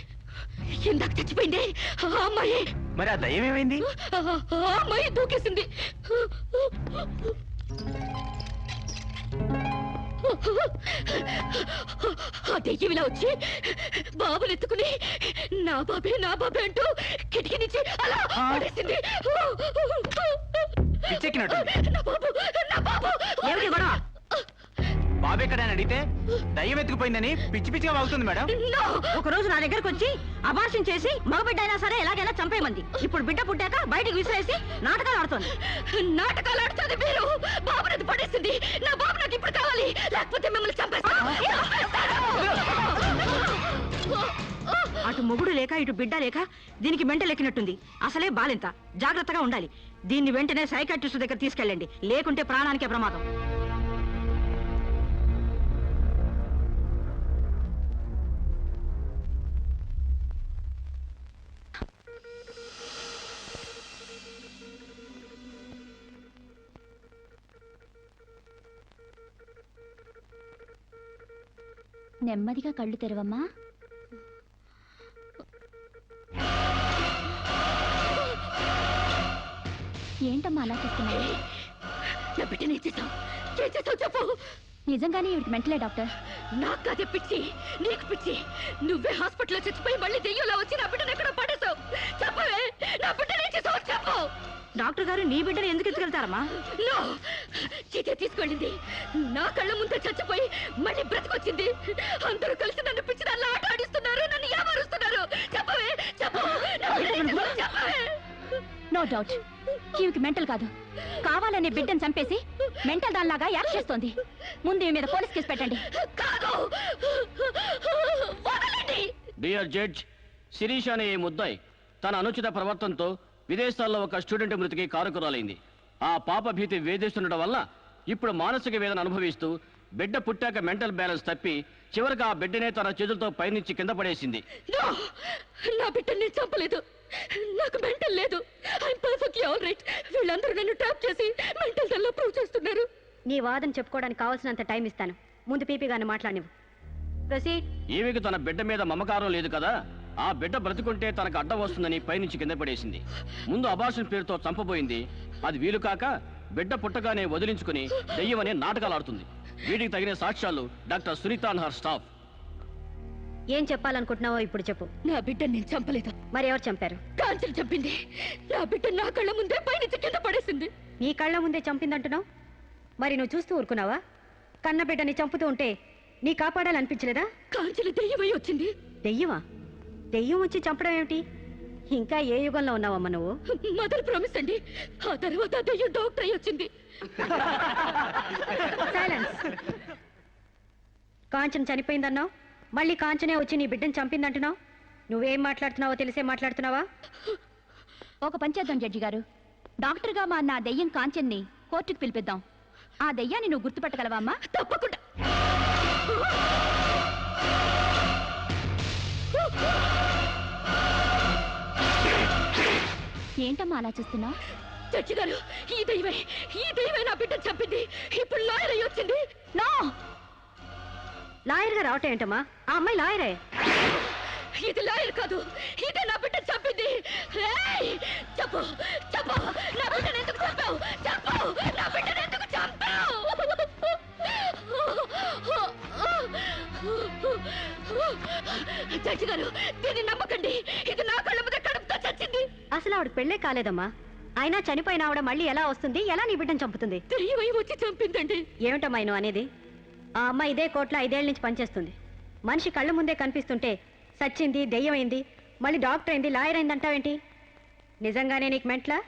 ఇందాక చచ్చిపోయింది ఆ అమ్మాయి. మరి ఆ దయ్యం ఏమైంది? ఆ అమ్మాయి దూకేసింది. ఆ దెయ్యం ఇలా వచ్చి బాబుని ఎత్తుకుని నా బాబే అంటూ కిటికీ నుంచి అలా పడేసింది. నా బాబు ఏమిటి గొడవ? బాబు ఎక్కడ అని అడిగితే దయ్యం ఎత్తుకుపోయిందని పిచ్చి పిచ్చిగా వాగుతుంది మేడం. ఒక రోజు నా దగ్గరకు వచ్చి అబార్షన్ చేసి మగబిడ్డ అయినా సరే ఎలాగైనా చంపేయమంది. ఇప్పుడు బిడ్డ పుట్టాక బయటికి విసిరేసి నాటకాలు ఆడుతోంది. నాటకాలు ఆడుతుంది మీరు. బాబునది పడేసింది. నా బాబు నాకు ఇప్పుడు కావాలి, లేకపోతే మిమ్మల్ని చంపేస్తాను. అటు మొగుడు లేక ఇటు బిడ్డ లేక దీనికి మెంటలెక్కినట్టుంది. అసలే బాలింత, జాగ్రత్తగా ఉండాలి. దీన్ని వెంటనే సైకాట్రిస్ట్ దగ్గర తీసుకెళ్ళండి, లేకుంటే ప్రాణానికే ప్రమాదం. నెమ్మదిగా కళ్ళు తెరవమ్మా. ఏంటమ్మా అలా చూస్తున్నావు? నా బిడ్డని ఏం చేసావు చెప్పు. నిజంగానే ఇవిడికి మెంటలే డాక్టర్. నాకు అదే పిచ్చి, నీకు పిచ్చి. నువ్వే హాస్పిటల్లో చచ్చిపోయి మళ్ళీ దెయ్యంలో వచ్చి నా బిడ్డను ఎక్కడ పడేసావు. చెప్పవే, నా బిడ్డని ఏం చేసావు చెప్పు. డాక్టర్ గారు నీ బిడ్డను ఎందుకు ఎత్తుకెళ్తారమ్మా? చీతే తీసుకెళ్ళింది. నా కళ్ళ ముందే చచ్చిపోయి మళ్ళీ బ్రతికొచ్చింది. అందరూ కలిసి నన్ను పిచ్చి దాన్ని ఆట ఆడిస్తున్నారు, నన్ను ఏమారుస్తున్నారు. చెప్పవే, చెప్పు. చెప్పవే. నో డౌట్, ఈవికి మెంటల్ కాదు, కావాలనే బిడ్డను చంపేసి మెంటల్ దానిలాగా యాక్ట్ చేస్తోంది. ముందు ఈ మీద పోలీస్ కేసు పెట్టండి. డియర్ జడ్జ్, శిరీష్ అనే ఈ ముద్దాయి తన అనుచిత ప్రవర్తనతో విదేశాల్లో ఒక స్టూడెంట్ మృతికి కారకురాలైంది. ఆ పాప భీతి వేధిస్తుండటం వల్ల ఇప్పుడు మానసిక వేదన అనుభవిస్తూ బిడ్డ పుట్టాక మెంటల్ బ్యాలెన్స్ తప్పి చివరికి ఆ బిడ్డనే తన చేతులతో పైనుంచి కింద పడేసింది. నా బిడ్డని చంపలేదు, నాకు మెంటల్ లేదు. I'm perfectly all right. వీళ్ళందరూ నన్ను ట్రాప్ చేసి మెంటల్ దానిలో ప్రూవ్ చేస్తున్నారు. నీ వాదన చెప్పుకోవడానికి కావాల్సినంత టైం ఇస్తాను. ముందు పీపీ గారిని మాట్లాడినవు. ప్రొసీడ్. ఈమెకి తన బిడ్డ మీద మమకారం లేదు కదా, ఆ బిడ్డ బ్రతుకుంటే తనకు అడ్డం వస్తుందని పైనుంచి కింద పడేసింది. ముందు అబార్షన్ పేరుతో చంపబోయింది. అది వీలు కాక బిడ్డ పుట్టగానే వదిలించుకుని దెయ్యమనే నాటకాలు ఆడుతుంది. వీటికి తగిన సాక్ష్యాలు doctor Sunitha and her staff. ఏం చెప్పాలనుకుంటున్నావో ఇప్పుడు చెప్పు. నా బిడ్డని నేను చంపలేదు. మరి ఎవరు చంపారు? కాంచెలు చంపింది. నా బిడ్డ నా కళ్ళ ముందే పైనుంచి కింద పడేసింది. నీ కళ్ళ ముందే చంపిందంటున్నావు, మరి నువ్వు చూస్తూ ఊరుకున్నావా? కన్న బిడ్డని చంపుతూ ఉంటే నీ కాపాడాలనిపించలేదా? కాంచెలు దెయ్యమై వచ్చింది. దెయ్యమా? దెయ్యం వచ్చి చంపడం ఏమిటి? ఇంకా ఏ యుగంలో ఉన్నావమ్మా నువ్వు? మదర్ ప్రామిస్ అండి. ఆ తర్వాత ఆ దెయ్యం డాక్టర్ అయి వచ్చింది. సైలెన్స్. కాంచన చనిపోయిందన్నావు, మళ్ళీ కాంచనే వచ్చి నీ బిడ్డను చంపిందంటున్నావు. నువ్వేం మాట్లాడుతున్నావో తెలిసే మాట్లాడుతున్నావా? ఒక పంచేద్దాం జడ్జి గారు, డాక్టర్గా మా నా దెయ్యం కాంచెన్ని కోర్టుకు పిలిపిద్దాం. ఆ దెయ్యాన్ని నువ్వు గుర్తుపట్టగలవా అమ్మా? తప్పకుండా. ఏంటమ్మా అలా చూస్తున్నావు? జడ్జి గారు, ఈ దైవే నా బిడ్డను చంపింది. ఇప్పుడు లాయర్ అయి వచ్చింది. నో, లాయర్గా రావటం ఏంటమ్మా? ఆ అమ్మాయి లాయరే. ఇది లాయర్ కాదు, ఇదే నా బిడ్డను చంపింది. ఏయ్, చెప్పు చెప్పు, నా బిడ్డను ఎందుకు చంపావు? చెప్పు, నా బిడ్డను ఎందుకు చంపావు? జడ్జి గారు, దీన్ని నమ్మకండి. ఇది నా కళ్ళ మీద కడుపుతో చచ్చింది. అసలు ఆవిడ పెళ్ళే కాలేదమ్మా. అయినా చనిపోయిన ఆవిడ మళ్ళీ ఎలా వస్తుంది? ఎలా నీ బిడ్డను చంపుతుంది? దెయ్యమై వచ్చి చంపిందండి. ఏమిటమ్మా నువ్వు అనేది? ఆ అమ్మాయి ఇదే కోర్టులో 5 ఏళ్ల నుంచి పనిచేస్తుంది. మనిషి కళ్ళ ముందే కనిపిస్తుంటే సచ్చింది, దెయ్యమైంది, మళ్ళీ డాక్టర్ అయింది, లాయర్ అయింది అంటావేంటి? నిజంగానే నీకు మెంట్లా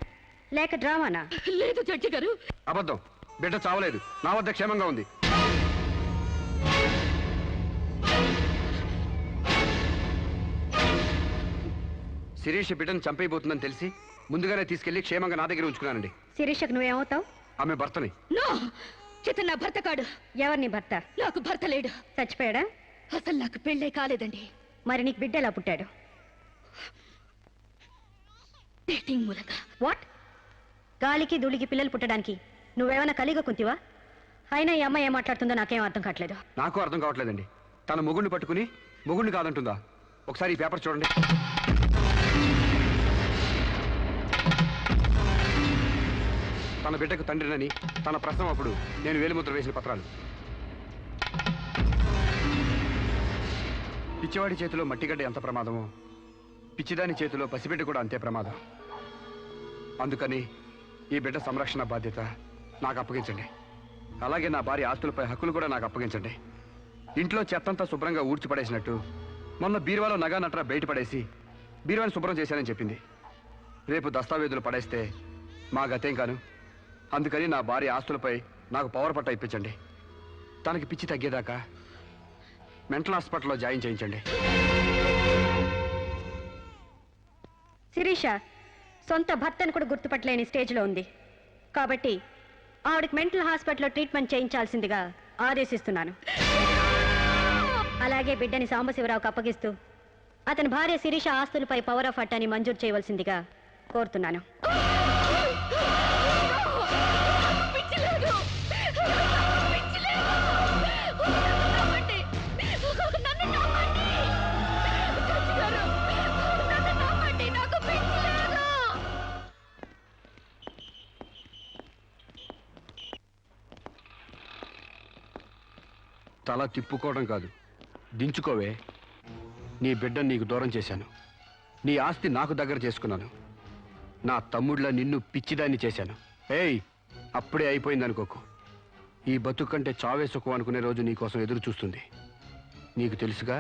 లేక డ్రామానా? లేదు జడ్జి గారు, అబద్ధం. బిడ్డ చావలేదు, నా వద్ద క్షేమంగా ఉంది. శిరీష్ బిడ్డను చంపైపోతుందని తెలిసి ముందుగానే తీసుకెళ్లి క్షేమంగా నా దగ్గర ఉంచుకున్నానండి. శిరీషకు నువ్వేమవుతావు? ఆమె భర్తని. నో, ఇతను నా భర్త కాడు. ఎవరు నీ భర్త? నాకు భర్త లేడు. చచ్చిపోయాడా? అసలు నాకు పెళ్ళే కాలేదండి. మరి నీకు బిడ్డ ఎలా పుట్టాడు? డేటింగ్ మూలంగా. వాట్? గాలికి ధూళికి పిల్లలు పుట్టడానికి నువ్వేమైనా కలిగా కుంతివా? అయినా ఈ అమ్మాయి ఏం మాట్లాడుతుందో నాకేం అర్థం కావట్లేదు. నాకు అర్థం కావట్లేదండి. తన మొగుడిని పట్టుకుని మొగుడిని కాదంటుందా? ఒకసారి ఈ పేపర్ చూడండి. తన బిడ్డకు తండ్రినని తన ప్రశ్న అప్పుడు నేను వేలిముద్ర వేసిన పత్రాలు. పిచ్చివాడి చేతిలో మట్టిగడ్డ ఎంత ప్రమాదమో, పిచ్చిదాని చేతిలో పసిబిడ్డ కూడా అంతే ప్రమాదం. అందుకని ఈ బిడ్డ సంరక్షణ బాధ్యత నాకు అప్పగించండి. అలాగే నా భార్య ఆస్తులపై హక్కులు కూడా నాకు అప్పగించండి. ఇంట్లో చెత్తంతా శుభ్రంగా ఊడ్చిపడేసినట్టు మొన్న బీరువాలో నగా నట్రా బయటపడేసి బీరువాని శుభ్రం చేశానని చెప్పింది. రేపు దస్తావేజులు పడేస్తే మా గతేం కాను. అందుకని నా భార్య ఆస్తులపై నాకు పవర్ పట్ట ఇప్పించండి. తనకి పిచ్చి తగ్గేదాకా మెంటల్ హాస్పిటల్లో జాయిన్ చేయించండి. శిరీష సొంత భర్తను కూడా గుర్తుపట్టలేని స్టేజ్లో ఉంది. కాబట్టి ఆవిడకి మెంటల్ హాస్పిటల్లో ట్రీట్మెంట్ చేయించాల్సిందిగా ఆదేశిస్తున్నాను. అలాగే బిడ్డని సాంబశివరావుకు అప్పగిస్తూ అతని భార్య శిరీష ఆస్తులపై పవర్ ఆఫ్ అట్టాని మంజూరు చేయవలసిందిగా కోరుతున్నాను. తల తిప్పుకోవడం కాదు, దించుకోవే. నీ బిడ్డను నీకు దూరం చేశాను. నీ ఆస్తి నాకు దగ్గర చేసుకున్నాను. నా తమ్ముళ్ళ నిన్ను పిచ్చిదాన్ని చేశాను. ఏయ్, అప్పుడే అయిపోయిందనుకోకు. ఈ బతుకు కంటే చావే సుఖం అనుకునే రోజు నీకోసం ఎదురు చూస్తుంది. నీకు తెలుసుగా,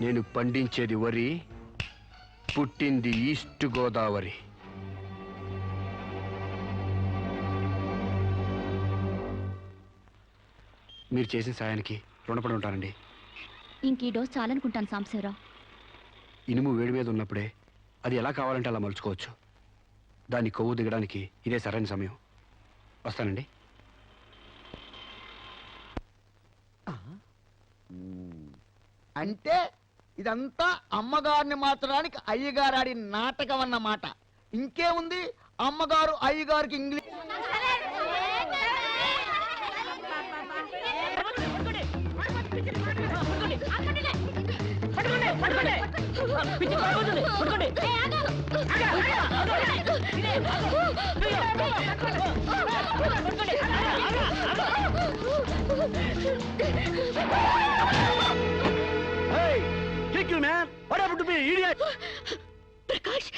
నేను పండించేది వరి, పుట్టింది ఈస్ట్ గోదావరి. మీరు చేసిన సాయానికి రుణపడి ఉంటానండి. ఇంక ఈ డోస్ చాలనుకుంటాను సాంబశివరావు. ఇనుము వేడి మీద ఉన్నప్పుడే అది ఎలా కావాలంటే అలా మలుచుకోవచ్చు. దాని కొవ్వు దిగడానికి ఇదే సరైన సమయం. వస్తానండి. అంటే ఇదంతా అమ్మగారిని మార్చడానికి అయ్యగారు ఆడి నాటకం అన్నమాట. ఇంకేముంది, అమ్మగారు అయ్యగారికి ఇంగ్లీష్ ప్రకాష్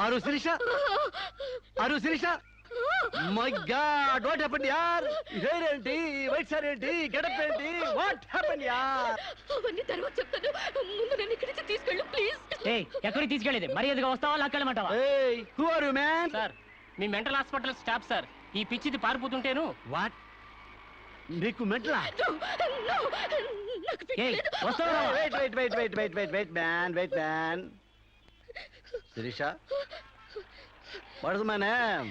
అరు శిరీష అరు Sirisha my god what happened యార్ హెయిర్ ఏంటి వైట్ సార్ ఏంటి గెటప్ ఏంటి వాట్ హ్యాపెండ్ యార్ అవన్నీ తర్వాత చెప్తాను ముందు నన్ను ఇక్కడి నుంచి తీసుకెళ్ళు ప్లీజ్ ఎక్కడికి తీసుకెళ్ళేది మరి ఎదుగా వస్తావా లాక్కెళ్ళమంటావా ఏయ్ who are you man sir మీ మెంటల్ హాస్పిటల్ స్టాఫ్ సార్ ఈ పిచ్చిది పారిపోతుంటేను వాట్ నీకు మెంటలా వస్తావా wait man Sirisha what is my name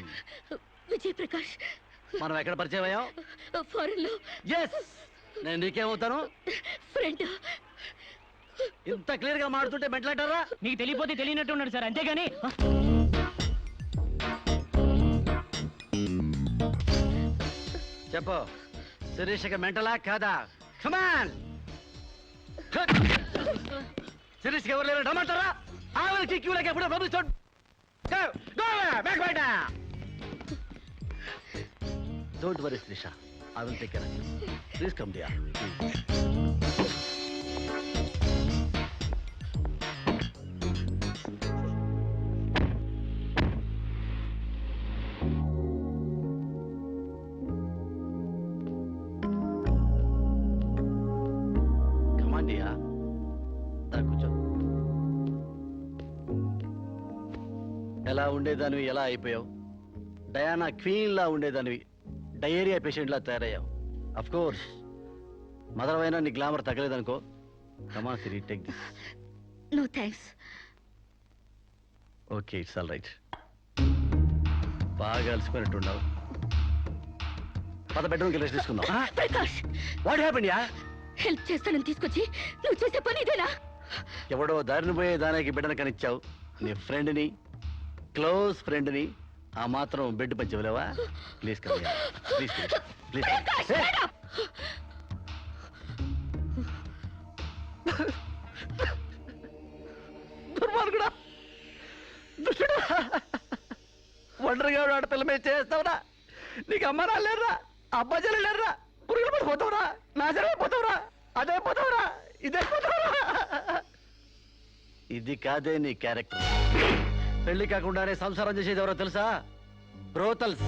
Vijay Prakash మనం ఎక్కడ పరిచయం అయ్యాం ఫారెన్ లో ఎస్ నేను నీకేమవుతాను ఫ్రెండ్ ఇంత క్లియర్ గా మాడుతుంటే మెంటలంటారా నీకు తెలియపోతే తెలియనట్టు ఉన్నాడు సార్ అంతేగాని చెప్పు శిరీషకి మెంటలా కాదా కమాన్ శిరీష్కి ఎవరు లేరు రమ్మంటారా ఆవిడకి క్యూలకి ఎప్పుడో పంపిస్తాడు don't worry Sirisha I will take care of you please come dear ఎలా ఉండేదానివి ఎలా అయిపోయావు డయానా క్వీన్ లా ఉండేదానివి డయేరియా పేషెంట్ లా తయారయ్యావు అఫ్ కోర్స్ మదర్ అయినా నీ గ్లామర్ తగ్గలేదనుకో come on Siri take this no thanks okay it's all right బాగా అలసిపోయినట్టున్నావు పద బెడ్రూమ్కి రెస్ట్ తీసుకుందాం Prakash what happened yeah help చేస్తానని తీసుకొచ్చి నువ్వు చేసే పని ఇదేనా ఎవడో దారిని పోయే దానికి బిడ్డను కనిచ్చావు నీ ఫ్రెండ్ని క్లోజ్ ఫ్రెండ్ని ఆ మాత్రం బెడ్ పంచవలేవా ప్లీజ్ కమ్ ప్లీజ్ ప్లీజ్ దుర్మార్గుడా దుష్టుడా ఒంటరిగా ఆడపిల్ల మీద చేస్తావురా నీకు అమ్మ రాలేరా అబ్బా జల్లేరా పురుగులు పడిపోతావురా నాశనమైపోతావురా అదే పోతావురా ఇదే పోతావురా ఇది కాదే నీ క్యారెక్టర్ పెళ్లి కాకుండానే సంసారం చేసేది ఎవరో తెలుసా బ్రోతల్స్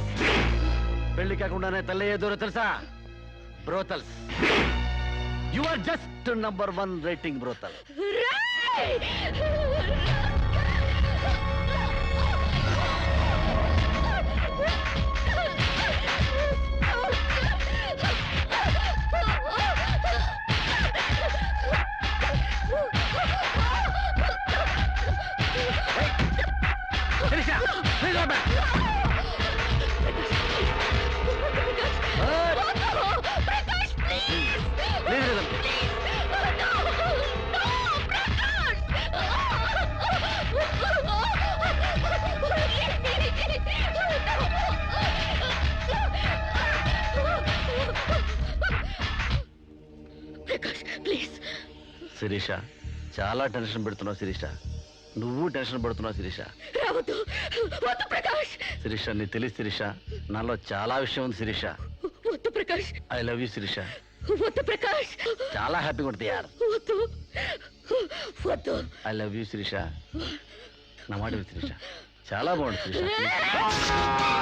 పెళ్లి కాకుండానే తల్లయ్యేదెవరో తెలుసా brothels you are just number 1 rating brothel Sirisha చాలా టెన్షన్ పెడుతున్నావు శిరీష నువ్వు టెన్షన్ పడుతున్నావు శిరీష శిరీష నీ తెలియదు శిరీష నాలో చాలా విషయం ఉంది Sirisha I love you Sirisha చాలా హ్యాపీగా ఉంటుంది యార్ ఐ లవ్ యూ శిరీష నా మాట శిరీష చాలా బాగుంది శిరీష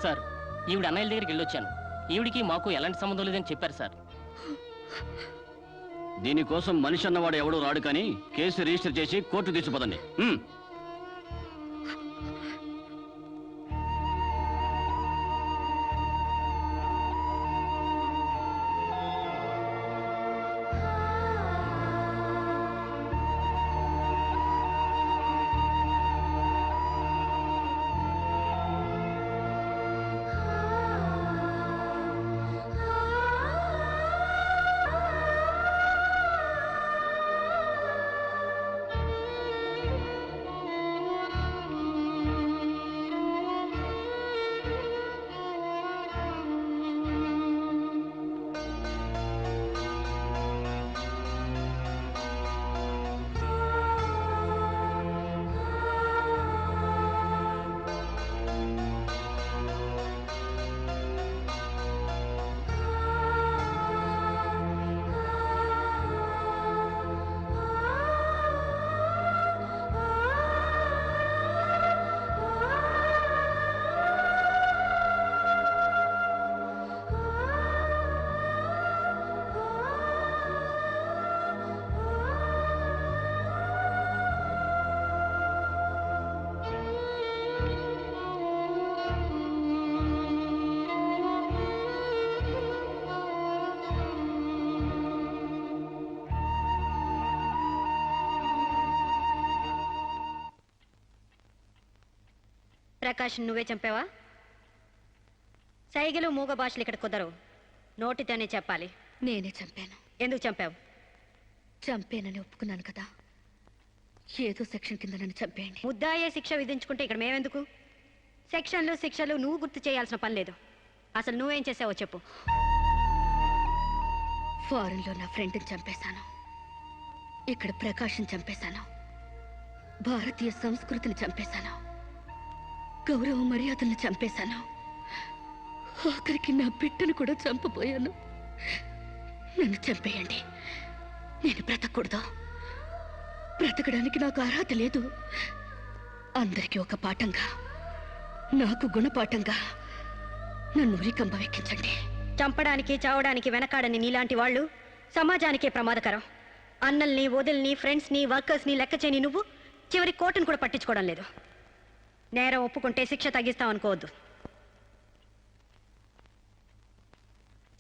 సార్ ఈవిడ అన్నయ్య దగ్గరికి వెళ్ళొచ్చాను ఈవిడికి మాకు ఎలాంటి సంబంధం లేదని చెప్పారు సార్ దీనికోసం మనిషి అన్నవాడు ఎవడూ రాడు కానీ కేసు రిజిస్టర్ చేసి కోర్టు తీసుకుపోదండి. ప్రకాష్ నువ్వే చంపావా? సైగలు మూగ భాషలు ఇక్కడ కుదరవు, నోటితోనే చెప్పాలి. నేనే చంపాను. ఎందుకు చంపావు? చంపేనని ఒప్పుకున్నాను కదా, ఏదో సెక్షన్ కింద నన్ను చంపేయండి. ముద్దాయే శిక్ష విధించుకుంటే ఇక్కడ మేమెందుకు? సెక్షన్లు శిక్షలు నువ్వు గుర్తు చేయాల్సిన పని లేదు. అసలు నువ్వేం చేసావో చెప్పు. ఫారెన్లో నా ఫ్రెండ్ని చంపేశాను, ఇక్కడ ప్రకాశం చంపేశాను, భారతీయ సంస్కృతిని చంపేశాను, గౌరవ మర్యాదలను చంపేశాను, ఆఖరికి నా బిడ్డను కూడా చంపబోయాను. నన్ను చంపేయండి, నేను బ్రతకూడదు. బ్రతకడానికి నాకు అర్హత లేదు. అందరికీ ఒక పాఠంగా, నాకు గుణపాఠంగా నన్ను ఉరికంబం ఎక్కించండి. చంపడానికి చావడానికి వెనకాడని నీలాంటి వాళ్ళు సమాజానికే ప్రమాదకరం. అన్నల్ని, వదిల్ని, ఫ్రెండ్స్ని, వర్కర్స్ని లెక్క చేయని నువ్వు చివరి కోర్టును కూడా పట్టించుకోవడం లేదు. నేరం ఒప్పుకుంటే శిక్ష తగ్గిస్తామనుకోవద్దు.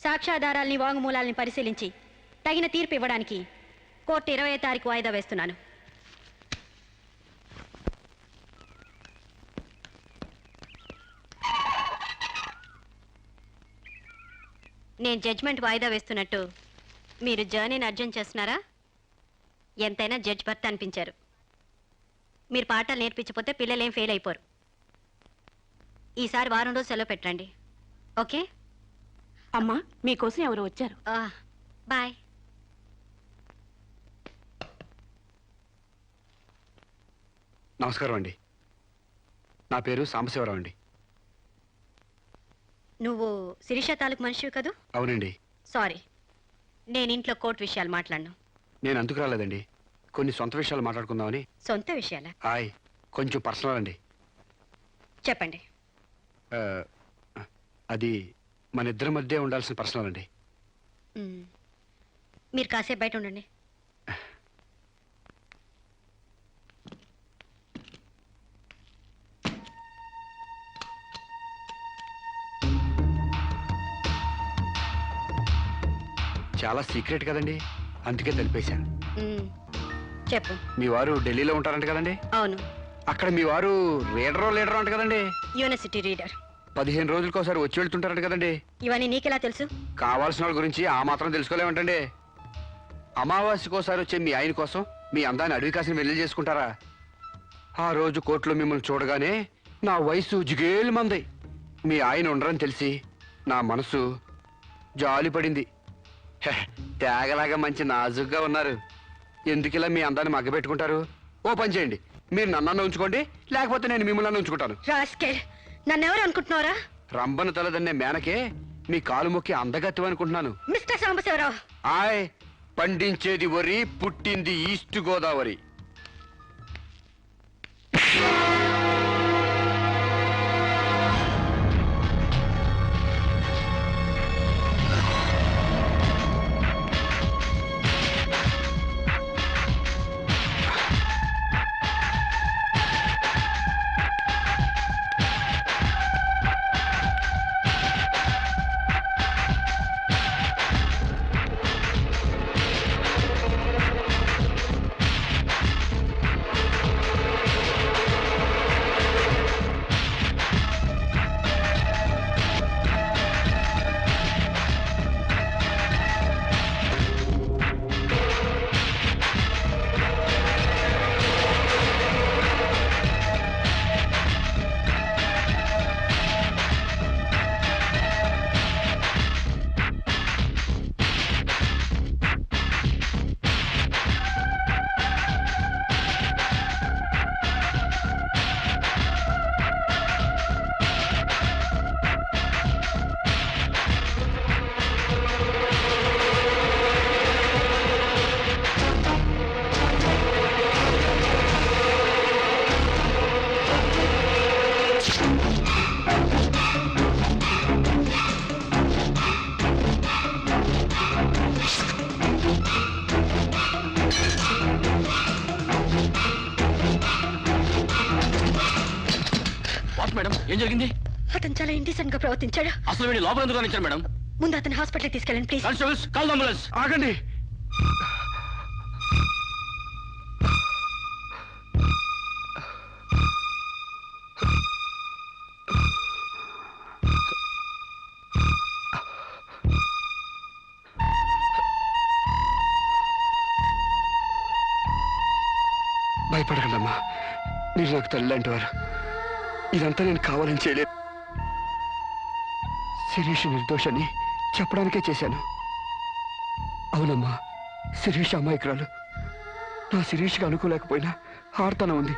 సాక్ష్యాధారాల్ని, వాంగ్మూలాల్ని పరిశీలించి తగిన తీర్పు ఇవ్వడానికి కోర్టు 20వ తారీఖు వాయిదా వేస్తున్నాను. నేను జడ్జ్మెంట్ వాయిదా వేస్తున్నట్టు మీరు జర్నీని అర్జెంట్ చేస్తున్నారా? ఎంతైనా జడ్జ్ భర్త అనిపించారు. మీరు పాఠాలు నేర్పించకపోతే పిల్లలేం ఫెయిల్ అయిపోరు. ఈసారి వారం రోజు సెలవు పెట్టండి, ఓకే? అమ్మా, మీకోసం ఎవరు వచ్చారు. బాయ్. నమస్కారం అండి, నా పేరు సాంబశివరావు అండి. నువ్వు శిరీష తాలూకు మనిషివి కదూ? అవునండి. సారీ, నేను ఇంట్లో కోర్టు విషయాలు మాట్లాడను. నేను అందుకు రాలేదండి, కొన్ని సొంత విషయాలు మాట్లాడుకుందామని. సొంత విషయాలా? హాయ్, కొంచెం పర్సనల్ అండి. చెప్పండి. అది మన ఇద్దరి మధ్య ఉండాల్సిన పర్సనల్ అండి. మీరు కాసేపు బయట ఉండండి. చాలా సీక్రెట్ కదండి, అందుకే తెలిపేశాను. చెప్పు. మీ వారు ఢిల్లీలో ఉంటారంట కదండి? అవును. అక్కడ మీ వారు లీడరో అంట కదండి? University reader. 15 రోజులకోసారి వచ్చి వెళ్తుంటారంట కదండి? ఇవన్నీ నీకెలా తెలుసు? కావాల్సిన వాళ్ళ గురించి ఆ మాత్రం తెలుసుకోలేమంటండి. అమావాస్యకోసారి వచ్చే మీ ఆయన కోసం మీ అందాన్ని అడవి కాసిన వెళ్ళి చేసుకుంటారా? ఆ రోజు కోర్టులో మిమ్మల్ని చూడగానే నా వయసు జిగేలు మంది. మీ ఆయన ఉండరని తెలిసి నా మనసు జాలి పడింది. తేగలాగా మంచి నాజుగ్గా ఉన్నారు. ఎందుకిలా మీ అందాన్ని మగ్గబెట్టుకుంటారు? ఓ పని చేయండి, మీరు నన్ను ఉంచుకోండి, లేకపోతే నేను మిమ్మల్ని ఉంచుకుంటాను. నన్నెవరు అనుకుంటున్నారా? రంబను తలదన్నే మేనకే మీ కాలు మొక్కి అందగత్తం అనుకుంటున్నాను. మిస్టర్ సాంబశివరావు, ఆయ్, పండించేది వరి, పుట్టింది ఈస్ట్ గోదావరి. మేడం ఏం జరిగింది? అతను చాలా ఇండిసెంట్ గా ప్రవర్తించాడు. అసలు వీడిని లోపల ఎందుకు రానిచ్చారు మేడం? ముందు అతను హాస్పిటల్ తీసుకెళ్ళండి ప్లీజ్. Constables call ambulance. ఆగండి. భయపడకండి అమ్మా, మీరు నాకు తల్లి లాంటి వారు. ఇదంతా నేను కావాలని చేయలేదు. శిరీష్ నిర్దోషని చెప్పడానికే చేశాను. అవునమ్మా, శిరీష్ అమాయకురాలు. నా శిరీష్కి అనుకోలేకపోయినా ఆడతనం ఉంది.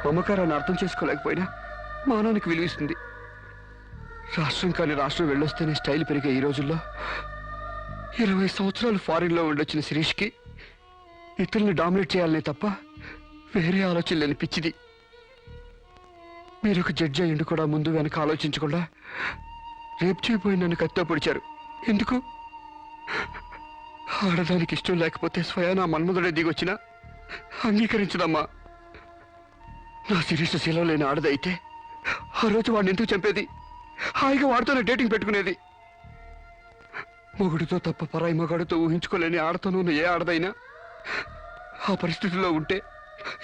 మమకారాన్ని అర్థం చేసుకోలేకపోయినా మానవునికి విలువిస్తుంది. రాష్ట్రం కాని రాష్ట్రం వెళ్ళొస్తేనే స్టైల్ పెరిగే ఈ రోజుల్లో 20 సంవత్సరాలు ఫారిన్లో ఉండొచ్చిన శిరీష్కి ఇతరుల్ని డామినేట్ చేయాలనే తప్ప వేరే ఆలోచన లేని పిచ్చిది. మీరు ఒక జడ్జి అయ్యిండు కూడా ముందు వెనక ఆలోచించకుండా రేపు చేయబోయి నన్ను కత్తితో పొడిచారు. ఎందుకు? ఆడదానికి ఇష్టం లేకపోతే స్వయానా మన్మధుడే దిగొచ్చినా అంగీకరించదమ్మా. నా శిరీష్ శీలం లేని ఆడదైతే ఆ రోజు వాడిని ఎందుకు చంపేది? హాయిగా వాడితోనే డేటింగ్ పెట్టుకునేది. మొగుడితో తప్ప పరాయి మగాడితో ఊహించుకోలేని ఆడతోనూ ఉన్న ఏ ఆడదైనా ఆ పరిస్థితిలో ఉంటే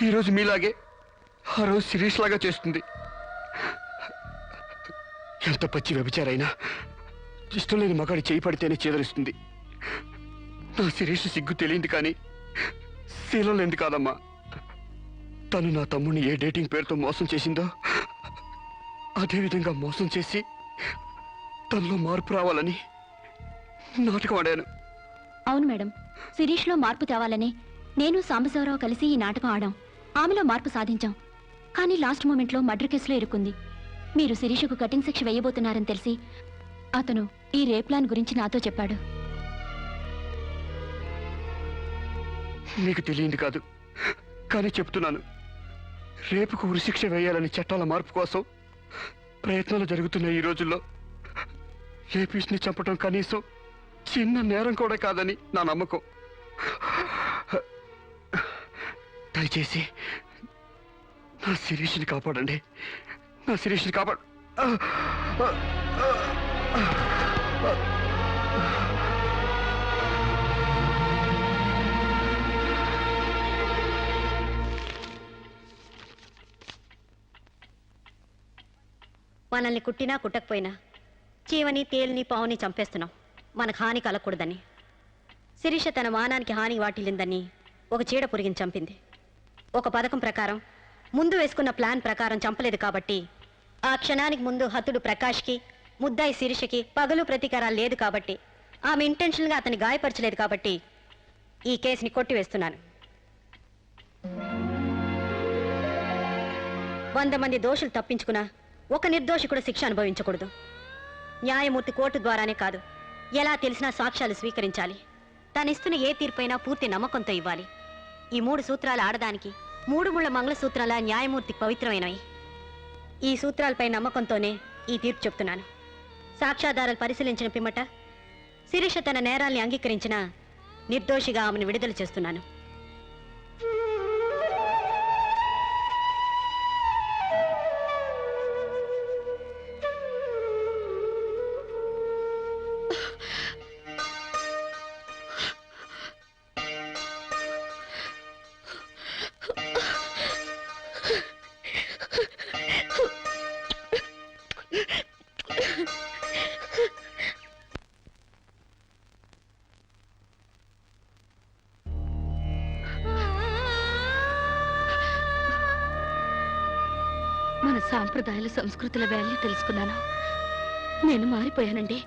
ఈరోజు మీలాగే ఆ రోజు శిరీష్ లాగా చేస్తుంది. ఎంత పచ్చి వ్యభిచారైనా ఇష్టం లేని మగాడి చేయి పడితేనే చేదరిస్తుంది. నా శిరీష్ సిగ్గు తెలియంది కానీ శీలం లేనిది కాదమ్మా. తను నా తమ్ముడిని ఏ డేటింగ్ పేరుతో మోసం చేసిందో అదేవిధంగా మోసం చేసి తనలో మార్పు రావాలని నాటకం ఆడాను. అవును మేడం, శిరీష్ లో మార్పు తేవాలని నేను సాంబశివరావు కలిసి ఈ నాటకం ఆడాం. ఆమెలో మార్పు సాధించాం. కానీ లాస్ట్ మూమెంట్ లో మర్డర్ కేసులో ఇరుక్కుంది. మీరు శిరీషకు కటింగ్ శిక్ష వేయబోతున్నారని తెలిసి అతను ఈ రేప్ ప్లాన్ గురించి నాతో చెప్పాడు. నీకు తెలియంది కాదు కానీ చెప్తున్నాను. రేపుకు ఉరిశిక్ష వేయాలని చట్టాల మార్పు కోసం ప్రయత్నాలు జరుగుతున్న ఈ రోజుల్లో రేపిస్ని చంపటం కనీసం చిన్న నేరం కూడా కాదని నా నమ్మకం. దయచేసి నా శిరీష్ని కాపాడండి. నా శిరీష్ని కాపాడు. మనల్ని కుట్టినా కుట్టకపోయినా చీవని తేలిని పావుని చంపేస్తున్నాం మనకు హాని కలగకూడదని. శిరీష తన మానానికి హాని వాటిల్లిందని ఒక చీడ పురిగిని చంపింది. ఒక పథకం ప్రకారం ముందు వేసుకున్న ప్లాన్ ప్రకారం చంపలేదు కాబట్టి ఆ క్షణానికి ముందు హతుడు ప్రకాష్కి ముద్దాయి శిరీషకి పగలు ప్రతీకారాలు లేదు కాబట్టి ఆమె ఇంటెన్షన్గా అతన్ని గాయపరచలేదు కాబట్టి ఈ కేసుని కొట్టివేస్తున్నాను. 100 మంది దోషులు తప్పించుకున్నా ఒక నిర్దోషి కూడా శిక్ష అనుభవించకూడదు. న్యాయమూర్తి కోర్టు ద్వారానే కాదు, ఎలా తెలిసినా సాక్ష్యాలు స్వీకరించాలి. తనిస్తున్న ఏ తీర్పైనా పూర్తి నమ్మకంతో ఇవ్వాలి. ఈ 3 సూత్రాలు ఆడదానికి 3 ముళ్ళ మంగళసూత్రాల న్యాయమూర్తికి పవిత్రమైనవి. ఈ సూత్రాలపై నమ్మకంతోనే ఈ తీర్పు చెప్తున్నాను. సాక్ష్యాధారాలు పరిశీలించిన పిమ్మట శిరీష తన నేరాల్ని అంగీకరించిన నిర్దోషిగా ఆమెను విడుదల చేస్తున్నాను. మన సాంప్రదాయాల సంస్కృతుల వాల్యూ తెలుసుకున్నాను. నేను మారిపోయానండి.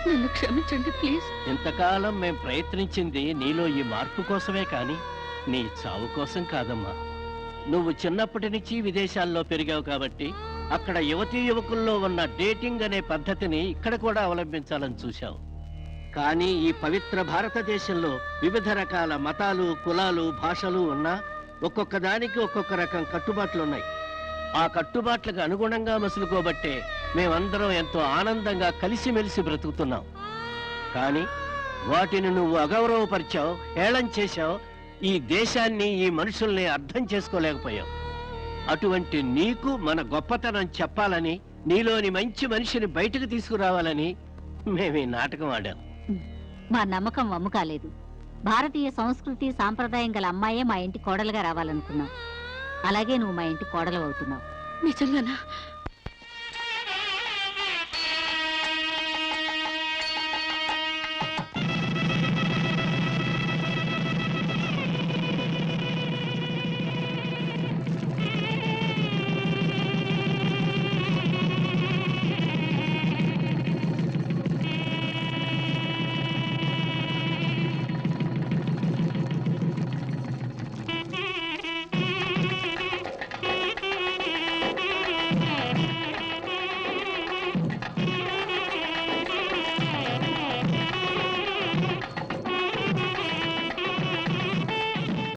నన్ను క్షమించండి ప్లీజ్. ఇంతకాలం మేం ప్రయత్నించింది నీలో ఈ మార్పు కోసమే కాని నీ చావు కోసం కాదమ్మా. నువ్వు చిన్నప్పటి నుంచి విదేశాల్లో పెరిగావు కాబట్టి అక్కడ యువతీ యువకుల్లో ఉన్న డేటింగ్ అనే పద్ధతిని ఇక్కడ కూడా అవలంబించాలని చూశావు. కానీ ఈ పవిత్ర భారతదేశంలో వివిధ రకాల మతాలు, కులాలు, భాషలు ఉన్నా ఒక్కొక్క దానికి ఒక్కొక్క రకం కట్టుబాట్లున్నాయి. ఆ కట్టుబాట్లకు అనుగుణంగా మసులుకోబట్టే మేమందరం ఎంతో ఆనందంగా కలిసిమెలిసి బ్రతుకుతున్నాం. కానీ వాటిని నువ్వు అగౌరవపరిచావు, హేళన చేశావు. ఈ దేశాన్ని, ఈ మనుషుల్ని అర్థం చేసుకోలేకపోయావు. అటువంటి నీకు మన గొప్పతనం చెప్పాలని, నీలోని మంచి మనిషిని బయటకు తీసుకురావాలని మేము ఈ నాటకం ఆడాం. మా నమ్మకం వమ్ము కాలేదు. భారతీయ సంస్కృతి సాంప్రదాయం గల అమ్మాయే మా ఇంటి కోడలుగా రావాలనుకున్నావు. అలాగే నువ్వు మా ఇంటి కోడలు అవుతున్నావు. నిజంగానా?